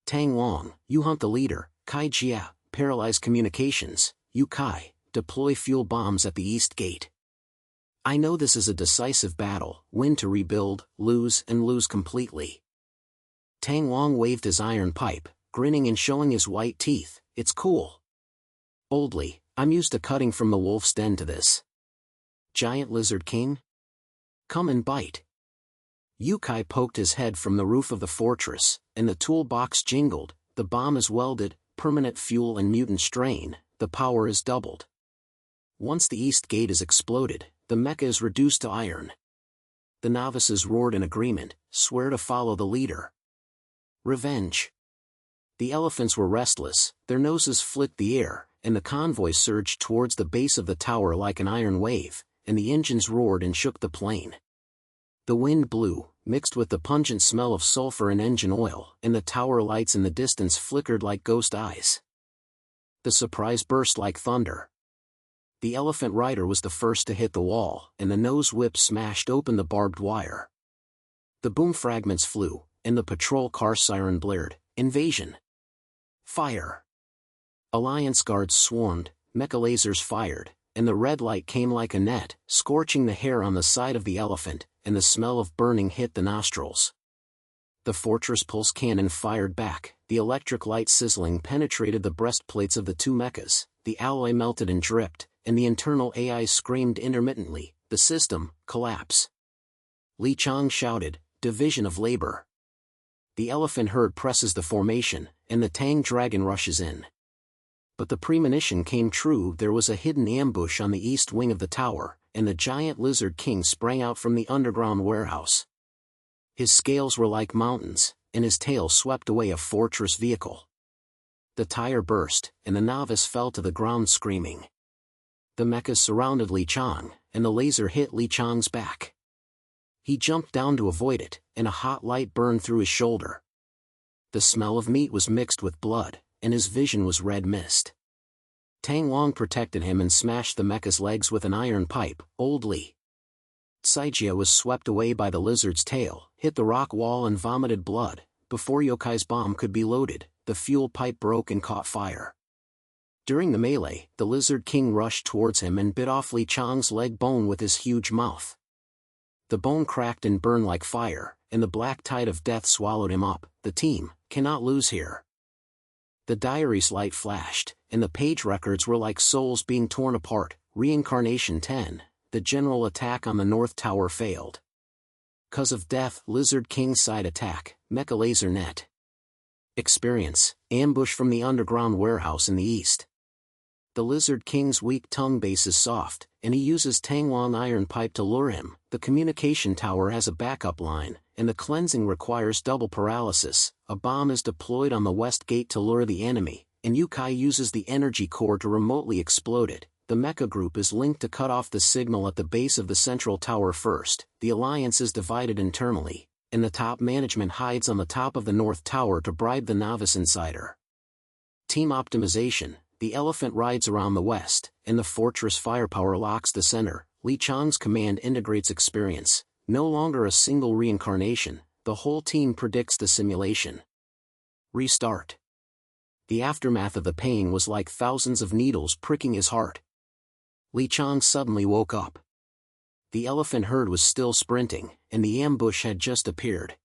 Tang Wang, you hunt the leader. Kai Jia, paralyze communications. You Kai, deploy fuel bombs at the east gate. I know this is a decisive battle, win to rebuild, lose and lose completely." Tang Wang waved his iron pipe, grinning and showing his white teeth. "It's cool. Oldly, I'm used to cutting from the wolf's den to this. Giant Lizard King? Come and bite." Yukai poked his head from the roof of the fortress, and the toolbox jingled. The bomb is welded, permanent fuel and mutant strain, the power is doubled. Once the east gate is exploded, the mecha is reduced to iron. The novices roared in agreement, "Swear to follow the leader. Revenge." The elephants were restless, their noses flicked the air, and the convoy surged towards the base of the tower like an iron wave, and the engines roared and shook the plain. The wind blew, mixed with the pungent smell of sulfur and engine oil, and the tower lights in the distance flickered like ghost eyes. The surprise burst like thunder. The elephant rider was the first to hit the wall, and the nose whip smashed open the barbed wire. The boom fragments flew, and the patrol car siren blared. Invasion! Fire! Alliance guards swarmed, mecha lasers fired, and the red light came like a net, scorching the hair on the side of the elephant, and the smell of burning hit the nostrils. The fortress pulse cannon fired back, the electric light sizzling penetrated the breastplates of the two mechas, the alloy melted and dripped, and the internal AI screamed intermittently, "The system, collapse." Qiang shouted, "Division of labor." The elephant herd presses the formation, and the Tang dragon rushes in. But the premonition came true. There was a hidden ambush on the east wing of the tower, and the giant lizard king sprang out from the underground warehouse. His scales were like mountains, and his tail swept away a fortress vehicle. The tire burst, and the novice fell to the ground screaming. The mechas surrounded Qiang, and the laser hit Qiang's back. He jumped down to avoid it, and a hot light burned through his shoulder. The smell of meat was mixed with blood, and his vision was red mist. Tang Long protected him and smashed the mecha's legs with an iron pipe. Old Li Saijia was swept away by the lizard's tail, hit the rock wall and vomited blood. Before Yokai's bomb could be loaded, the fuel pipe broke and caught fire. During the melee, the Lizard King rushed towards him and bit off Li Qiang's leg bone with his huge mouth. The bone cracked and burned like fire, and the black tide of death swallowed him up. The team cannot lose here. The diary's light flashed, and the page records were like souls being torn apart. Reincarnation 10, the general attack on the North Tower failed. Cause of death, Lizard King side attack, mecha laser net. Experience, ambush from the underground warehouse in the east. The Lizard King's weak tongue base is soft, and he uses Tang Long iron pipe to lure him. The communication tower has a backup line, and the cleansing requires double paralysis. A bomb is deployed on the west gate to lure the enemy, and Yokai uses the energy core to remotely explode it. The mecha group is linked to cut off the signal at the base of the central tower first. The alliance is divided internally, and the top management hides on the top of the North Tower to bribe the novice insider. Team optimization. The elephant rides around the west, and the fortress firepower locks the center. Li Qiang's command integrates experience, no longer a single reincarnation. The whole team predicts the simulation. Restart. The aftermath of the pain was like thousands of needles pricking his heart. Li Qiang suddenly woke up. The elephant herd was still sprinting, and the ambush had just appeared.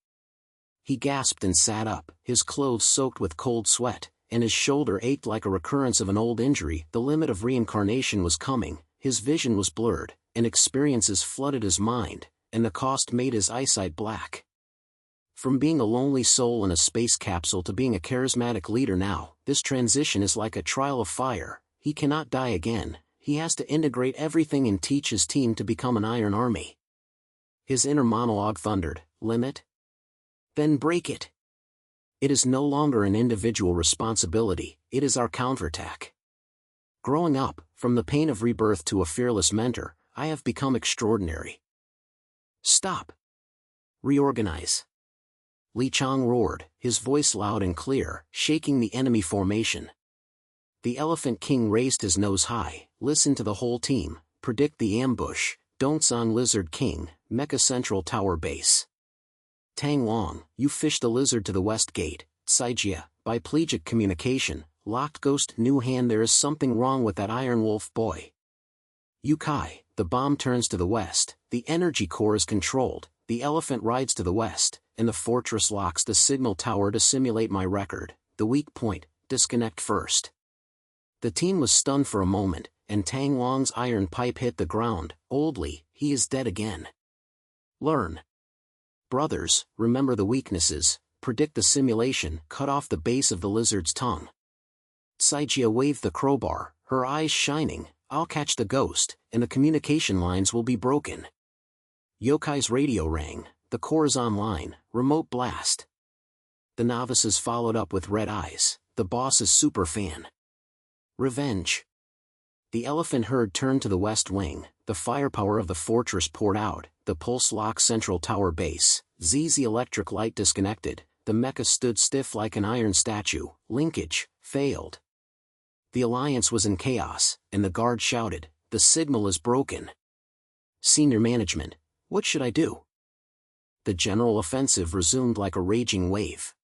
He gasped and sat up, his clothes soaked with cold sweat, and his shoulder ached like a recurrence of an old injury. The limit of reincarnation was coming, his vision was blurred, and experiences flooded his mind, and the cost made his eyesight black. From being a lonely soul in a space capsule to being a charismatic leader now, this transition is like a trial of fire. He cannot die again, he has to integrate everything and teach his team to become an iron army. His inner monologue thundered, "Limit? Then break it. It is no longer an individual responsibility, it is our counterattack. Growing up, from the pain of rebirth to a fearless mentor, I have become extraordinary. Stop. Reorganize." Li Qiang roared, his voice loud and clear, shaking the enemy formation. The Elephant King raised his nose high. "Listen to the whole team, predict the ambush. Dongsang Lizard King, Mecha Central Tower Base. Tang Long, you fish the lizard to the west gate. Saijia, biplegic communication. Locked Ghost New Hand, there is something wrong with that Iron Wolf boy. Yokai, the bomb turns to the west, the energy core is controlled, the elephant rides to the west, and the fortress locks the signal tower to simulate my record. The weak point, disconnect first." The team was stunned for a moment, and Tang Long's iron pipe hit the ground. "Old Li, he is dead again. Learn. Brothers, remember the weaknesses, predict the simulation, cut off the base of the lizard's tongue." Saijia waved the crowbar, her eyes shining. "I'll catch the ghost, and the communication lines will be broken." Yokai's radio rang, "The core is online, remote blast." The novices followed up with red eyes, "The boss's super fan. Revenge." The elephant herd turned to the west wing, the firepower of the fortress poured out, the pulse lock central tower base, ZZ electric light disconnected, the mecha stood stiff like an iron statue. Linkage failed. The alliance was in chaos, and the guard shouted, "The signal is broken." Senior management, what should I do? The general offensive resumed like a raging wave.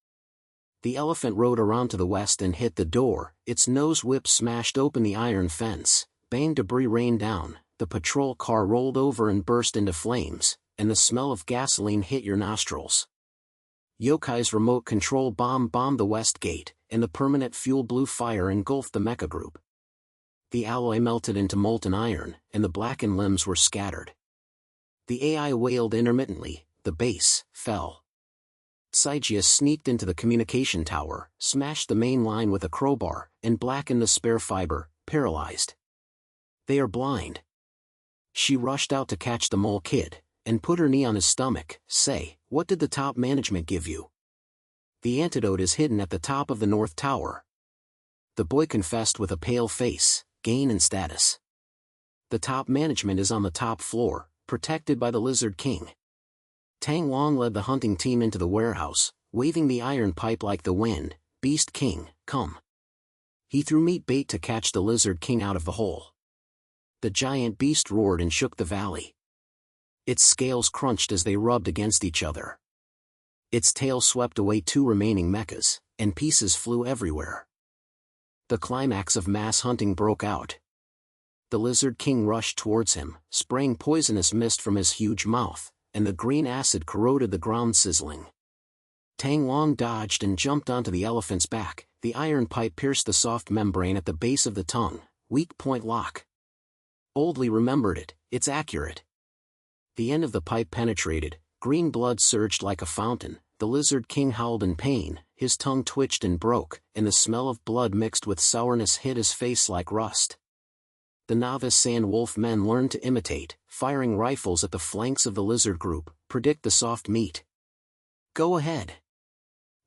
The elephant rode around to the west and hit the door, its nose whip smashed open the iron fence, bang debris rained down, the patrol car rolled over and burst into flames, and the smell of gasoline hit your nostrils. Yokai's remote control bomb bombed the west gate, and the permanent fuel blue fire engulfed the mecha group. The alloy melted into molten iron, and the blackened limbs were scattered. The AI wailed intermittently, the base fell. Saijia sneaked into the communication tower, smashed the main line with a crowbar, and blackened the spare fiber, paralyzed. "They are blind." She rushed out to catch the mole kid, and put her knee on his stomach. "Say, what did the top management give you?" "The antidote is hidden at the top of the North Tower." The boy confessed with a pale face, "Gain and status. The top management is on the top floor, protected by the Lizard King." Tang Long led the hunting team into the warehouse, waving the iron pipe like the wind. "Beast King, come." He threw meat bait to catch the Lizard King out of the hole. The giant beast roared and shook the valley. Its scales crunched as they rubbed against each other. Its tail swept away 2 remaining mechas, and pieces flew everywhere. The climax of mass hunting broke out. The Lizard King rushed towards him, spraying poisonous mist from his huge mouth, and the green acid corroded the ground sizzling. Tang Long dodged and jumped onto the elephant's back. The iron pipe pierced the soft membrane at the base of the tongue. Weak point lock. Oldly remembered it, it's accurate. The end of the pipe penetrated, green blood surged like a fountain, the Lizard King howled in pain, his tongue twitched and broke, and the smell of blood mixed with sourness hit his face like rust. The novice Sand Wolf men learned to imitate, firing rifles at the flanks of the lizard group, predict the soft meat. Go ahead.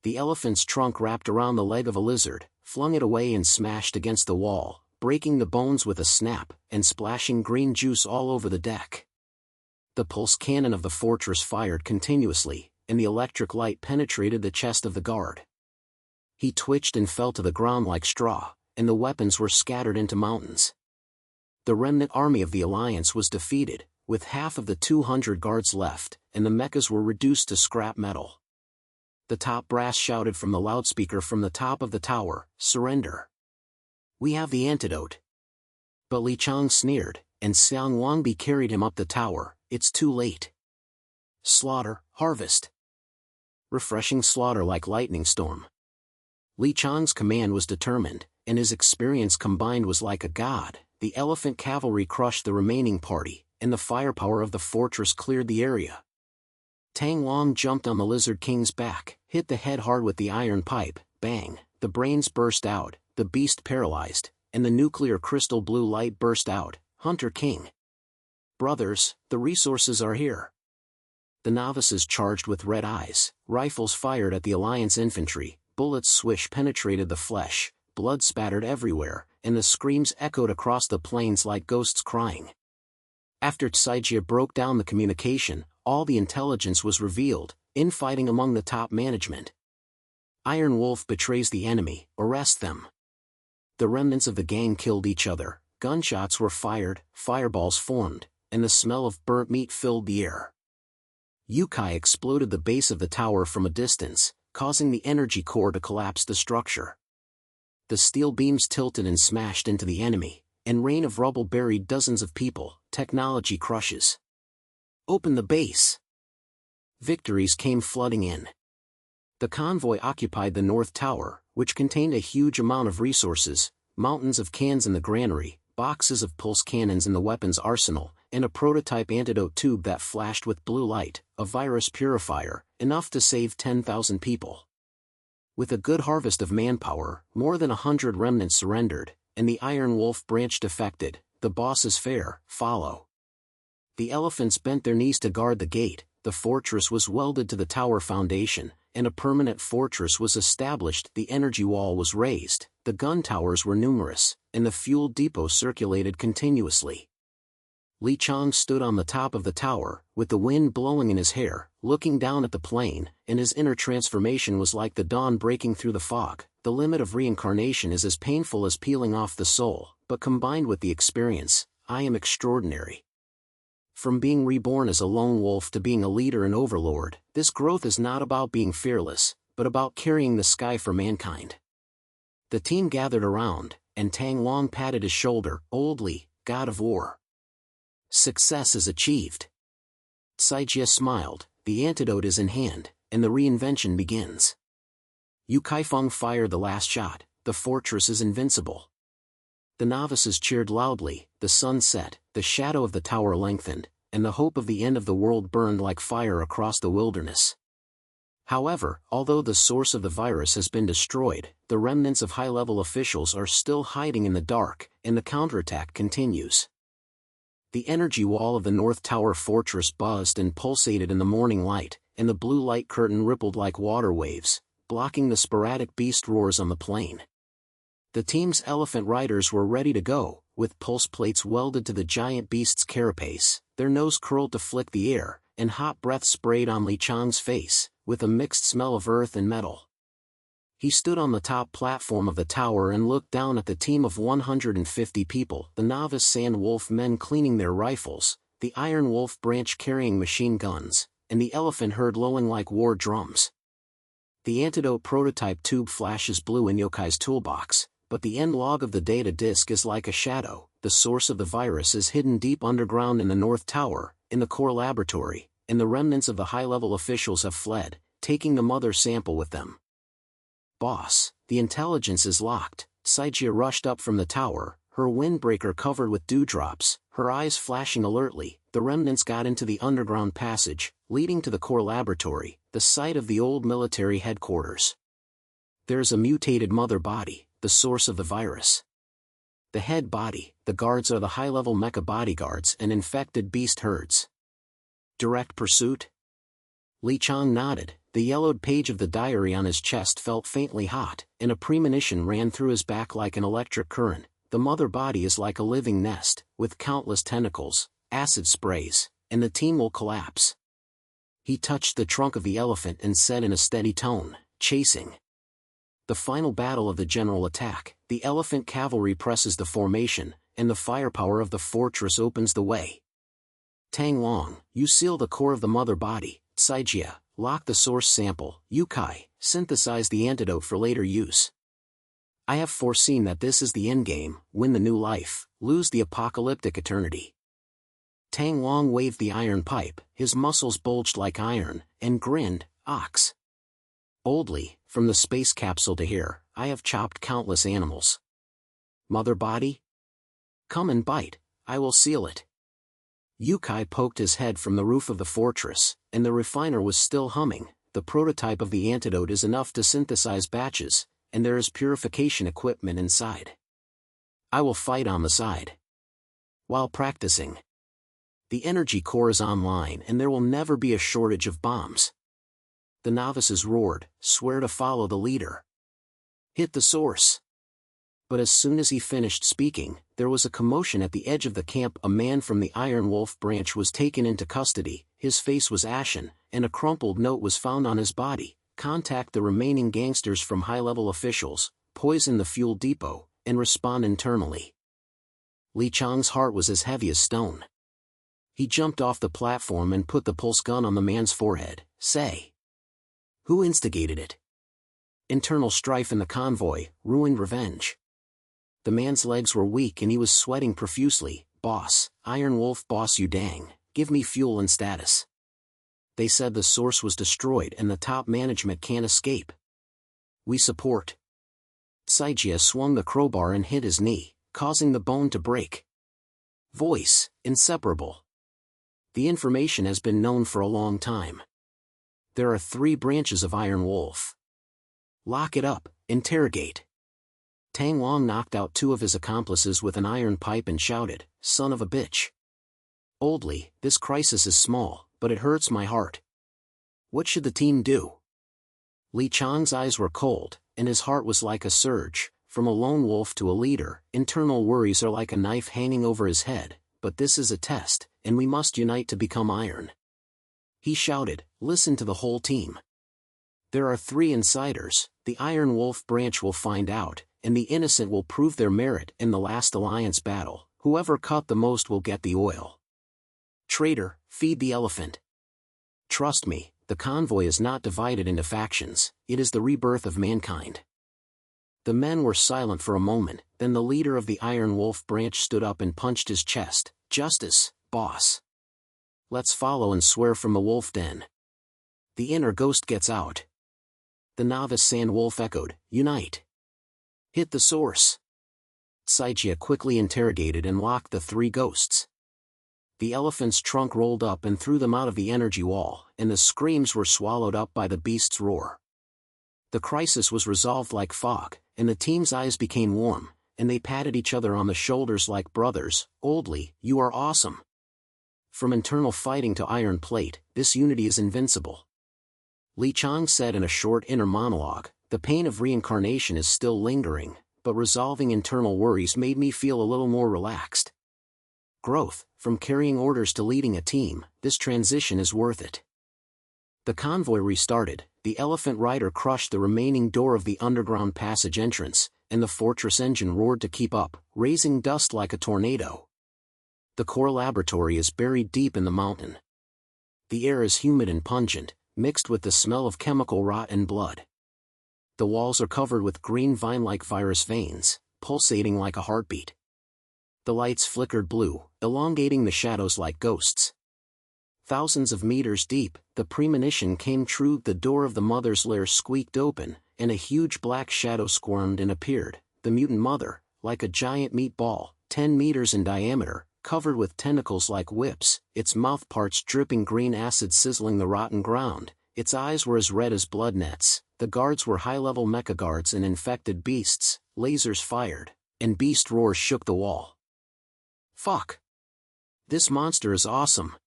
The elephant's trunk wrapped around the leg of a lizard, flung it away and smashed against the wall, breaking the bones with a snap, and splashing green juice all over the deck. The pulse cannon of the fortress fired continuously, and the electric light penetrated the chest of the guard. He twitched and fell to the ground like straw, and the weapons were scattered into mountains. The remnant army of the Alliance was defeated, with half of the 200 guards left, and the mechas were reduced to scrap metal. The top brass shouted from the loudspeaker from the top of the tower, "Surrender. We have the antidote." But Li Qiang sneered, and Xiang Wangbi carried him up the tower. It's too late. Slaughter, harvest. Refreshing slaughter like lightning storm. Li Qiang's command was determined, and his experience combined was like a god. The elephant cavalry crushed the remaining party, and the firepower of the fortress cleared the area. Tang Long jumped on the Lizard King's back, hit the head hard with the iron pipe, bang, the brains burst out, the beast paralyzed, and the nuclear crystal blue light burst out. Hunter King. Brothers, the resources are here. The novices charged with red eyes, rifles fired at the Alliance infantry, bullets swish penetrated the flesh, blood spattered everywhere, and the screams echoed across the plains like ghosts crying. After Qiang broke down the communication, all the intelligence was revealed, infighting among the top management. Iron Wolf betrays the enemy, arrest them. The remnants of the gang killed each other, gunshots were fired, fireballs formed, and the smell of burnt meat filled the air. Yukai exploded the base of the tower from a distance, causing the energy core to collapse the structure. The steel beams tilted and smashed into the enemy, and rain of rubble buried dozens of people. Technology crushes. Open the base. Victories came flooding in. The convoy occupied the North Tower, which contained a huge amount of resources, mountains of cans in the granary, boxes of pulse cannons in the weapons arsenal, and a prototype antidote tube that flashed with blue light, a virus purifier, enough to save 10,000 people. With a good harvest of manpower, more than 100 remnants surrendered, and the Iron Wolf branch defected. The boss is fair, follow. The elephants bent their knees to guard the gate, the fortress was welded to the tower foundation, and a permanent fortress was established. The energy wall was raised, the gun towers were numerous, and the fuel depot circulated continuously. Li Qiang stood on the top of the tower, with the wind blowing in his hair, looking down at the plain, and his inner transformation was like the dawn breaking through the fog. The limit of reincarnation is as painful as peeling off the soul, but combined with the experience, I am extraordinary. From being reborn as a lone wolf to being a leader and overlord, this growth is not about being fearless, but about carrying the sky for mankind. The team gathered around, and Tang Long patted his shoulder. Old Li, god of war. Success is achieved. Qiang smiled, the antidote is in hand, and the reinvention begins. Yu Kaifeng fired the last shot, the fortress is invincible. The novices cheered loudly, the sun set, the shadow of the tower lengthened, and the hope of the end of the world burned like fire across the wilderness. However, although the source of the virus has been destroyed, the remnants of high-level officials are still hiding in the dark, and the counterattack continues. The energy wall of the North Tower fortress buzzed and pulsated in the morning light, and the blue light curtain rippled like water waves, blocking the sporadic beast roars on the plain. The team's elephant riders were ready to go, with pulse plates welded to the giant beast's carapace, their nose curled to flick the air, and hot breath sprayed on Li Qiang's face, with a mixed smell of earth and metal. He stood on the top platform of the tower and looked down at the team of 150 people, the novice Sand Wolf men cleaning their rifles, the Iron Wolf branch carrying machine guns, and the elephant herd lowing like war drums. The antidote prototype tube flashes blue in Yokai's toolbox, but the end log of the data disk is like a shadow. The source of the virus is hidden deep underground in the North Tower, in the core laboratory, and the remnants of the high-level officials have fled, taking the mother sample with them. Boss, the intelligence is locked. Saijia rushed up from the tower, her windbreaker covered with dewdrops, her eyes flashing alertly. The remnants got into the underground passage, leading to the core laboratory, the site of the old military headquarters. There's a mutated mother body, the source of the virus. The head body, the guards are the high-level mecha bodyguards and infected beast herds. Direct pursuit? Li Qiang nodded. The yellowed page of the diary on his chest felt faintly hot, and a premonition ran through his back like an electric current. The mother body is like a living nest, with countless tentacles, acid sprays, and the team will collapse. He touched the trunk of the elephant and said in a steady tone, chasing. The final battle of the general attack, the elephant cavalry presses the formation, and the firepower of the fortress opens the way. Tang Long, you seal the core of the mother body. Saijia, lock the source sample. Yukai, synthesize the antidote for later use. I have foreseen that this is the endgame, win the new life, lose the apocalyptic eternity. Tang Long waved the iron pipe, his muscles bulged like iron, and grinned, ox. Boldly, from the space capsule to here, I have chopped countless animals. Mother body? Come and bite, I will seal it. Yukai poked his head from the roof of the fortress, and the refiner was still humming. The prototype of the antidote is enough to synthesize batches, and there is purification equipment inside. I will fight on the side. While practicing. The energy core is online and there will never be a shortage of bombs. The novices roared, swear to follow the leader. Hit the source. But as soon as he finished speaking, there was a commotion at the edge of the camp. A man from the Iron Wolf branch was taken into custody, his face was ashen, and a crumpled note was found on his body. Contact the remaining gangsters from high-level officials, poison the fuel depot, and respond internally. Li Qiang's heart was as heavy as stone. He jumped off the platform and put the pulse gun on the man's forehead. Say. Who instigated it? Internal strife in the convoy, ruined revenge. The man's legs were weak and he was sweating profusely. Boss, Iron Wolf boss Udang, give me fuel and status. They said the source was destroyed and the top management can't escape. We support. Saijia swung the crowbar and hit his knee, causing the bone to break. Voice, inseparable. The information has been known for a long time. There are 3 branches of Iron Wolf. Lock it up, interrogate. Tang Long knocked out 2 of his accomplices with an iron pipe and shouted, son of a bitch. Boldly, this crisis is small, but it hurts my heart. What should the team do? Li Qiang's eyes were cold, and his heart was like a surge. From a lone wolf to a leader, internal worries are like a knife hanging over his head, but this is a test, and we must unite to become iron. He shouted, listen to the whole team. There are 3 insiders, the Iron Wolf branch will find out, and the innocent will prove their merit in the last alliance battle. Whoever cut the most will get the oil. Traitor, feed the elephant. Trust me, the convoy is not divided into factions, it is the rebirth of mankind. The men were silent for a moment, then the leader of the Iron Wolf branch stood up and punched his chest. Justice, boss. Let's follow and swear from the wolf den. The inner ghost gets out. The novice Sand Wolf echoed, unite. Hit the source. Saijia quickly interrogated and locked the 3 ghosts. The elephant's trunk rolled up and threw them out of the energy wall, and the screams were swallowed up by the beast's roar. The crisis was resolved like fog, and the team's eyes became warm, and they patted each other on the shoulders like brothers. Boldly, you are awesome. From internal fighting to iron plate, this unity is invincible. Li Qiang said in a short inner monologue, the pain of reincarnation is still lingering, but resolving internal worries made me feel a little more relaxed. Growth, from carrying orders to leading a team, this transition is worth it. The convoy restarted, The elephant rider crushed the remaining door of the underground passage entrance, and the fortress engine roared to keep up, raising dust like a tornado. The core laboratory is buried deep in the mountain. The air is humid and pungent, mixed with the smell of chemical rot and blood. The walls are covered with green vine-like virus veins, pulsating like a heartbeat. The lights flickered blue, elongating the shadows like ghosts. Thousands of meters deep, the premonition came true. The door of the mother's lair squeaked open, and a huge black shadow squirmed and appeared, the mutant mother, like a giant meatball, 10 meters in diameter, covered with tentacles like whips, its mouth parts dripping green acid sizzling the rotten ground. Its eyes were as red as blood nets. The guards were high-level mecha guards and infected beasts. Lasers fired, and beast roars shook the wall. Fuck! This monster is awesome!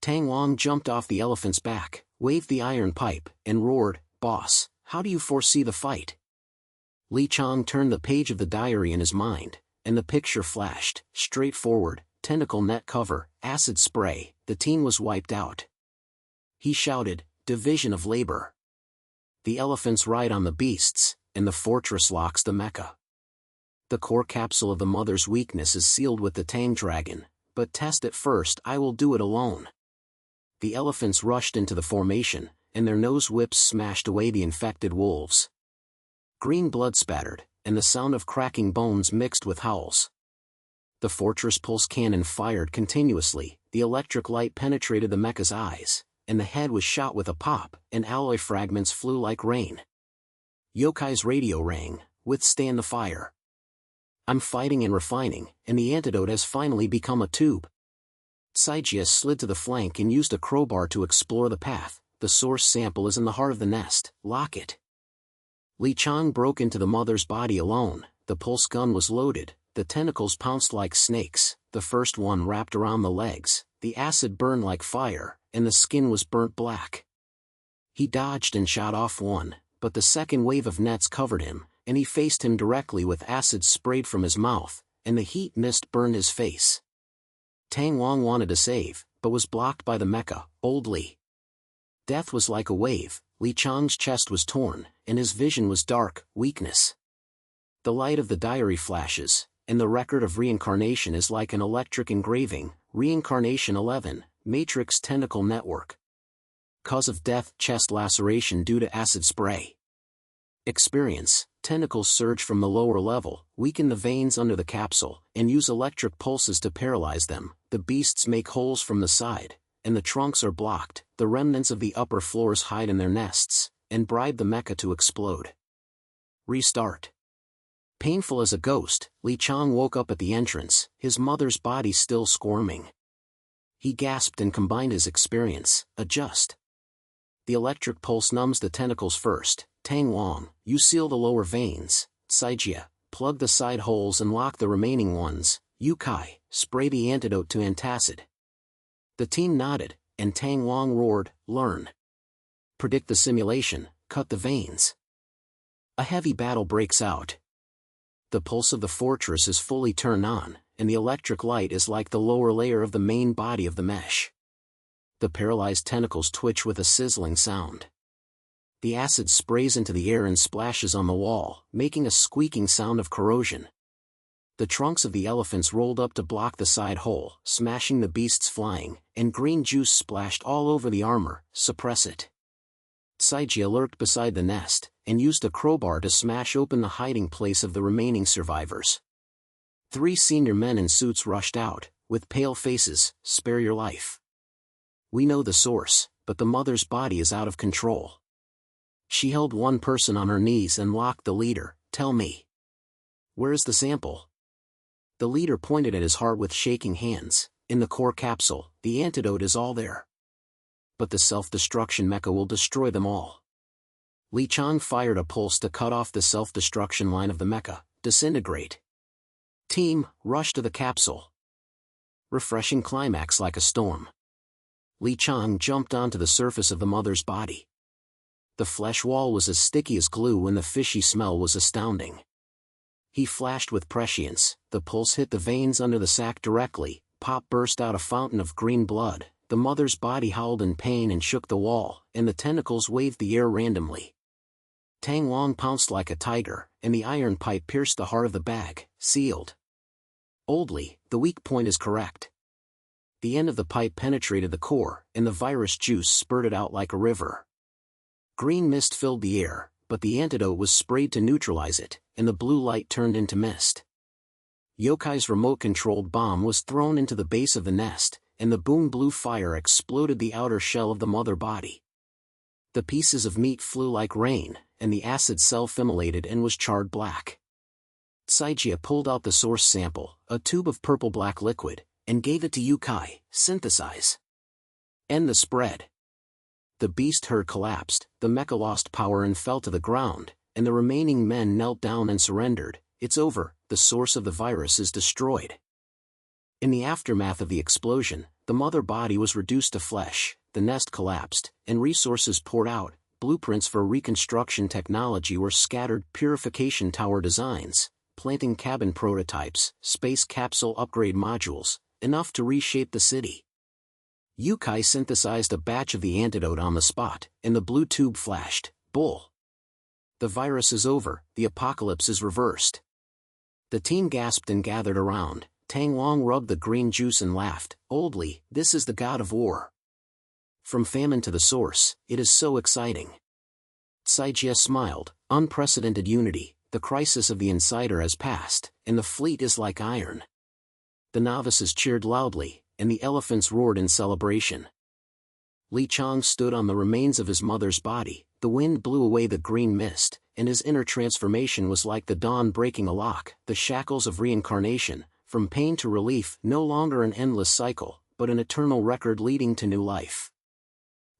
Tang Wang jumped off the elephant's back, waved the iron pipe, and roared, "Boss, how do you foresee the fight?" Li Qiang turned the page of the diary in his mind, and the picture flashed, straightforward, tentacle net cover, acid spray. The team was wiped out. He shouted, "Division of labor." The elephants ride on the beasts, and the fortress locks the mecha. The core capsule of the mother's weakness is sealed with the Tang Dragon, but test it first. I will do it alone. The elephants rushed into the formation, and their nose whips smashed away the infected wolves. Green blood spattered, and the sound of cracking bones mixed with howls. The fortress pulse cannon fired continuously. The electric light penetrated the mecha's eyes, and the head was shot with a pop, and alloy fragments flew like rain. Yokai's radio rang, "Withstand the fire. I'm fighting and refining, and the antidote has finally become a tube." Saijia slid to the flank and used a crowbar to explore the path. The source sample is in the heart of the nest. Lock it. Li Qiang broke into the mother's body alone. The pulse gun was loaded. The tentacles pounced like snakes. The first one wrapped around the legs. The acid burned like fire, and the skin was burnt black. He dodged and shot off one, but the second wave of nets covered him, and he faced him directly with acid sprayed from his mouth, and the heat mist burned his face. Tang Wang wanted to save, but was blocked by the mecha, boldly. Death was like a wave. Li Qiang's chest was torn, and his vision was dark, weakness. The light of the diary flashes, and the record of reincarnation is like an electric engraving. Reincarnation 11, Matrix Tentacle Network. Cause of death, chest laceration due to acid spray. Experience, tentacles surge from the lower level, weaken the veins under the capsule, and use electric pulses to paralyze them. The beasts make holes from the side, and the trunks are blocked. The remnants of the upper floors hide in their nests, and bribe the mecha to explode. Restart. Painful as a ghost, Li Qiang woke up at the entrance, his mother's body still squirming. He gasped and combined his experience. Adjust. The electric pulse numbs the tentacles first. Tang Wang, you seal the lower veins. Saijia, plug the side holes and lock the remaining ones. Yukai, spray the antidote to antacid. The team nodded, and Tang Wang roared, "Learn. Predict the simulation, cut the veins." A heavy battle breaks out. The pulse of the fortress is fully turned on, and the electric light is like the lower layer of the main body of the mesh. The paralyzed tentacles twitch with a sizzling sound. The acid sprays into the air and splashes on the wall, making a squeaking sound of corrosion. The trunks of the elephants rolled up to block the side hole, smashing the beasts flying, and green juice splashed all over the armor. Suppress it. Saijia lurked beside the nest, and used a crowbar to smash open the hiding place of the remaining survivors. 3 senior men in suits rushed out, with pale faces. "Spare your life. We know the source, but the mother's body is out of control." She held one person on her knees and locked the leader. "Tell me. Where is the sample?" The leader pointed at his heart with shaking hands. "In the core capsule, the antidote is all there. But the self-destruction mecha will destroy them all." Li Qiang fired a pulse to cut off the self-destruction line of the mecha. "Disintegrate. Team, rush to the capsule." Refreshing climax like a storm. Li Qiang jumped onto the surface of the mother's body. The flesh wall was as sticky as glue and the fishy smell was astounding. He flashed with prescience. The pulse hit the veins under the sac directly. Pop burst out a fountain of green blood, the mother's body howled in pain and shook the wall, and the tentacles waved the air randomly. Tang Long pounced like a tiger, and the iron pipe pierced the heart of the bag, sealed. Oldly, the weak point is correct. The end of the pipe penetrated the core, and the virus juice spurted out like a river. Green mist filled the air, but the antidote was sprayed to neutralize it, and the blue light turned into mist. Yokai's remote-controlled bomb was thrown into the base of the nest, and the boom blue fire exploded the outer shell of the mother body. The pieces of meat flew like rain, and the acid self-immolated and was charred black. Saijia pulled out the source sample, a tube of purple-black liquid, and gave it to Yokai. Synthesize. End the spread. The beast herd collapsed, the mecha lost power and fell to the ground, and the remaining men knelt down and surrendered. It's over, the source of the virus is destroyed. In the aftermath of the explosion, the mother body was reduced to flesh, the nest collapsed, and resources poured out. Blueprints for reconstruction technology were scattered, purification tower designs, planting cabin prototypes, space capsule upgrade modules, enough to reshape the city. Yukai synthesized a batch of the antidote on the spot, and the blue tube flashed. Bull. The virus is over, the apocalypse is reversed. The team gasped and gathered around. Tang Long rubbed the green juice and laughed. Oldly, this is the god of war. From famine to the source, it is so exciting. Saijia smiled. Unprecedented unity, the crisis of the insider has passed, and the fleet is like iron. The novices cheered loudly, and the elephants roared in celebration. Li Qiang stood on the remains of his mother's body. The wind blew away the green mist, and his inner transformation was like the dawn breaking a lock. The shackles of reincarnation, from pain to relief, no longer an endless cycle, but an eternal record leading to new life.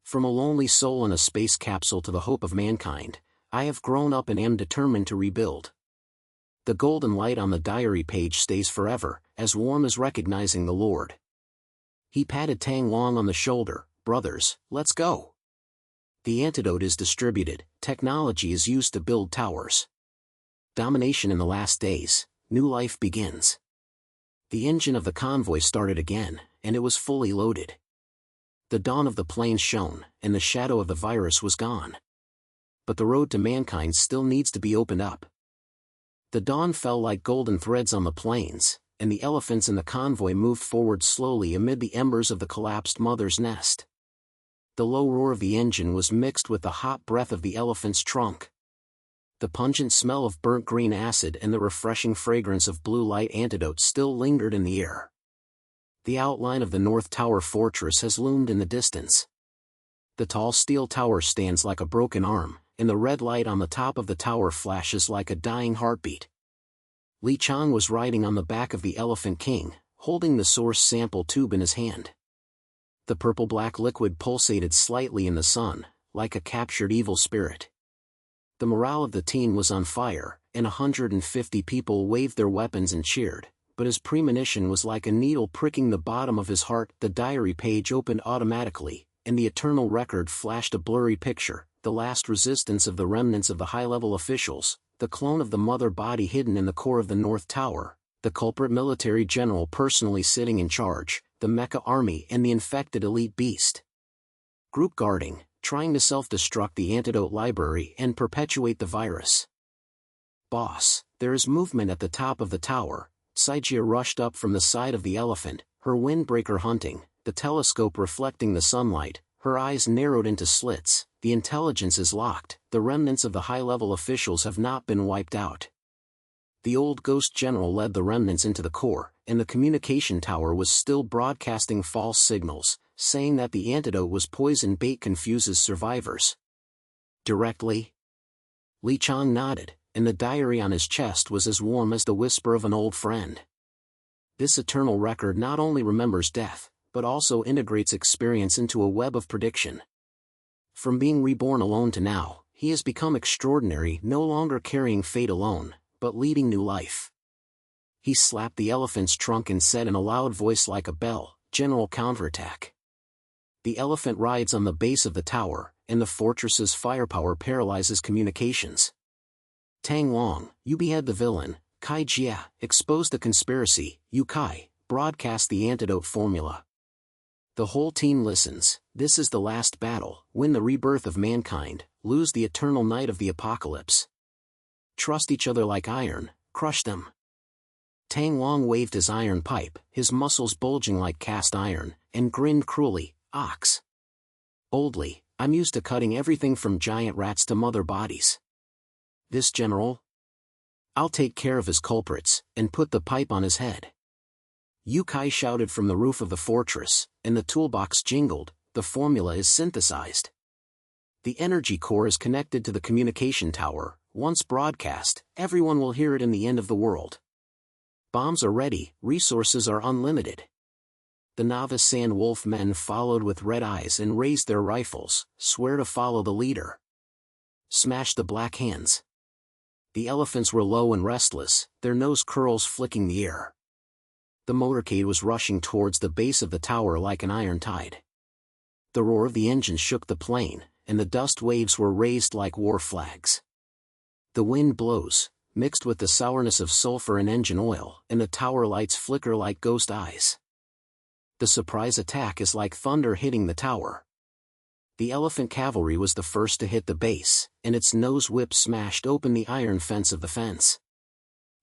From a lonely soul in a space capsule to the hope of mankind, I have grown up and am determined to rebuild. The golden light on the diary page stays forever, as warm as recognizing the Lord. He patted Tang Long on the shoulder. Brothers, let's go. The antidote is distributed, technology is used to build towers. Domination in the last days, new life begins. The engine of the convoy started again, and it was fully loaded. The dawn of the plains shone, and the shadow of the virus was gone. But the road to mankind still needs to be opened up. The dawn fell like golden threads on the plains, and the elephants in the convoy moved forward slowly amid the embers of the collapsed mother's nest. The low roar of the engine was mixed with the hot breath of the elephant's trunk. The pungent smell of burnt green acid and the refreshing fragrance of blue light antidote still lingered in the air. The outline of the North Tower fortress has loomed in the distance. The tall steel tower stands like a broken arm, and the red light on the top of the tower flashes like a dying heartbeat. Li Qiang was riding on the back of the Elephant King, holding the source sample tube in his hand. The purple-black liquid pulsated slightly in the sun, like a captured evil spirit. The morale of the team was on fire, and 150 people waved their weapons and cheered, but his premonition was like a needle pricking the bottom of his heart. The diary page opened automatically, and the eternal record flashed a blurry picture, the last resistance of the remnants of the high-level officials, the clone of the mother body hidden in the core of the North Tower, the culprit military general personally sitting in charge, the mecha army and the infected elite beast. Group guarding, trying to self-destruct the antidote library and perpetuate the virus. Boss, there is movement at the top of the tower. Saijia rushed up from the side of the elephant, her windbreaker hunting, the telescope reflecting the sunlight, her eyes narrowed into slits. The intelligence is locked, the remnants of the high-level officials have not been wiped out. The old ghost general led the remnants into the core, and the communication tower was still broadcasting false signals, saying that the antidote was poison bait confuses survivors. Directly? Li Qiang nodded, and the diary on his chest was as warm as the whisper of an old friend. This eternal record not only remembers death, but also integrates experience into a web of prediction. From being reborn alone to now, he has become extraordinary, no longer carrying fate alone, but leading new life. He slapped the elephant's trunk and said in a loud voice like a bell, "General counterattack." The elephant rides on the base of the tower, and the fortress's firepower paralyzes communications. Tang Long, you behead the villain. Kai Jia, expose the conspiracy. Yukai, broadcast the antidote formula. The whole team listens. This is the last battle. Win the rebirth of mankind, lose the eternal night of the apocalypse. Trust each other like iron, crush them. Tang Wang waved his iron pipe, his muscles bulging like cast iron, and grinned cruelly. Ox. Boldly, I'm used to cutting everything from giant rats to mother bodies. This general? I'll take care of his culprits, and put the pipe on his head. Yu Kai shouted from the roof of the fortress, and the toolbox jingled. The formula is synthesized. The energy core is connected to the communication tower. Once broadcast, everyone will hear it in the end of the world. Bombs are ready, resources are unlimited. The novice Sand Wolf men followed with red eyes and raised their rifles, swear to follow the leader. Smash the black hands. The elephants were low and restless, their nose curls flicking the air. The motorcade was rushing towards the base of the tower like an iron tide. The roar of the engine shook the plain, and the dust waves were raised like war flags. The wind blows, mixed with the sourness of sulfur and engine oil, and the tower lights flicker like ghost eyes. The surprise attack is like thunder hitting the tower. The elephant cavalry was the first to hit the base, and its nose whip smashed open the iron fence of the fence.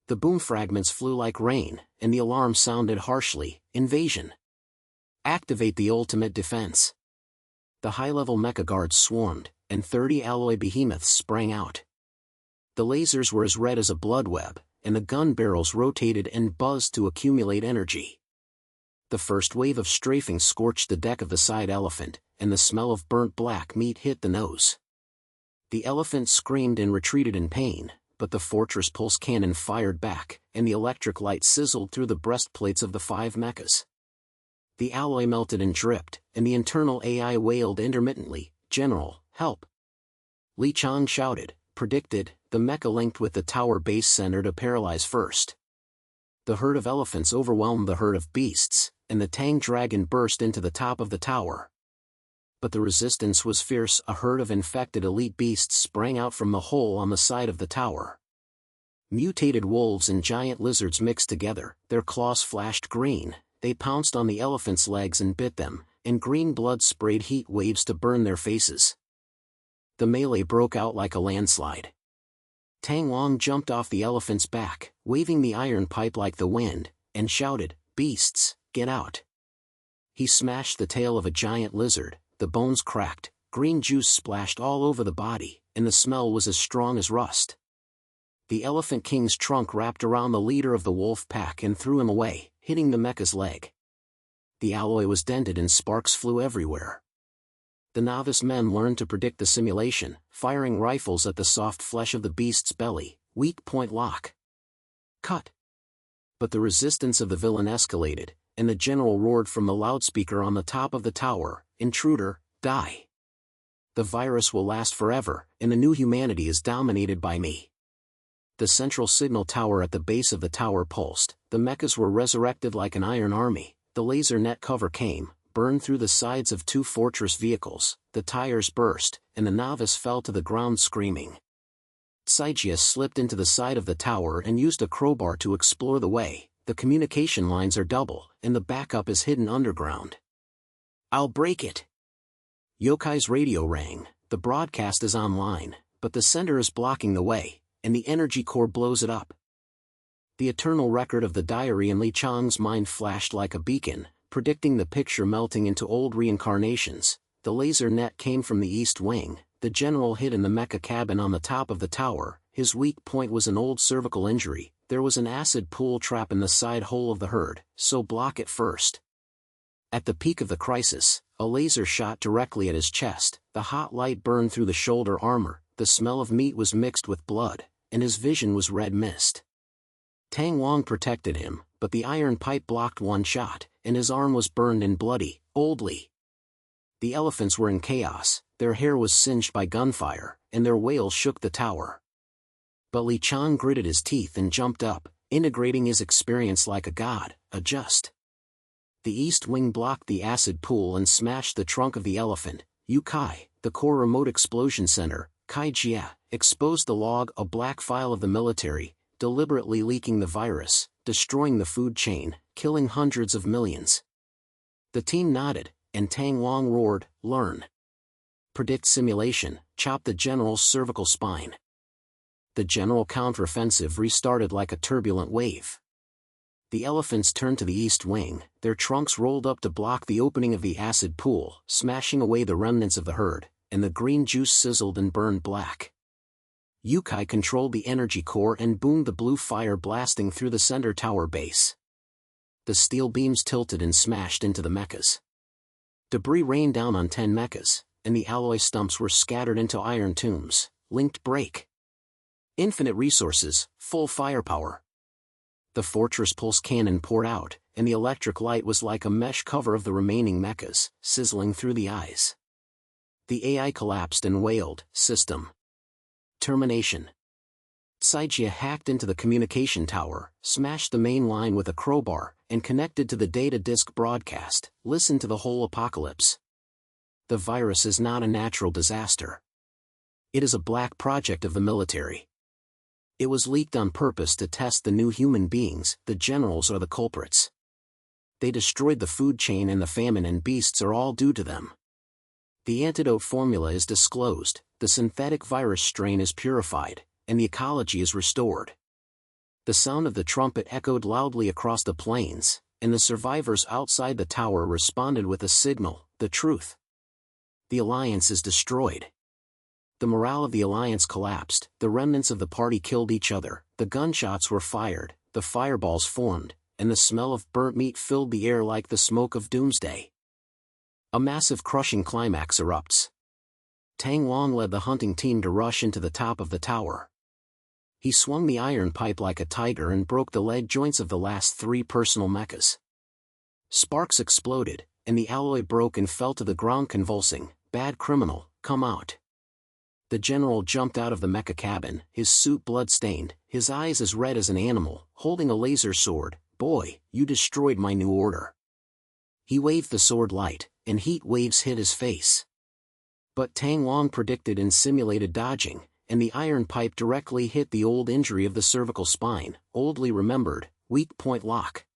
The boom fragments flew like rain, and the alarm sounded harshly. Invasion. Activate the ultimate defense. The high-level mecha guards swarmed, and 30 alloy behemoths sprang out. The lasers were as red as a blood web, and the gun barrels rotated and buzzed to accumulate energy. The first wave of strafing scorched the deck of the side elephant, and the smell of burnt black meat hit the nose. The elephant screamed and retreated in pain, but the fortress pulse cannon fired back, and the electric light sizzled through the breastplates of the 5 mechas. The alloy melted and dripped, and the internal AI wailed intermittently, "General, help!" Li Qiang shouted, predicted, the mecha linked with the tower base center to paralyze first. The herd of elephants overwhelmed the herd of beasts, and the Tang dragon burst into the top of the tower. But the resistance was fierce. A herd of infected elite beasts sprang out from the hole on the side of the tower. Mutated wolves and giant lizards mixed together, their claws flashed green, they pounced on the elephants' legs and bit them, and green blood sprayed heat waves to burn their faces. The melee broke out like a landslide. Tang Wang jumped off the elephant's back, waving the iron pipe like the wind, and shouted, "Beasts, get out!" He smashed the tail of a giant lizard, the bones cracked, green juice splashed all over the body, and the smell was as strong as rust. The Elephant King's trunk wrapped around the leader of the wolf pack and threw him away, hitting the mecha's leg. The alloy was dented and sparks flew everywhere. The novice men learned to predict the simulation, firing rifles at the soft flesh of the beast's belly. Weak point lock. Cut. But the resistance of the villain escalated, and the general roared from the loudspeaker on the top of the tower, "Intruder, die! The virus will last forever, and the new humanity is dominated by me." The central signal tower at the base of the tower pulsed, the mechas were resurrected like an iron army, the laser net cover came, burned through the sides of 2 fortress vehicles, the tires burst, and the novice fell to the ground screaming. Saijias slipped into the side of the tower and used a crowbar to explore the way. The communication lines are double, and the backup is hidden underground. "I'll break it!" Yokai's radio rang, the broadcast is online, but the center is blocking the way, and the energy core blows it up. The eternal record of the diary in Li Qiang's mind flashed like a beacon, predicting the picture melting into old reincarnations. The laser net came from the east wing, the general hid in the mecha cabin on the top of the tower, his weak point was an old cervical injury, there was an acid pool trap in the side hole of the herd, so block it first. At the peak of the crisis, a laser shot directly at his chest, the hot light burned through the shoulder armor, the smell of meat was mixed with blood, and his vision was red mist. Tang Wang protected him, but the iron pipe blocked one shot, and his arm was burned and bloody, oldly. The elephants were in chaos, their hair was singed by gunfire, and their wails shook the tower. But Li Qiang gritted his teeth and jumped up, integrating his experience like a god. Adjust. The east wing blocked the acid pool and smashed the trunk of the elephant. Yu Kai, the core remote explosion center, Kai Jia, exposed the log, a black file of the military, deliberately leaking the virus, destroying the food chain, killing hundreds of millions. The team nodded, and Tang Long roared, learn. Predict simulation, chop the general's cervical spine. The general counteroffensive restarted like a turbulent wave. The elephants turned to the east wing, their trunks rolled up to block the opening of the acid pool, smashing away the remnants of the herd, and the green juice sizzled and burned black. Yukai controlled the energy core and boomed the blue fire blasting through the center tower base. The steel beams tilted and smashed into the mechas. Debris rained down on 10 mechas, and the alloy stumps were scattered into iron tombs, linked break. Infinite resources, full firepower. The fortress pulse cannon poured out, and the electric light was like a mesh cover of the remaining mechas, sizzling through the eyes. The AI collapsed and wailed, system termination. Saijia hacked into the communication tower, smashed the main line with a crowbar, and connected to the data disk broadcast, listened to the whole apocalypse. The virus is not a natural disaster. It is a black project of the military. It was leaked on purpose to test the new human beings. The generals are the culprits. They destroyed the food chain, and the famine and beasts are all due to them. The antidote formula is disclosed, the synthetic virus strain is purified, and the ecology is restored. The sound of the trumpet echoed loudly across the plains, and the survivors outside the tower responded with a signal, the truth. The Alliance is destroyed. The morale of the Alliance collapsed, the remnants of the party killed each other, the gunshots were fired, the fireballs formed, and the smell of burnt meat filled the air like the smoke of doomsday. A massive crushing climax erupts. Tang Long led the hunting team to rush into the top of the tower. He swung the iron pipe like a tiger and broke the leg joints of the last 3 personal mechas. Sparks exploded, and the alloy broke and fell to the ground convulsing. Bad criminal, come out. The general jumped out of the mecha cabin, his suit blood-stained, his eyes as red as an animal, holding a laser sword. Boy, you destroyed my new order. He waved the sword light, and heat waves hit his face. But Tang Long predicted and simulated dodging, and the iron pipe directly hit the old injury of the cervical spine, oldly remembered, weak point lock.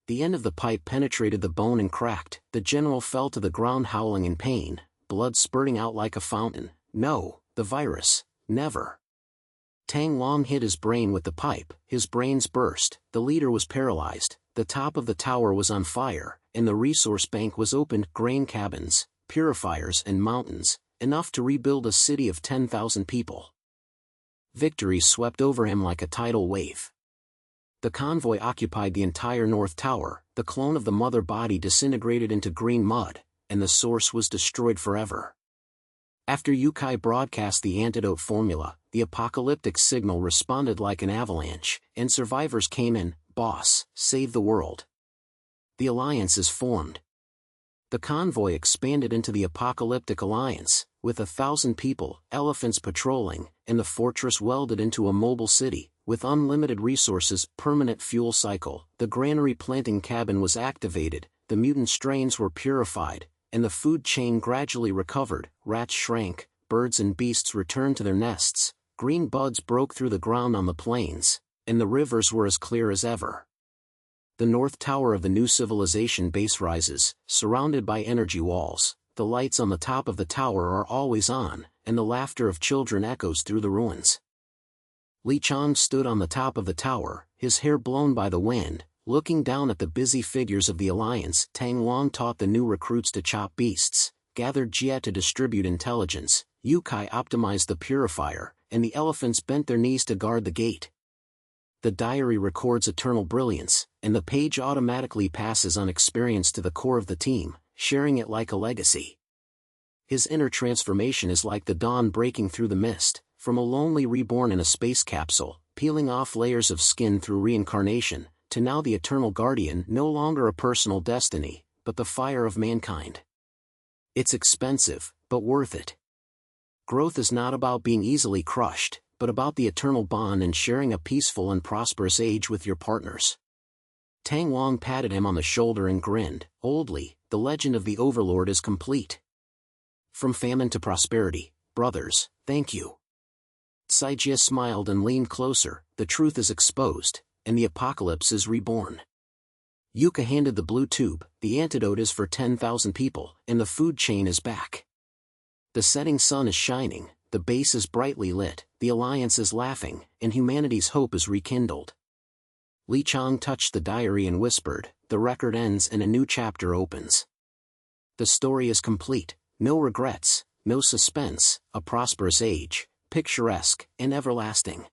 The end of the pipe penetrated the bone and cracked. The general fell to the ground howling in pain, blood spurting out like a fountain. No, the virus, never. Tang Long hit his brain with the pipe, his brains burst, the leader was paralyzed, the top of the tower was on fire, and the resource bank was opened. Grain cabins, purifiers and mountains, enough to rebuild a city of 10,000 people. Victory swept over him like a tidal wave. The convoy occupied the entire North Tower, the clone of the mother body disintegrated into green mud, and the source was destroyed forever. After Yukai broadcast the antidote formula, the apocalyptic signal responded like an avalanche, and survivors came in. Boss, save the world. The Alliance is formed. The convoy expanded into the Apocalyptic Alliance, with 1,000 people, elephants patrolling, and the fortress welded into a mobile city, with unlimited resources. Permanent fuel cycle. The granary planting cabin was activated, the mutant strains were purified, and the food chain gradually recovered. Rats shrank, birds and beasts returned to their nests, green buds broke through the ground on the plains, and the rivers were as clear as ever. The North Tower of the new civilization base rises, surrounded by energy walls. The lights on the top of the tower are always on, and the laughter of children echoes through the ruins. Qiang stood on the top of the tower, his hair blown by the wind, looking down at the busy figures of the Alliance. Tang Long taught the new recruits to chop beasts, gathered Jia to distribute intelligence, Yukai optimized the purifier, and the elephants bent their knees to guard the gate. The diary records eternal brilliance, and the page automatically passes on experience to the core of the team, sharing it like a legacy. His inner transformation is like the dawn breaking through the mist, from a lonely reborn in a space capsule, peeling off layers of skin through reincarnation, to now the eternal guardian, no longer a personal destiny, but the fire of mankind. It's expensive, but worth it. Growth is not about being easily crushed, but about the eternal bond and sharing a peaceful and prosperous age with your partners. Tang Long patted him on the shoulder and grinned. Oldly, the legend of the Overlord is complete. From famine to prosperity, brothers, thank you. Saijia smiled and leaned closer. The truth is exposed, and the apocalypse is reborn. Yuka handed the blue tube. The antidote is for 10,000 people, and the food chain is back. The setting sun is shining, the base is brightly lit, the Alliance is laughing, and humanity's hope is rekindled. Qiang touched the diary and whispered, "The record ends and a new chapter opens." The story is complete, no regrets, no suspense, a prosperous age, picturesque, and everlasting.